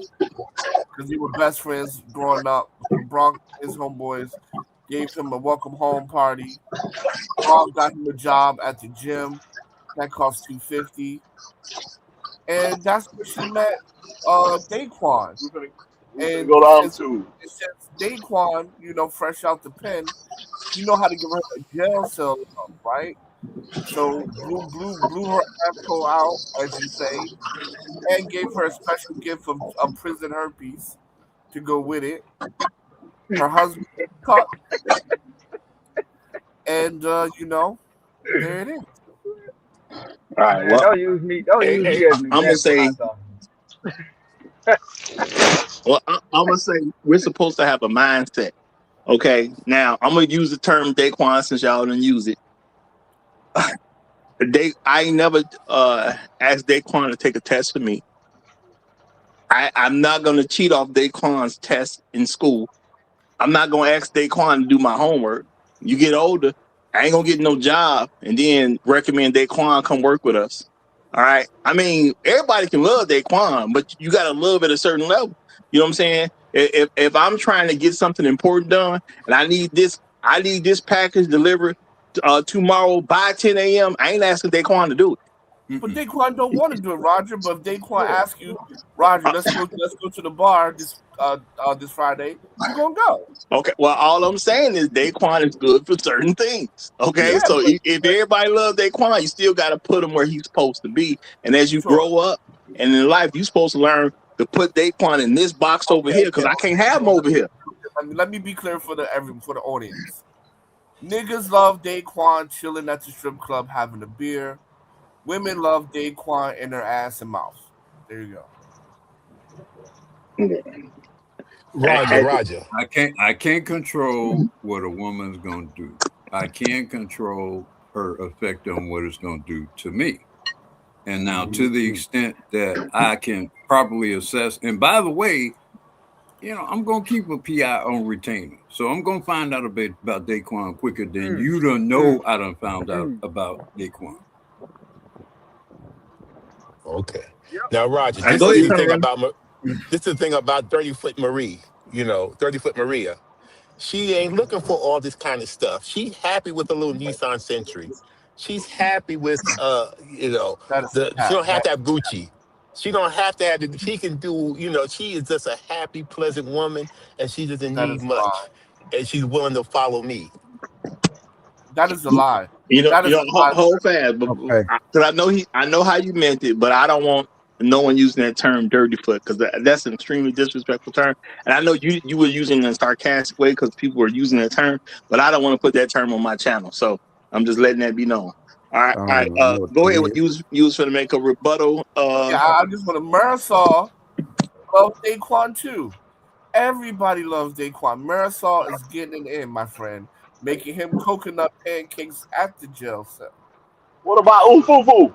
because they were best friends growing up. So Brock, his homeboys, gave him a welcome home party. Brock got him a job at the gym that cost $250, and that's where she met Daquan. We finna And go down to since Daquan, fresh out the pen, he know how to give her a jail cell love, right? So blew her afro out, as you say, and gave her a special gift of prison herpes to go with it. Her husband cut, and there it is. all right. Man, Well, don't hey, use hey, me as an I'm gonna example, say. hot sauce. Well, I'm gonna say we're supposed to have a mindset. Okay. Now I'm gonna use the term Daquan since y'all didn't use it. I ain't never asked Daquan to take a test for me. I'm not gonna cheat off Daquan's test in school. I'm not gonna ask Daquan to do my homework. You get older, I ain't gonna get no job and then recommend Daquan come work with us. All right. I mean, everybody can love Daquan, but you gotta love at a certain level. You know what I'm saying? If I'm trying to get something important done and I need this package delivered tomorrow by 10 a.m., I ain't asking Daquan to do it. But Daquan don't want to do it, Roger. But if Daquan asks you, Roger, let's go to the bar this Friday, you gonna go. Okay, well, all I'm saying is Daquan is good for certain things. Okay, Yeah, so if everybody loves Daquan, you still got to put him where he's supposed to be. And as you grow up and in life, you're supposed to learn to put Daquan in this box over here because I can't have him over here. Let me be clear for the audience. Niggas love Daquan chilling at the strip club having a beer. Women love Daquan in their ass and mouth. There you go. Roger. I can't control what a woman's gonna do. I can't control her effect on what it's gonna do to me. And now, to the extent that I can properly assess, and by the way, I'm gonna keep a PI on retainer, so I'm gonna find out about Daquan quicker than you done know. I done found out about Daquan. Okay. Now, Roger, This is the thing about 30-foot Marie. 30-foot Maria. She ain't looking for all this kind of stuff. She's happy with a little Nissan Century. She's happy with she don't have to have Gucci. She don't have to have she can do, she is just a happy, pleasant woman and she doesn't need much. And she's willing to follow me. That is a lie. Hold fast, because I know how you meant it, but I don't want no one using that term "dirty foot" because that's an extremely disrespectful term. And I know you were using it in a sarcastic way because people were using that term, but I don't want to put that term on my channel, so I'm just letting that be known. All right. Go ahead. You was going to make a rebuttal. I just want to Marisol love Daquan too. Everybody loves Daquan. Marisol is getting it in, my friend, making him coconut pancakes at the jail cell. What about Umfufu?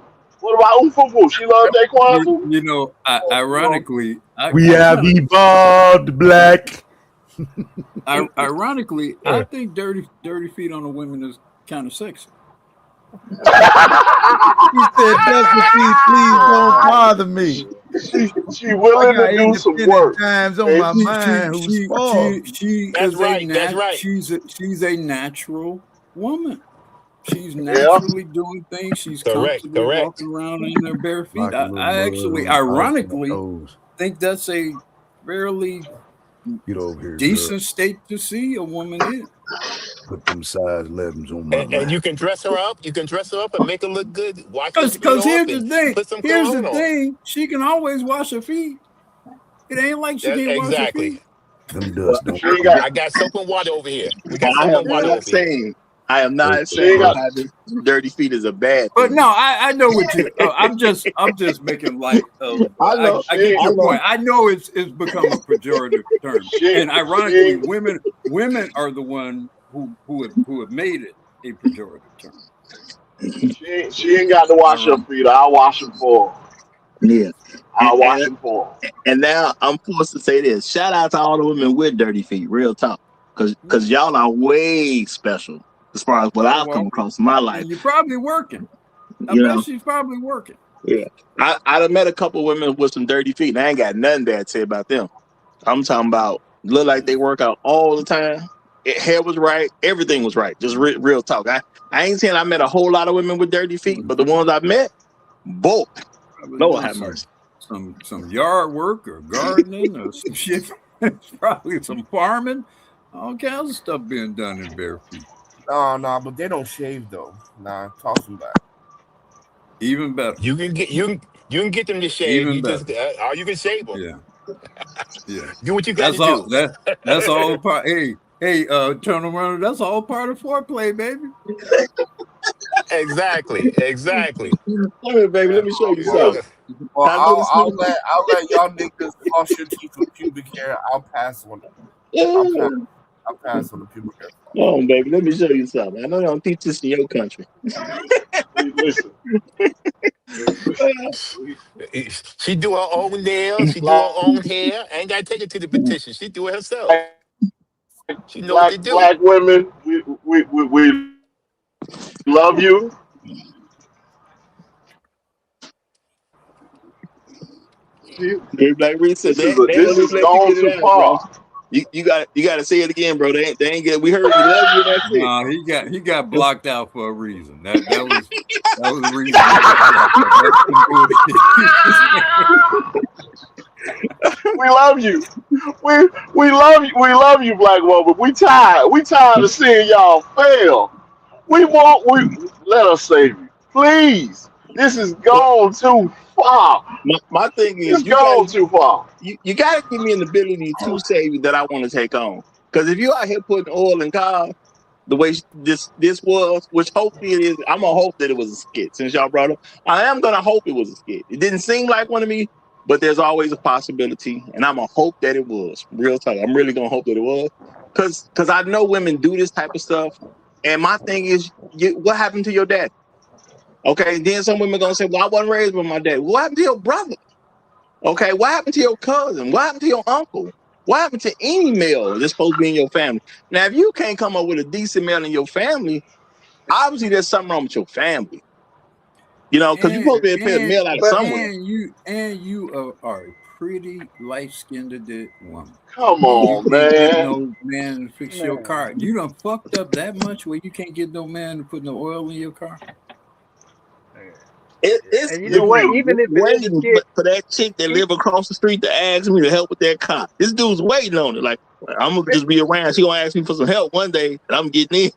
She loves Daquan. Ironically, we have evolved, black. Ironically, I think dirty feet on a woman is kind of sexy. He said, "Feet, please don't bother me." She willing to do some work. Times on my mind. She that's is right. That's right. She's a natural woman. She's naturally doing things. She's comfortably walking around in their bare feet. I actually, ironically, think that's a fairly decent state to see a woman in. Put them size 11s on my and you can dress her up. You can dress her up and make her look good. Because here's the thing. She can always wash her feet. It ain't like she can't wash her feet. I got soap and water over here. We got soap and water over here. I am not saying having dirty feet is a bad thing. But no, I know what you. I'm just making light of. I get your point. I know it's become a pejorative term, and ironically, women are the one who have made it a pejorative term. She ain't got to wash her feet. I'll wash them for her. Yeah, I'll wash them for her. And now I'm forced to say this: shout out to all the women with dirty feet. Real talk, because y'all are way special. As far as what I've come across in my life. And you're probably working. I bet she's probably working. Yeah. I'd have met a couple of women with some dirty feet, and I ain't got nothing bad to say about them. I'm talking about look like they work out all the time. Hair was right. Everything was right. Just real talk. I ain't saying I met a whole lot of women with dirty feet, but the ones I met, both. Lord have mercy. Some yard work or gardening or some shit. Probably some farming. All kinds of stuff being done in bare feet. No, but they don't shave though. Nah, toss them back. Even better. You can get them to shave. You can shave them. Yeah. Do what you got to do. That's all part. Hey, turn around. That's all part of foreplay, baby. Exactly. Hey, baby, let me show you something. Well, I'll let y'all niggas floss your teeth with pubic hair. I'll pass on it. I'll pass on the pubic hair. Come on, baby, let me show you something. I know they don't teach this in your country. Listen. She do her own nails. She do her own hair. I ain't got to take it to the petition. She do it herself. She know what to do. Black women, we Love you. See, Like Reed said, this they ain't this just is let you gone get it too out, bro. far. You got to say it again, bro. They ain't get. We heard we love you. And that's it. Nah, he got blocked out for a reason. That was the reason he got blocked out. That's some bullshit. We love you. We love you. We love you, black woman. We tired. We tired of seeing y'all fail. We let us save you, please. This is But gone too far. my thing It's is, gone too far. you got to give me an ability to save you that I want to take on. Because if you out here putting oil in cars, the way this was, which hopefully it is, I'm gonna hope that it was a skit. Since y'all brought it, I am gonna hope it was a skit. It didn't seem like one to me, but there's always a possibility, and I'm gonna hope that it was. Real talk, I'm really gonna hope that it was, because I know women do this type of stuff, and my thing is, what happened to your dad? Okay, then some women gonna say, "Well, I wasn't raised with my dad." What happened to your brother? Okay, what happened to your cousin? What happened to your uncle? What happened to any male that's supposed to be in your family? Now, if you can't come up with a decent male in your family, obviously there's something wrong with your family. You know, because you're supposed to be able to pay the male out of somewhere. You are a pretty light-skinned woman. Come And you on, can't get man. no man to fix your car. You done fucked up that much where you can't get no man to put no oil in your car. It's And you the know what? dude Even if it is a waiting skit, for that chick that live across the street to ask me to help with that car. This dude's waiting on it. Like, I'm gonna just be around. She gonna ask me for some help one day, and I'm getting in.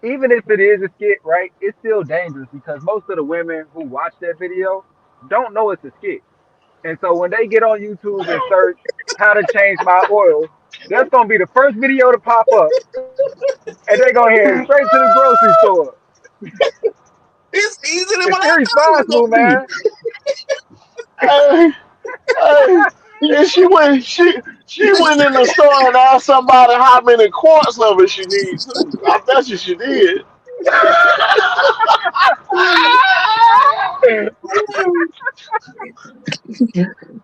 even if it is a skit, right? It's still dangerous because most of the women who watch that video don't know it's a skit. And so when they get on YouTube and search how to change my oil, that's gonna be the first video to pop up, and they're gonna head straight to the grocery store. It's easier than It's what I thought it was irresponsible, gonna be. man. Hey, hey. And she went in the store and asked somebody how many quarts of it she needs too. I bet you she did.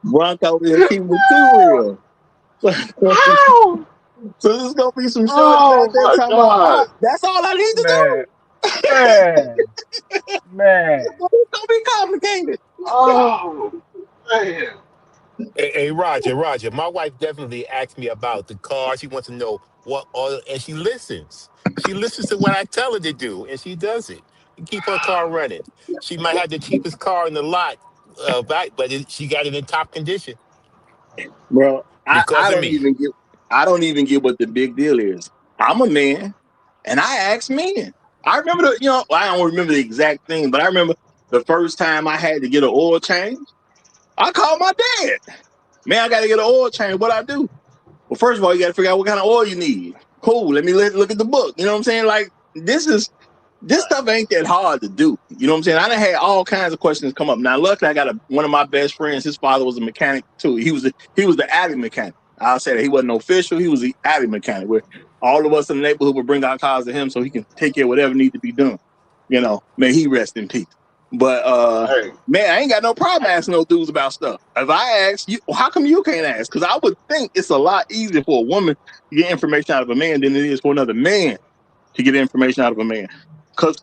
Bronco over here keeping it too real. How? So this is gonna be some shorties out Oh there my talking about, god. oh, that's all I need to Man, do. man, man. It's gonna be complicated. Oh man. Hey, Roger. My wife definitely asked me about the car. She wants to know what oil, and she listens. She listens to what I tell her to do, and she does it. And keep her car running. She might have the cheapest car in the lot, but she got it in top condition Bro, because I of don't me. even get what the big deal is. I'm a man and I ask men. I remember I don't remember the exact thing, but I remember the first time I had to get an oil change. I called my dad. Man, I gotta get an oil change. What I do? Well, first of all, you gotta figure out what kind of oil you need. Cool. Let me look at the book. You know what I'm saying? Like this stuff ain't that hard to do. You know what I'm saying? I done had all kinds of questions come up. Now, luckily, I got one of my best friends. His father was a mechanic too. He was the alley mechanic. I'll say that he wasn't official. He was the alley mechanic, where all of us in the neighborhood would bring our cars to him so he can take care of whatever needs to be done. You know, may he rest in peace. But Hey, man, I ain't got no problem asking no dudes about stuff. If I ask you, how come you can't ask? Because I would think it's a lot easier for a woman to get information out of a man than it is for another man to get information out of a man. Because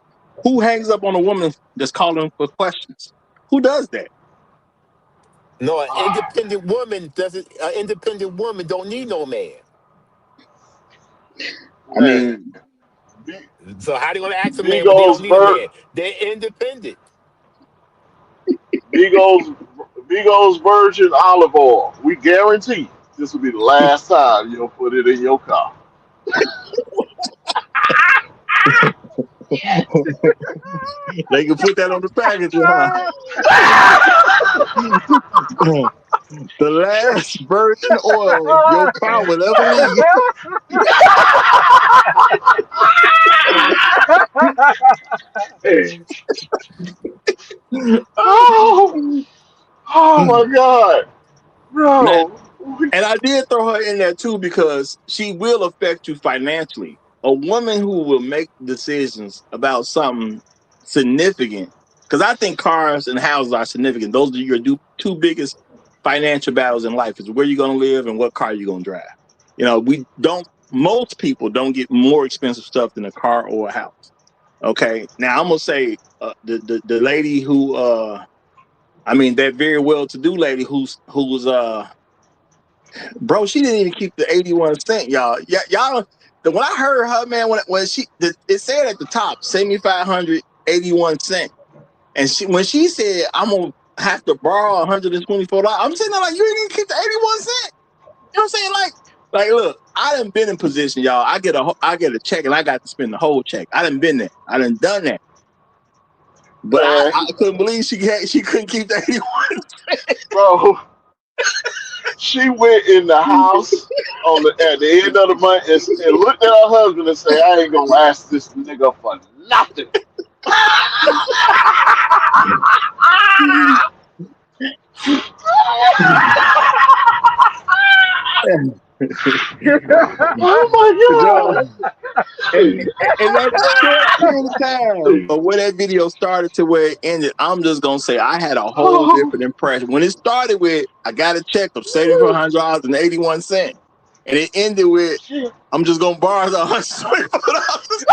who hangs up on a woman that's calling for questions? Who does that? No, an independent woman doesn't. An independent woman don't need no man. I man. mean, B- So how they gonna ask a man when they don't Beagle's need a bird man? They're independent. Beagle's Beagle's virgin olive oil. We guarantee this will be the last time you'll put it in your car. they can put that on the package, huh? The last virgin oil your car will ever need. Oh, oh my God, Now, bro. and I did throw her in there too because she will affect you financially. A woman who will make decisions about something significant, because I think cars and houses are significant. Those are your two biggest financial battles in life: is where you're going to live and what car you're going to drive. You know, we don't. Most people don't get more expensive stuff than a car or a house. Okay, now I'm gonna say the lady who I mean that very well-to-do lady who's bro, she didn't even keep the 81 cent, y'all. Y'all, when I heard her, man, when it said at the top 7,581 cents, and when she said I'm gonna have to borrow $124, I'm sitting there like, you didn't even keep the 81 cent. You know what I'm saying? Like, look, I done been in position, y'all. I get a check and I got to spend the whole check. I done been there. I done done that. But I couldn't believe she couldn't keep the 81 cent. Bro, she went in the house at the end of the month and looked at her husband and said, I ain't gonna ask this nigga for nothing. Oh my God. And that short period of time of where that video started to where it ended, I'm just gonna say I had a whole different impression. When it started with I got a check of $7,400.81, and it ended with I'm just gonna borrow the $124.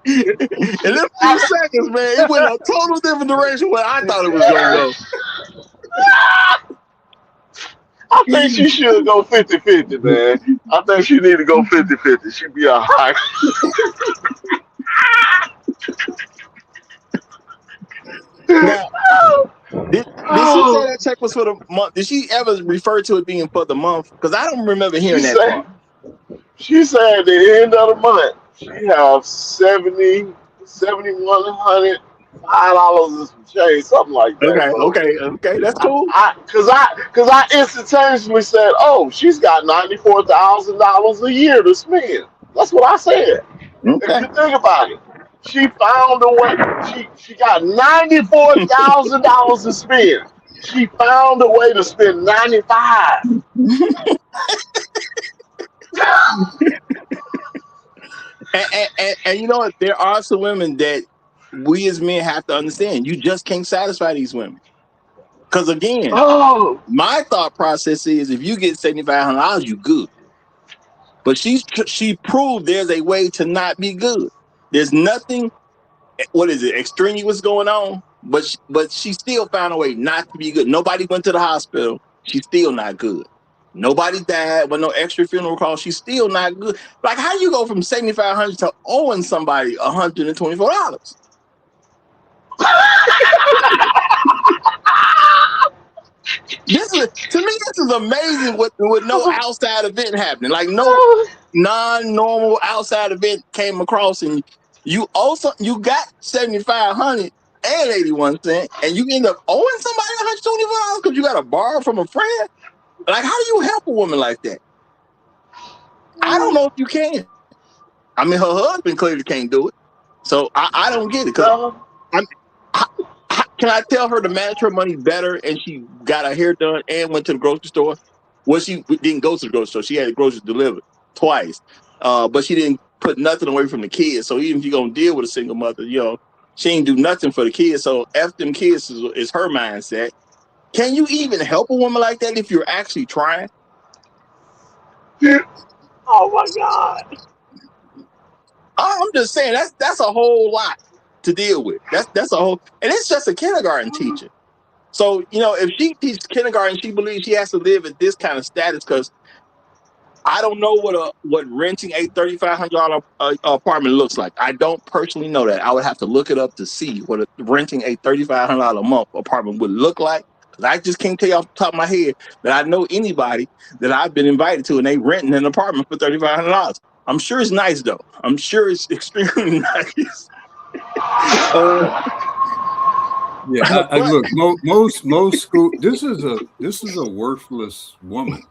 In them few seconds, man, it went a total different direction where I thought it was gonna go. I think she should go 50-50, man. I think she need to go 50-50. She'd be all right. Now, did she say that check was for the month? Did she ever refer to it being for the month? Because I don't remember hearing that part. She said at the end of the month, she have $7,105 and some change, something like that. Okay, that's cool. Cause I instantaneously said, oh, she's got $94,000 a year to spend. That's what I said. Okay. If you think about it, she found a way. She got $94,000 to spend. She found a way to spend 95. And you know what? There are some women that we as men have to understand. You just can't satisfy these women. Because again, my thought process is if you get $7,500, you good. But she proved there's a way to not be good. There's nothing, extraneous going on. But she still found a way not to be good. Nobody went to the hospital. She's still not good. Nobody died with no extra funeral costs. She's still not good. Like, how do you go from $7,500 to owing somebody $124? To me, this is amazing with no outside event happening. Like no non-normal outside event came across, and you got $7,500 and 81 cents, and you end up owing somebody $124 because you got to borrow from a friend. Like, how do you help a woman like that? I don't know if you can. I mean, her husband clearly can't do it, so I don't get it. Cause can I tell her to manage her money better? And she got her hair done and went to the grocery store. Well, she didn't go to the grocery store. She had the groceries delivered twice, but she didn't put nothing away from the kids. So even if you're gonna deal with a single mother, she ain't do nothing for the kids. So F them kids is her mindset. Can you even help a woman like that if you're actually trying? Oh my God! I'm just saying that's a whole lot to deal with. That's a whole, and it's just a kindergarten teacher. So if she teaches kindergarten, she believes she has to live at this kind of status. Because I don't know what renting a $3,500 apartment looks like. I don't personally know that. I would have to look it up to see what renting a $3,500 a month apartment would look like. Because I just can't tell you off the top of my head that I know anybody that I've been invited to and they renting an apartment for $3,500. I'm sure it's nice though. I'm sure it's extremely nice. Yeah, I look. Most school. This is a worthless woman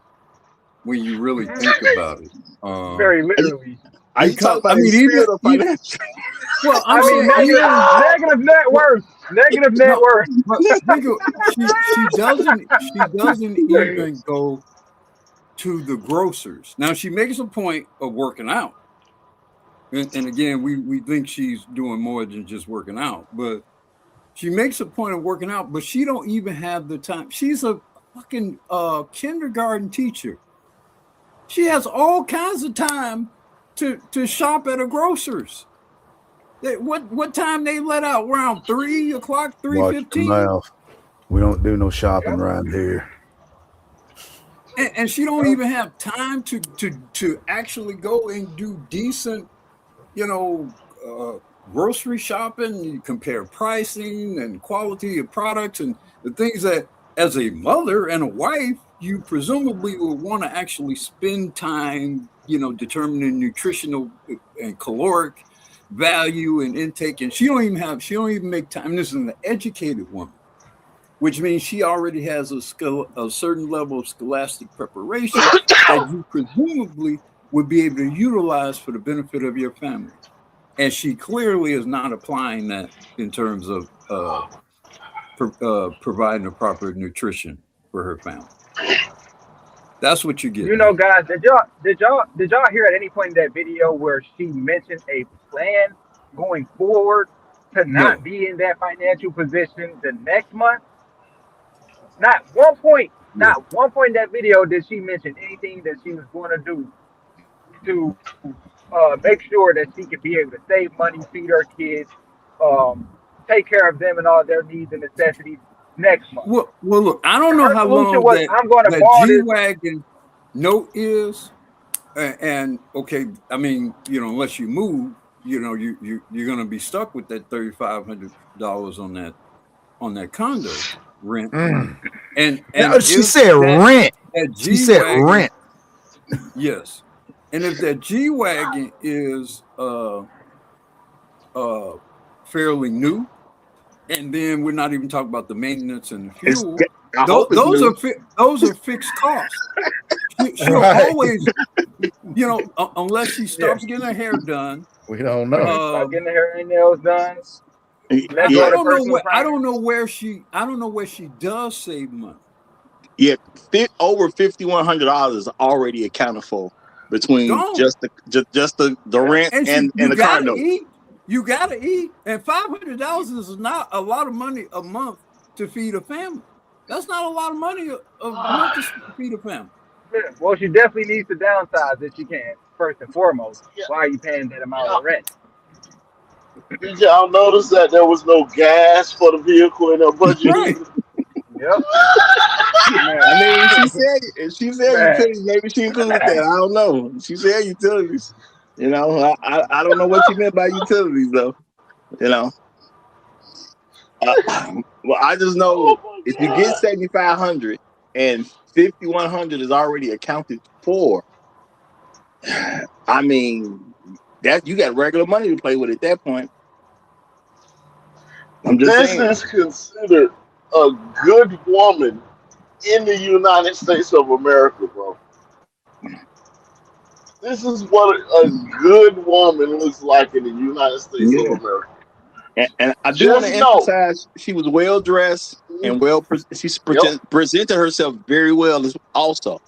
when you really think about it. Very literally. Are you talking about well, I mean, negative net worth. Negative net worth. She doesn't even go to the grocers. Now she makes a point of working out, and again, we think she's doing more than just working out, but she makes a point of working out. But she don't even have the time. She's a fucking kindergarten teacher. She has all kinds of time to shop at a grocer's. What time they let out? Around 3 o'clock, Watch your 3:15. mouth. We don't do no shopping around here. And she don't even have time to actually go and do decent, grocery shopping. You compare pricing and quality of products and the things that, as a mother and a wife, you presumably will want to actually spend time, determining nutritional and caloric value and intake. And she don't even make time. This is an educated woman, which means she already has a certain level of scholastic preparation that you presumably would be able to utilize for the benefit of your family. And she clearly is not applying that in terms of providing the proper nutrition for her family. That's what you get. Guys, did y'all hear at any point in that video where she mentioned a plan going forward to not be in that financial position the next month? Not one point in that video did she mention anything that she was going to do to make sure that she could be able to save money, feed her kids, take care of them and all their needs and necessities next month. Well, look, I don't know how long that G-Wagon note is, and okay, I mean, unless you move, you're going to be stuck with that $3,500 on that condo rent. And no, she said rent. She said rent. Yes, and if that G-Wagon is fairly new, and then we're not even talking about the maintenance and the fuel. Those are fixed costs. She'll always, unless she stops getting her hair done. We don't know. Getting her hair and nails done. I don't know where she does save money. Yeah, over $5,100 is already accounted for between just the rent and the car note. You gotta eat, and $500 is not a lot of money a month to feed a family. That's not a lot of money a month to feed a family. Well, she definitely needs to downsize if she can. First and foremost, why are you paying that amount of rent? Did y'all notice that there was no gas for the vehicle in her budget? Right. Yep. I mean, she said utilities. Maybe she included that. I don't know. She said utilities. I don't know what she meant by utilities though. Well, I just know if you get 7,500 and 5,100 is already accounted for, I mean that you got regular money to play with at that point. I'm just saying. This is considered a good woman in the United States of America, bro. This is what a good woman looks like in the United States of America. And I do want to emphasize she was well dressed and she presented herself very well also.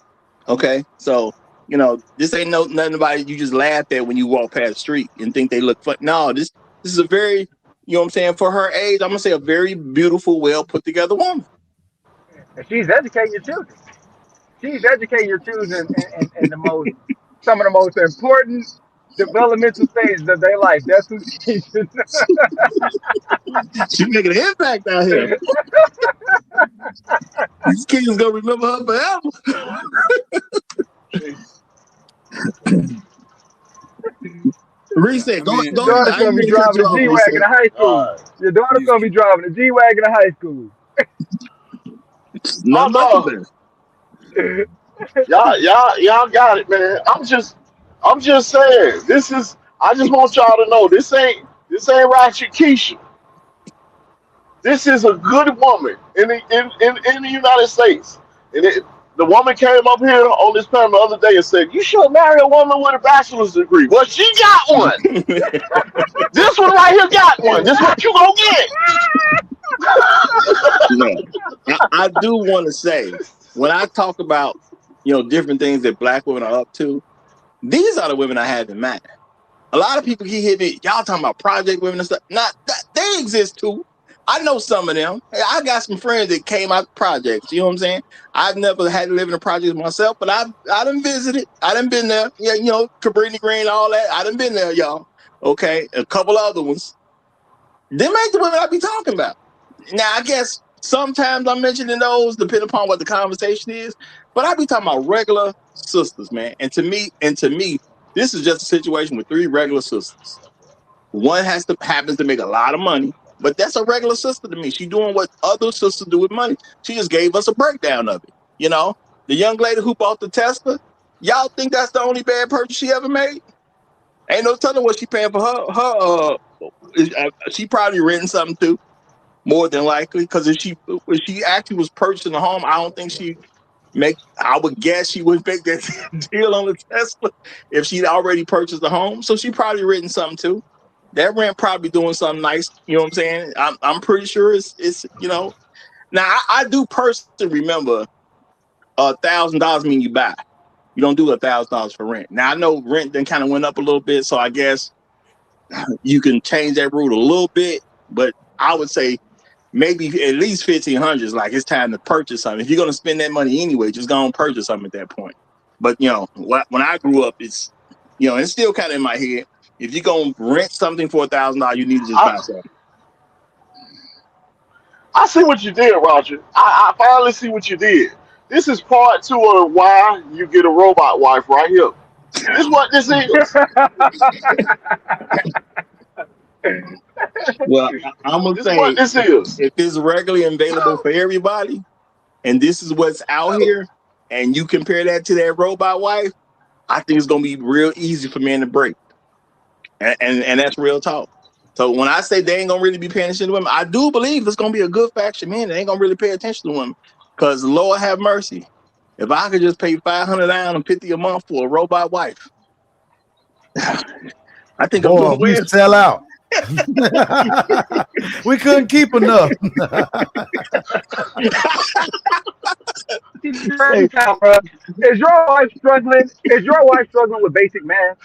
Okay, so this ain't nothing about it you just laugh at when you walk past the street and think they look fun. No, this is a very, what I'm saying, for her age, I'm gonna say a very beautiful, well put together woman. And she's educating your children. She's educating your children in some of the most important developmental stages of their life. That's who she is. She's making an impact out here. These kids gonna remember her forever. Reese, your daughter's gonna be driving a G-Wagon to high school. Your daughter's gonna be driving a G-Wagon to high school. Y'all got it, man. I'm just saying. I just want y'all to know this ain't Ratchet Keisha. This is a good woman in the United States. And the woman came up here on this panel the other day and said, "You should marry a woman with a bachelor's degree." Well, she got one. This one right here got one. This what you gonna get. I do want to say, when I talk about different things that black women are up to, these are the women I have in mind. A lot of people keep hitting me, y'all talking about project women and stuff. They exist too, I know some of them. I got some friends that came out the projects. You know what I'm saying? I've never had to live in a project myself, but I done visited. I done been there. Yeah, you know, Cabrini Green, all that. I done been there, y'all. Okay, a couple other ones. Them ain't the women I be talking about. Now, I guess sometimes I'm mentioning those, depending upon what the conversation is. But I be talking about regular sisters, man. And to me, this is just a situation with 3 regular sisters. One happens to make a lot of money, but that's a regular sister to me. She doing what other sisters do with money. She just gave us a breakdown of it. You know, the young lady who bought the Tesla. Y'all think that's the only bad purchase she ever made? Ain't no telling what she paying for her. She probably renting something too, more than likely. Because if she actually was purchasing a home, I don't think she make. I would guess she wouldn't make that deal on the Tesla if she'd already purchased a home. So she probably renting something too. That rent probably doing something nice. You know what I'm saying? I'm pretty sure it's you know. Now I do personally remember $1,000 mean you buy. You don't do $1,000 for rent. Now I know rent then kind of went up a little bit, so I guess you can change that rule a little bit. But I would say maybe at least 1,500 is like it's time to purchase something. If you're gonna spend that money anyway, just go and purchase something at that point. But you know, when I grew up, it's it's still kind of in my head. If you're gonna rent something for $1,000, you need to just buy something. I see what you did, Roger. I finally see what you did. This is part 2 of why you get a robot wife right here. This is what this is. Well, I'm gonna This is say what this is. if it's regularly available for everybody, and this is what's out here, and you compare that to that robot wife, I think it's gonna be real easy for men to break, and that's real talk. So when I say they ain't gonna really be paying attention to women, I do believe it's gonna be a good faction men that ain't gonna really pay attention to women. Cause Lord have mercy, if I could just pay $500 down and $50 a month for a robot wife, I think I'm doing we well. sell out. We couldn't keep enough. Is your wife struggling? Is your wife struggling with basic math?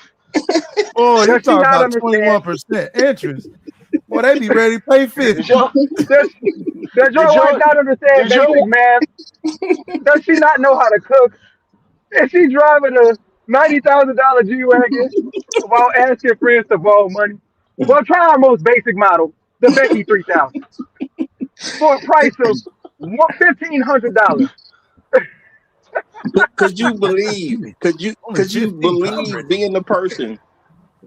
Oh, you Does she talking not about understand? 21% interest? Boy, they be ready to pay 50. Does your wife not understand basic math? Does she not know how to cook? Is she driving a $90,000 G-Wagon while asking friends to borrow money? Well, try our most basic model, the Becky 3000, for a price of $1,500. Could you believe? Could you believe being the person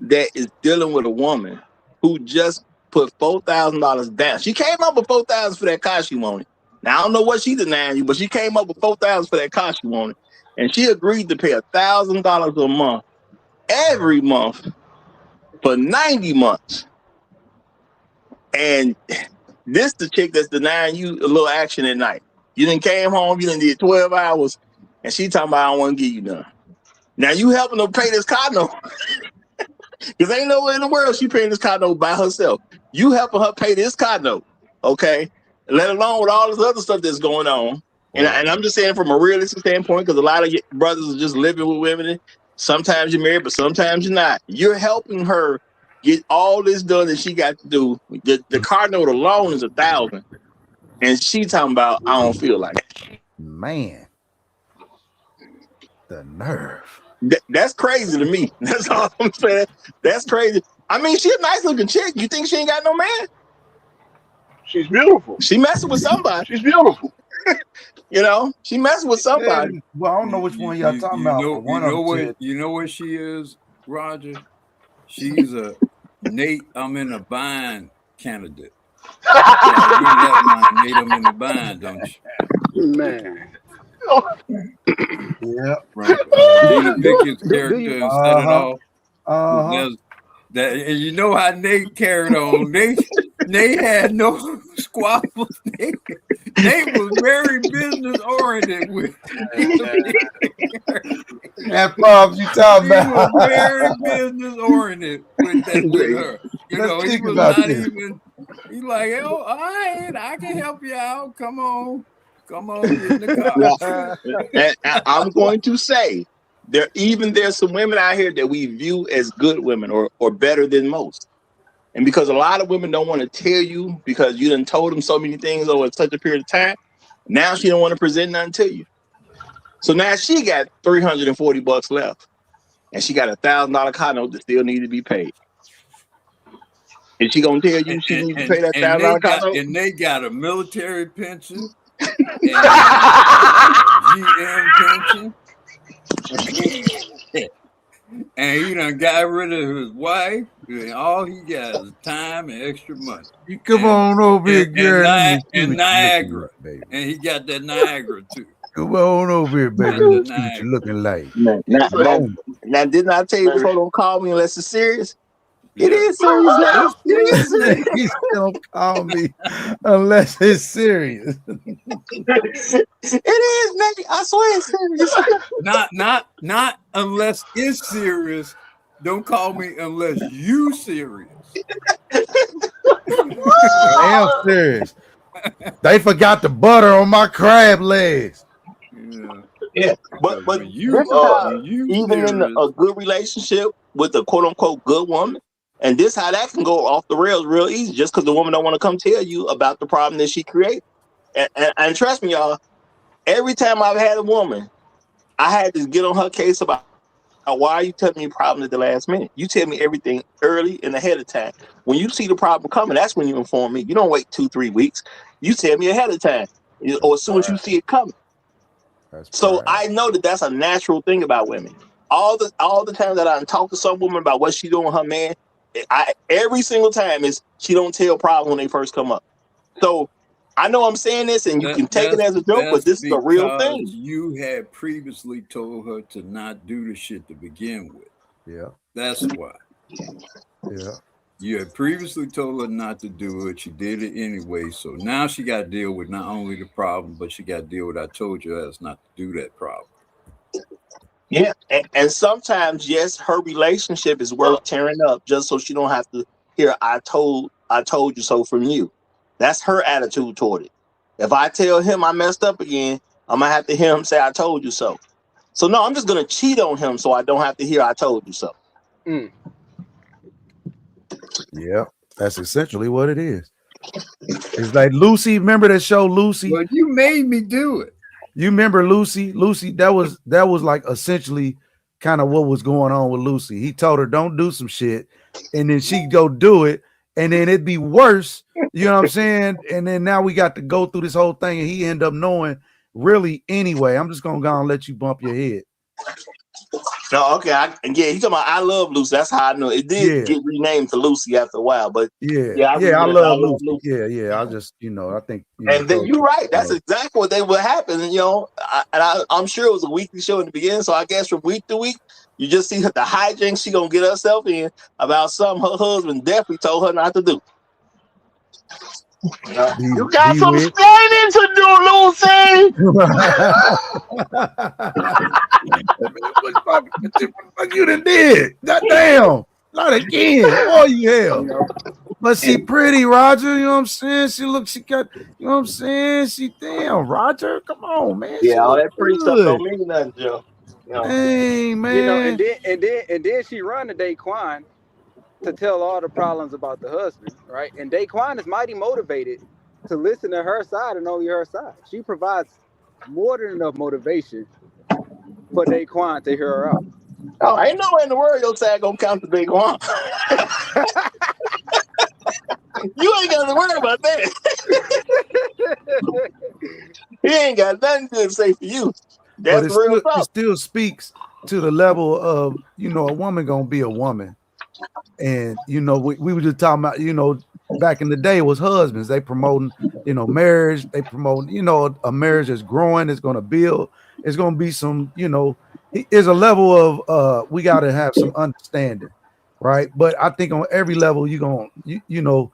that is dealing with a woman who just put $4,000 down? She came up with $4,000 for that car she wanted. Now I don't know what she denying you, but she came up with $4,000 for that car she wanted, and she agreed to pay $1,000 a month every month for 90 months. And this the chick that's denying you a little action at night. You done came home, you done did 12 hours, and she talking about I don't want to give you none. Now you helping her pay this car note. Because ain't nowhere in the world she paying this car note by herself. You helping her pay this car note, okay? Let alone with all this other stuff that's going on. And I'm just saying from a realistic standpoint, because a lot of brothers are just living with women. Sometimes you're married, but sometimes you're not. You're helping her get all this done that she got to do. The car note alone is $1,000. And she talking about, I don't feel like it. Man, the nerve. That's crazy to me. That's all I'm saying. That's crazy. I mean, she a nice looking chick. You think she ain't got no man? She's beautiful. She messing with somebody. She's beautiful. She messing with somebody. Well, I don't know which one y'all talking about. You know what she is, Roger? She's a Nate, I'm in a bind candidate. Nate, I'm in a bind, don't you? Man. Yeah. Right. Nate Pickett's character set it off. And you know how Nate carried on. Nate had no squabbles. Nate was very business oriented with that Bob you talking about. He was very business oriented with her. He was not even. He's like, oh, all right, I can help you out. Come on, get in the car. And I'm going to say there's some women out here that we view as good women or better than most. And because a lot of women don't want to tell you because you done told them so many things over such a period of time, now she don't want to present nothing to you. So now she got $340 left, and she got $1,000 car note that still need to be paid. Is she gonna tell you she needs to pay that $1,000 car note? And they got a military pension, and GM pension, and he done got rid of his wife, and all he got is time and extra money. You come on over here, girl. And Niagara, and he got that Niagara too. Come on over here, baby. Let me see what you're looking like. Now, didn't I tell you before? Don't call me unless it's serious. It is serious now. It is serious. Please don't call me unless it's serious. It is, Nate. I swear it's serious. Not unless it's serious. Don't call me unless you serious. I am serious. They forgot the butter on my crab legs. Yeah, but even in a good relationship with a quote unquote good woman, and this how that can go off the rails real easy, just because the woman don't want to come tell you about the problem that she created. And trust me, y'all, every time I've had a woman, I had to get on her case about why are you telling me problems at the last minute? You tell me everything early and ahead of time. When you see the problem coming, that's when you inform me. You don't wait 2-3 weeks. You tell me ahead of time, or as soon as you see it coming. So I know that that's a natural thing about women. All the time that I talk to some woman about what she doing with her man, every single time is she don't tell problems when they first come up. So I know I'm saying this, and you can take it as a joke, but this is a real thing. You had previously told her to not do the shit to begin with. Yeah, that's why. Yeah, you had previously told her not to do it. She did it anyway. So now she got to deal with not only the problem, but she got to deal with I told you as not to do that problem. Yeah, and sometimes, yes, her relationship is worth tearing up just so she don't have to hear I told you so from you. That's her attitude toward it. If I tell him I messed up again, I'm gonna have to hear him say I told you so. So no, I'm just gonna cheat on him so I don't have to hear I told you so. Yeah, that's essentially what it is. It's like Lucy. Remember that show, Lucy? Well, you made me do it. You remember Lucy? Lucy, that was like essentially kind of what was going on with Lucy. He told her don't do some shit, and then she go do it, and then it'd be worse. You know what I'm saying? And then now we got to go through this whole thing, and he end up knowing really anyway. I'm just gonna go and let you bump your head. No, okay, yeah, he's talking about I Love Lucy. That's how I know it did get renamed to Lucy after a while. But I love Lucy. Yeah. I just, I think. And then you're right. That's exactly what happened. I'm sure it was a weekly show in the beginning. So I guess from week to week, you just see the hijinks she gonna get herself in about something her husband definitely told her not to do. You got some explaining to do, Lucy. What you done did? Goddamn. Not again. Oh, yeah. But she pretty, Roger. You know what I'm saying? She got, you know what I'm saying? She damn, Roger. Come on, man. Yeah, all that pretty stuff don't mean nothing, Joe. Hey, man. And then she run to Daquan to tell all the problems about the husband, right? And Daquan is mighty motivated to listen to her side and only her side. She provides more than enough motivation for Daquan to hear her out. Oh, ain't nowhere in the world your side gonna count the Daquan. You ain't got to worry about that. He ain't got nothing good to say for you. That's but real it still speaks to the level of, a woman gonna be a woman. And we were just talking about, back in the day it was husbands. They promoting, marriage. They promoting, a marriage that's growing, it's gonna build, it's gonna be some, there's a level of we gotta have some understanding, right? But I think on every level to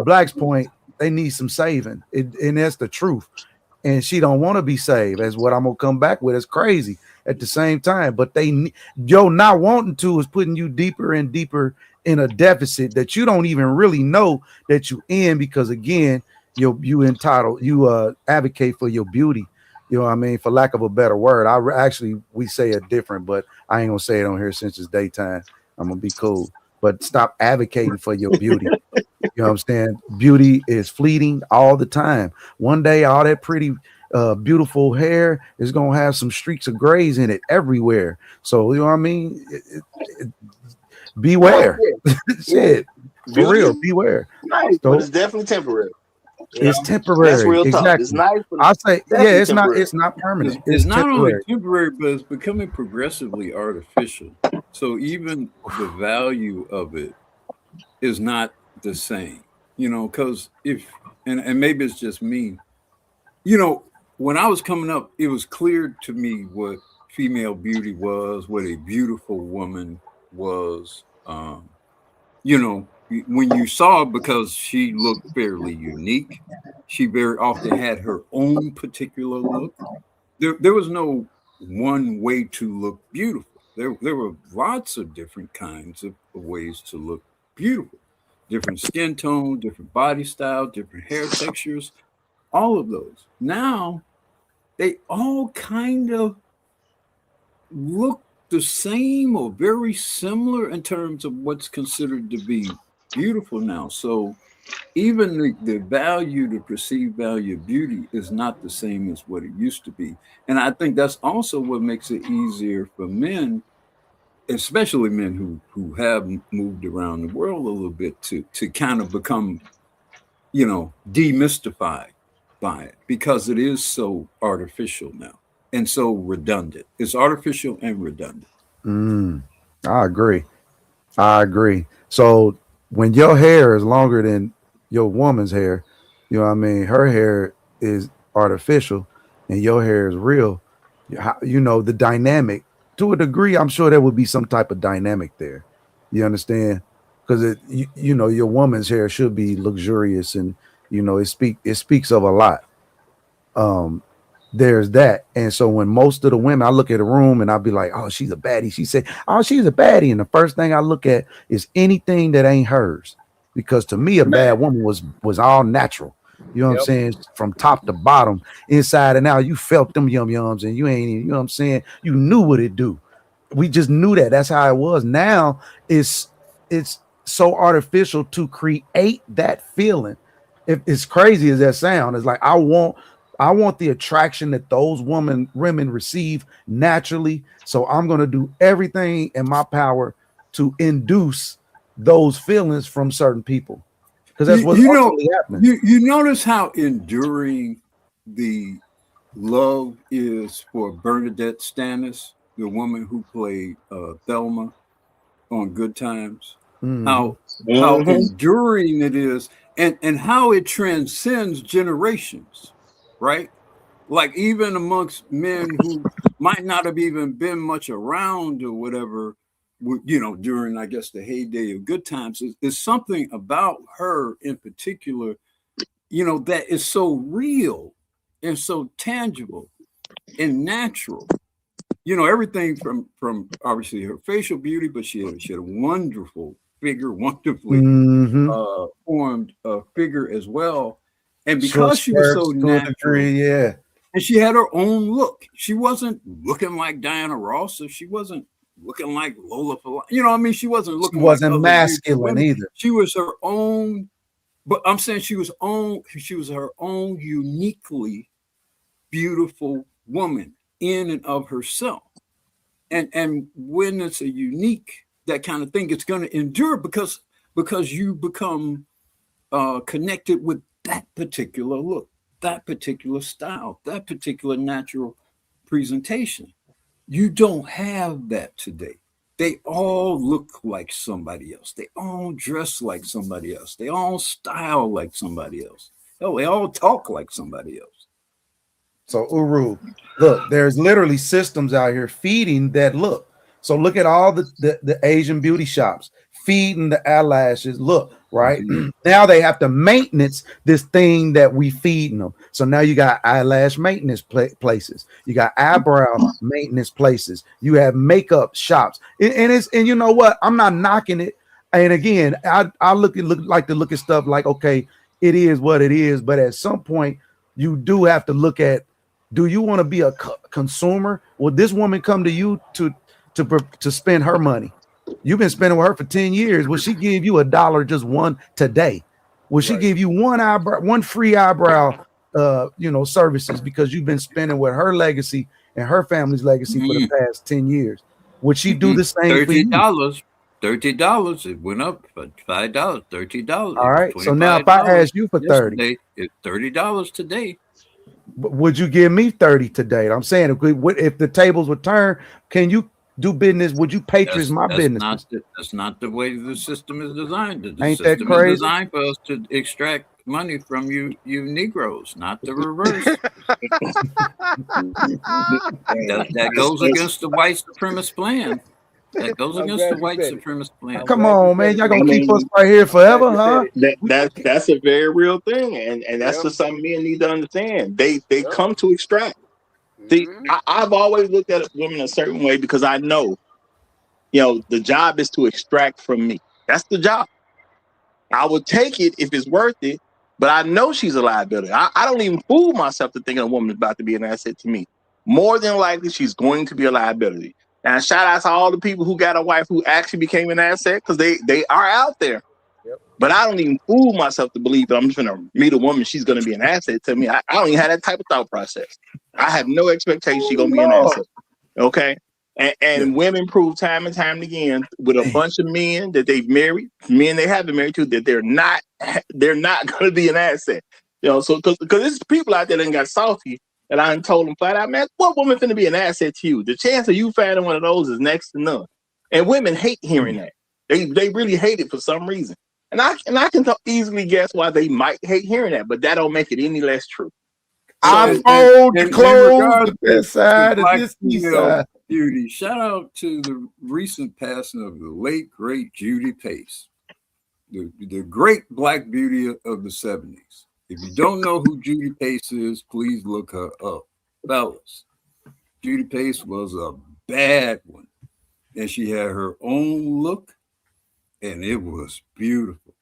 Black's point, they need some saving. And that's the truth. And she don't want to be saved, as what I'm gonna come back with. It's crazy at the same time, but not wanting to is putting you deeper and deeper in a deficit that you don't even really know that you in, because again, you entitled, you advocate for your beauty. You know what I mean? For lack of a better word, we say it different, but I ain't gonna say it on here since it's daytime. I'm gonna be cool. but stop advocating for your beauty. You know what I'm saying? Beauty is fleeting all the time. One day, all that pretty, beautiful hair is gonna have some streaks of grays in it everywhere. So you know what I mean? Beware. Shit, for Beauty real, is beware. nice, but So it's definitely temporary. it's That's temporary. real talk. It's Exactly. nice, but I say, it's yeah, definitely it's not. temporary. It's not permanent. It's It's not only temporary. temporary, but it's becoming progressively artificial. So even the value of it is not the same, because and maybe it's just me, when I was coming up, it was clear to me what female beauty was, what a beautiful woman was. When you saw her, because she looked fairly unique, she very often had her own particular look. There was no one way to look beautiful. There were lots of different kinds of ways to look beautiful, different skin tone, different body style, different hair textures, all of those. Now they all kind of look the same or very similar in terms of what's considered to be beautiful now. So even the value, the perceived value of beauty is not the same as what it used to be. And I think that's also what makes it easier for men, especially men who have moved around the world a little bit, to kind of become, demystified by it, because it is so artificial now and so redundant. It's artificial and redundant. I agree. I agree. So when your hair is longer than your woman's hair, you know what I mean? Her hair is artificial and your hair is real. The dynamic, to a degree, I'm sure there would be some type of dynamic there. You understand? Because your woman's hair should be luxurious, and it speaks of a lot. Um, there's that. And so when most of the women, I look at a room and I'll be like, oh, she's a baddie. She said, oh, she's a baddie. And the first thing I look at is anything that ain't hers. Because to me, a bad woman was all natural. You know what I'm saying? From top to bottom, inside and out. You felt them yum yums, and you ain't even, you know what I'm saying? You knew what it do. We just knew that. That's how it was. Now it's so artificial to create that feeling. If it's crazy as that sound, it's like I want the attraction that those women receive naturally. So I'm going to do everything in my power to induce those feelings from certain people, because that's You, what's you know, ultimately happening. you notice how enduring the love is for Bernadette Stannis, the woman who played Thelma on Good Times. Mhm. How enduring it is, and how it transcends generations, right? Like even amongst men who might not have even been much around or whatever, during, I guess, the heyday of Good Times, is something about her in particular, that is so real and so tangible and natural. Everything from obviously her facial beauty, but she had a wonderful figure, wonderfully Mhm. formed figure as well. And Short because she was so skirts to a natural, degree, yeah. and she had her own look. She wasn't looking like Diana Ross, or she wasn't looking like Lola. She wasn't She looking like wasn't other beautiful masculine women. either. She was her own. But I'm saying she was her own uniquely beautiful woman in and of herself. And when it's a unique, that kind of thing, it's going to endure because you become connected with that particular look, that particular style, that particular natural presentation. You don't have that today. They all look like somebody else. They all dress like somebody else. They all style like somebody else. Hell, they all talk like somebody else. So Uru, look, there's literally systems out here feeding that look. So look at all the Asian beauty shops feeding the eyelashes. Look, right? Now they have to maintenance this thing that we feeding them. So now you got eyelash maintenance places. You got eyebrow maintenance places. You have makeup shops. And you know what? I'm not knocking it. And again, I like to look at stuff like, okay, it is what it is. But at some point, you do have to look at, do you want to be a consumer? Will this woman come to you to spend her money? You've been spending with her for 10 years. Will she give you $1 just one today? Will she give you one free eyebrow services because you've been spending with her legacy and her family's legacy for the past 10 years? Would she do the same for you? $30. It went up $5. $30. All right. So now if I ask you for 30, it's $30 today. Would you give me 30 today? I'm saying if the tables would turn, can you do business? Would you patronize my business? That's not the way the system is designed. The Ain't that system crazy? is designed for us to extract money from you Negroes, not the reverse. that goes against the white supremacist plan. That goes against the white supremacist plan. Come on, man. Y'all gonna keep us right here forever, huh? That's a very real thing. And that's just something men need to understand. They come to extract. See, I've always looked at women a certain way because I know, the job is to extract from me. That's the job. I will take it if it's worth it, but I know she's a liability. I don't even fool myself to think a woman is about to be an asset to me. More than likely, she's going to be a liability. And shout out to all the people who got a wife who actually became an asset because they are out there. Yep. But I don't even fool myself to believe that I'm just going to meet a woman, she's going to be an asset to me. I don't even have that type of thought process. I have no expectation she's going to be an asset. Okay? And women prove time and time again with a bunch of men that they've married, men they have been married to, that they're not going to be an asset. So because there's people out there that got salty. And I told them flat out, man, what woman finna be an asset to you? The chance of you finding one of those is next to none. And women hate hearing that. They really hate it for some reason. And I can easily guess why they might hate hearing that, but that don't make it any less true. I fold the clothes to this side and this side. Beauty. Shout out to the recent passing of the late, great Judy Pace, the great black beauty of the 70s. If you don't know who Judy Pace is, please look her up. Fellas, Judy Pace was a bad one. And she had her own look, and it was beautiful.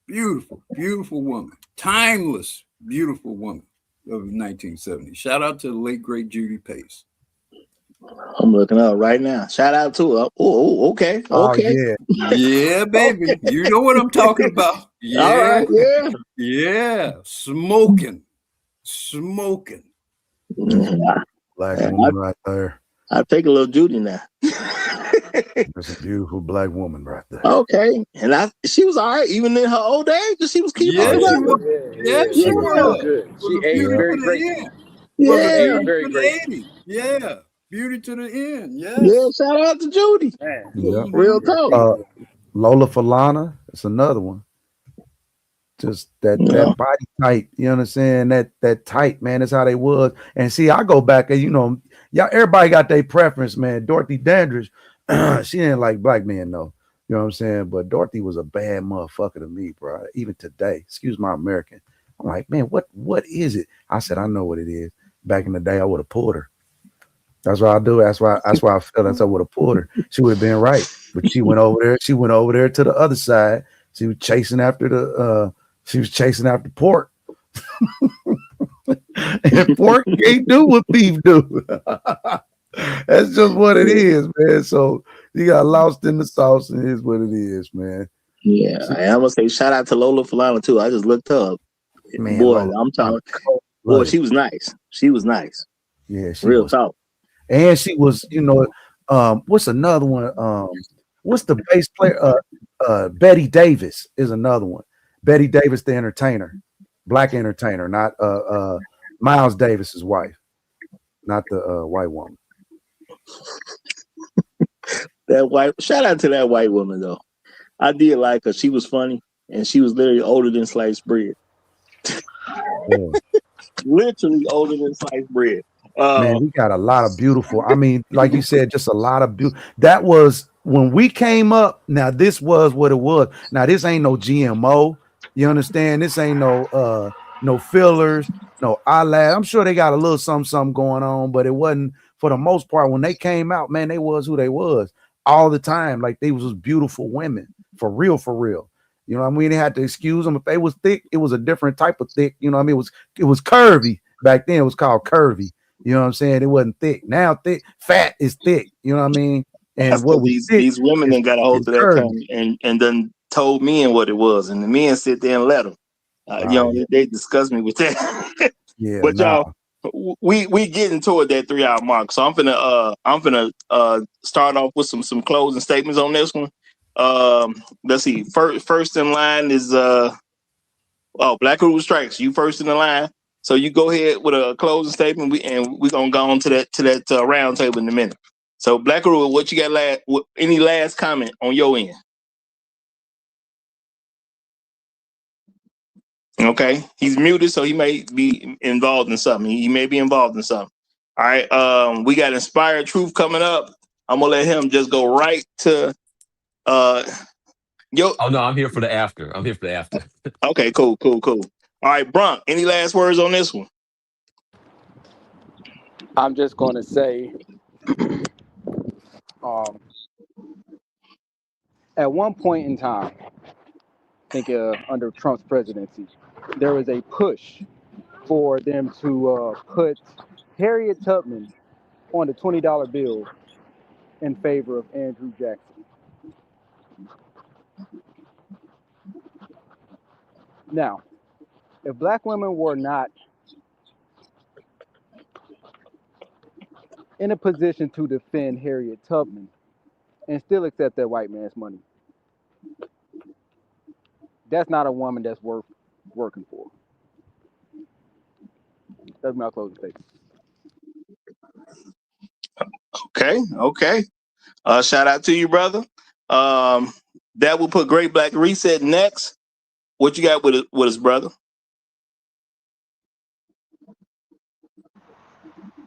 Beautiful, beautiful woman. Timeless, beautiful woman of the 1970s. Shout out to the late, great Judy Pace. I'm looking up right now. Shout out to her. Oh, okay. Okay. Yeah, baby. You know what I'm talking about. Yeah. All right, yeah. Yeah. Smoking. Black woman right there. I take a little Judy now. That's a beautiful black woman right there. Okay. And she was all right, even in her old age, she was keeping she was. She was good. She aged very great. Yeah. Very great. Yeah. Beauty to the end. Yes. Yeah, shout out to Judy. Yeah. Real talk. Lola Falana, it's another one. Just that body tight, you understand? That tight, man. That's how they was. And see, I go back and y'all, everybody got their preference, man. Dorothy Dandridge, she didn't like black men, though. You know what I'm saying? But Dorothy was a bad motherfucker to me, bro. Even today. Excuse my American. I'm like, man, what is it? I said, I know what it is. Back in the day, I would have pulled her. That's what I do. That's why I feel that's I would have pulled her. She would have been right. But she went over there. She went over there to the other side. She was chasing after pork. And pork can't do what beef do. That's just what it is, man. So you got lost in the sauce, and it is what it is, man. Yeah, I'm gonna say shout out to Lola Falana too. I just looked her up. Man, boy, I'm talking. Boy, she was nice. She was nice. Yeah, real talk. And she was, what's another one? What's the bass player? Betty Davis is another one. Betty Davis, the entertainer, black entertainer, not Miles Davis's wife, not the white woman. Shout out to that white woman though. I did like her. She was funny, and she was literally older than sliced bread. Yeah. Literally older than sliced bread. Man, we got a lot of beautiful. I mean, like you said, just a lot of beautiful. That was when we came up. Now, this was what it was. Now, this ain't no GMO. You understand? This ain't no fillers, no eyelash. I'm sure they got a little something going on, but it wasn't for the most part. When they came out, man, they was who they was all the time. Like they was beautiful women for real, for real. You know what I mean? They had to excuse them if they was thick. It was a different type of thick. You know what I mean? It was curvy back then. It was called curvy. You know what I'm saying? It wasn't thick. Now fat is thick. You know what I mean? And what we these women then got a hold of that encourage. pen and then told men what it was, and the men sit there and let them. They disgust me with that. Yeah, But nah. y'all, we getting toward that 3-hour mark, so I'm finna start off with some closing statements on this one. Let's see. First in line is Black Rule Strikes. You first in the line, so you go ahead with a closing statement. We're gonna go on to that round table in a minute. So Black Rule, what you got any last comment on your end? Okay, he's muted, so he may be involved in something. He may be involved in something. All right, we got Inspired Truth coming up. I'm gonna let him just go right to yo. Oh no, I'm here for the after. Okay, cool. All right, Bronk, any last words on this one? I'm just going to say, at one point in time, I think under Trump's presidency, there was a push for them to put Harriet Tubman on the $20 bill in favor of Andrew Jackson. Now, if Black women were not in a position to defend Harriet Tubman and still accept that white man's money, that's not a woman that's worth working for. That's my closing statement. Okay. Shout out to you, brother. That will put Great Black Reset next. What you got with us, brother?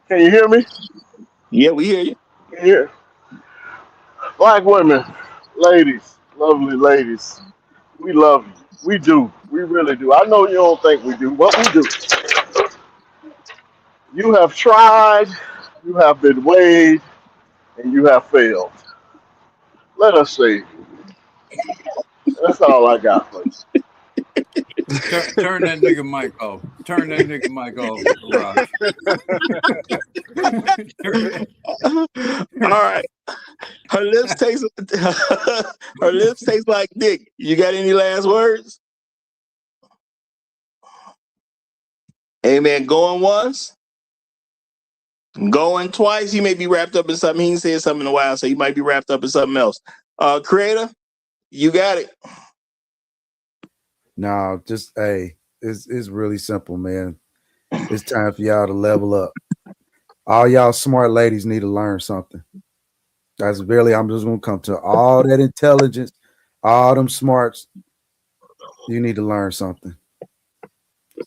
Can you hear me? Yeah, we hear you. Yeah. Black women, ladies, lovely ladies, we love you. We do. We really do. I know you don't think we do, but we do. You have tried, you have been weighed, and you have failed. Let us save you. That's all I got for you. Turn that nigga mic off. Turn that nigga mic off, Raj. All right. Her lips taste like dick. You got any last words? Amen. Going once, going twice. He may be wrapped up in something. He ain't said something in a while, so he might be wrapped up in something else. Creator, you got it. No, just it's really simple, man. It's time for y'all to level up. All y'all smart ladies need to learn something. I'm just gonna come to all that intelligence, all them smarts. You need to learn something.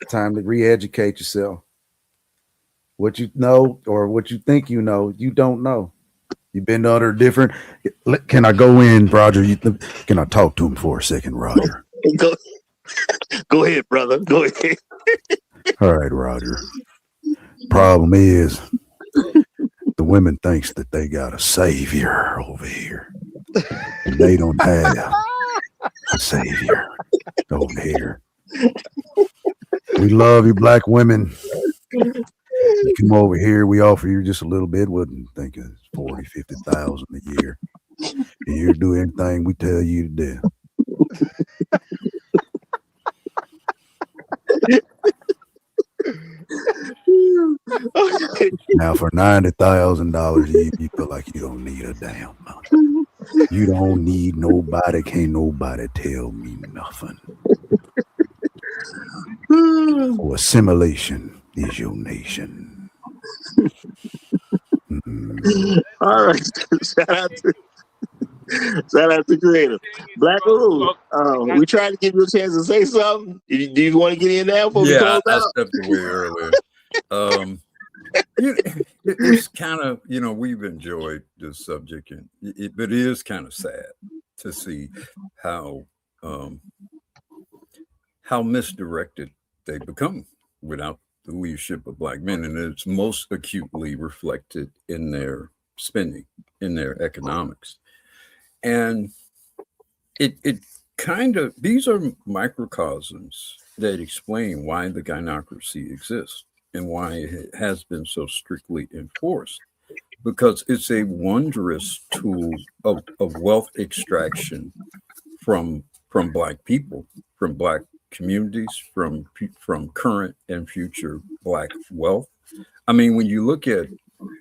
Time to re-educate yourself. What you know or what you think you know, you don't know. You've been under different. Can I go in, Roger? Can I talk to him for a second, Roger? Go ahead, brother. Go ahead. All right, Roger. Problem is, the women thinks that they got a savior over here, and they don't have a savior over here. We love you, black women. You come over here, we offer you just a little bit. Wouldn't think it's 40, 50,000 a year. And you do anything we tell you to do. Now, for $90,000, you feel like you don't need a damn nothing. You don't need nobody. Can't nobody tell me nothing. For assimilation is your nation. All right. Shout out to Creator. Black Rule. We tried to give you a chance to say something. Do you want to get in now before we close I out? stepped away earlier. It's kind of, we've enjoyed this subject, but it is kind of sad to see how misdirected they become without the leadership of black men, and it's most acutely reflected in their spending, in their economics, and it kind of, these are microcosms that explain why the gynocracy exists and why it has been so strictly enforced. because it's a wondrous tool of wealth extraction from Black people, from Black communities, from current and future Black wealth. I mean, when you look at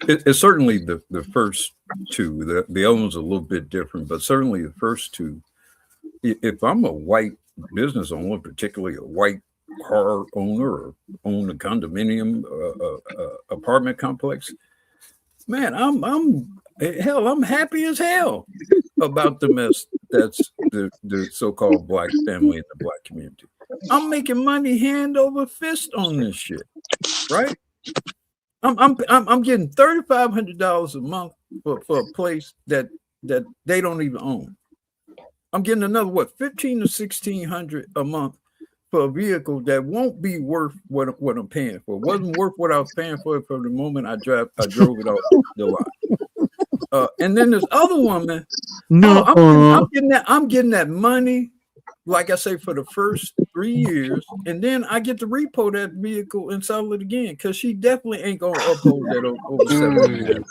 it's certainly the first two. The other one's a little bit different, but certainly the first two. If I'm a white business owner, particularly a white car owner or own a condominium apartment complex, man, I'm happy as hell about the mess that's the so-called Black family in the Black community. I'm making money hand over fist on this shit, right? I'm getting $3,500 a month for a place that they don't even own. I'm getting another $1,500 to $1,600 a month for a vehicle that won't be worth what I'm paying for. It wasn't worth what I was paying for the moment I drove it off the lot. And then this other woman, I'm getting that money, like I say, for the first 3 years, and then I get to repo that vehicle and sell it again because she definitely ain't gonna uphold that over 7.5 years.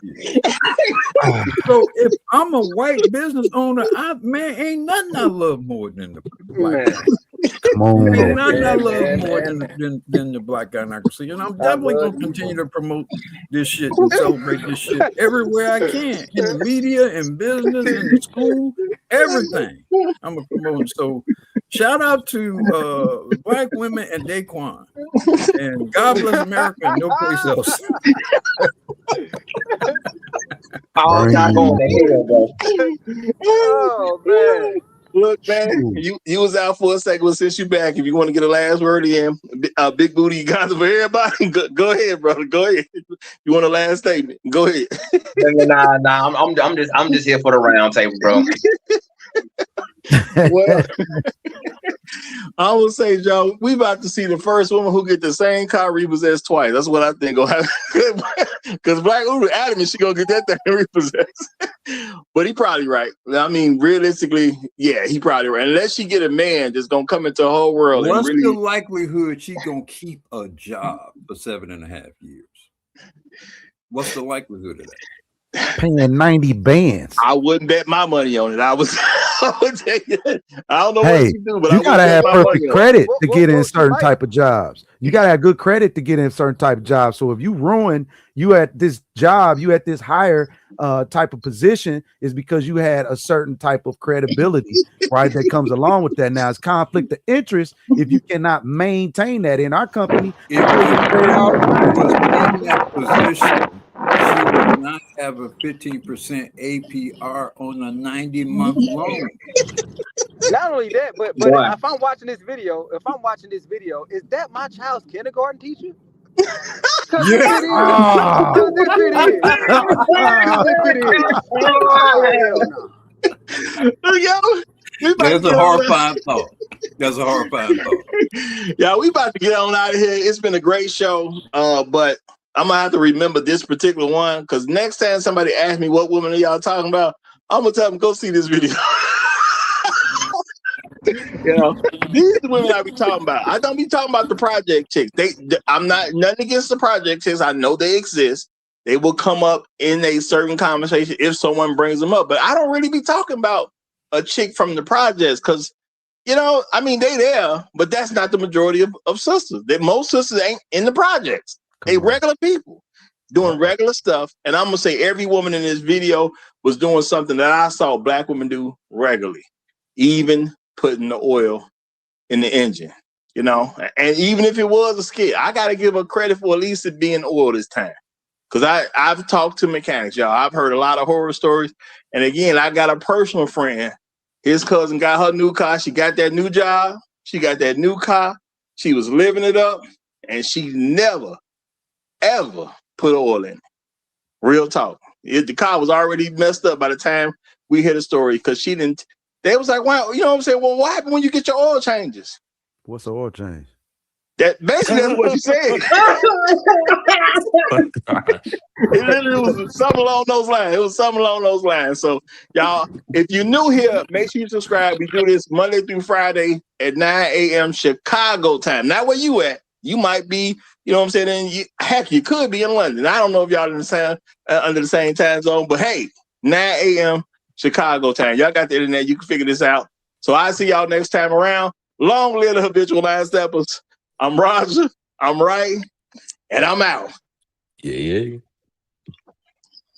So if I'm a white business owner, ain't nothing I love more than the Black guy. Come on, ain't nothing I love more than the Black guy. And I'm definitely gonna continue to promote this shit and celebrate this shit everywhere I can, in the media, in business, in the school, everything. I'm gonna promote. So shout out to Black women and Daquan, and God bless America and no place else. All not going to hell, bro. Oh man. Look, man, you was out for a second, but since you back, if you want to get a last word in, big booty, you got it for everybody. Go ahead, brother. Go ahead. You want a last statement? Go ahead. Nah. I'm just here for the round table, bro. Well, I will say, Joe, we about to see the first woman who get the same car repossessed twice. That's what I think gonna happen. Because Black Uber adamant she gonna get that thing repossessed. But he probably right. I mean, realistically, yeah, he probably right. Unless she get a man that's gonna come into a whole world. What's and really... the likelihood she gonna keep a job for 7.5 years? What's the likelihood of that? Paying 90 bands. I wouldn't bet my money on it. I would take it. I don't know what she do, but you gotta have perfect credit to get in certain type of jobs. You gotta have good credit to get in certain type of jobs. So if you ruin you at this job, you at this higher type of position, is because you had a certain type of credibility, right? That comes along with that. Now it's conflict of interest if you cannot maintain that in our company. If was in that position, she would not have a 15% APR on a 90-month loan. Not only that, but if I'm watching this video, is that my child's kindergarten teacher? Because it is. That's a horrifying thought. That's a horrifying thought. Yeah, we about to get on out of here. It's been a great show, but I'm gonna have to remember this particular one because next time somebody asks me what woman are y'all talking about, I'm gonna tell them go see this video. You know, these are the women I be talking about. I don't be talking about the project chicks. I'm not nothing against the project chicks. I know they exist. They will come up in a certain conversation if someone brings them up. But I don't really be talking about a chick from the projects because, you know, I mean, they there, but that's not the majority of sisters. Most sisters ain't in the projects. They regular people doing regular stuff. And I'm gonna say every woman in this video was doing something that I saw Black women do regularly, even putting the oil in the engine, you know. And even if it was a skit, I gotta give her credit for at least it being oil this time. Because I've talked to mechanics, y'all. I've heard a lot of horror stories. And again, I got a personal friend. His cousin got her new car. She got that new job. She got that new car. She was living it up. And she never, ever put oil in it. Real talk. The car was already messed up by the time we heard the story because she didn't. They was like, wow, you know what I'm saying? Well, what happened when you get your oil changes? What's the oil change? That basically that's what she said. It literally was something along those lines. It was something along those lines. So, y'all, if you're new here, make sure you subscribe. We do this Monday through Friday at 9 a.m. Chicago time. Not where you at, You might be, you know what I'm saying? And heck, you could be in London. I don't know if y'all in the same, under the same time zone, but hey, 9 a.m. Chicago time. Y'all got the internet. You can figure this out. So I'll see y'all next time around. Long live the habitual line steppers. I'm Roger. I'm right. And I'm out. Yeah.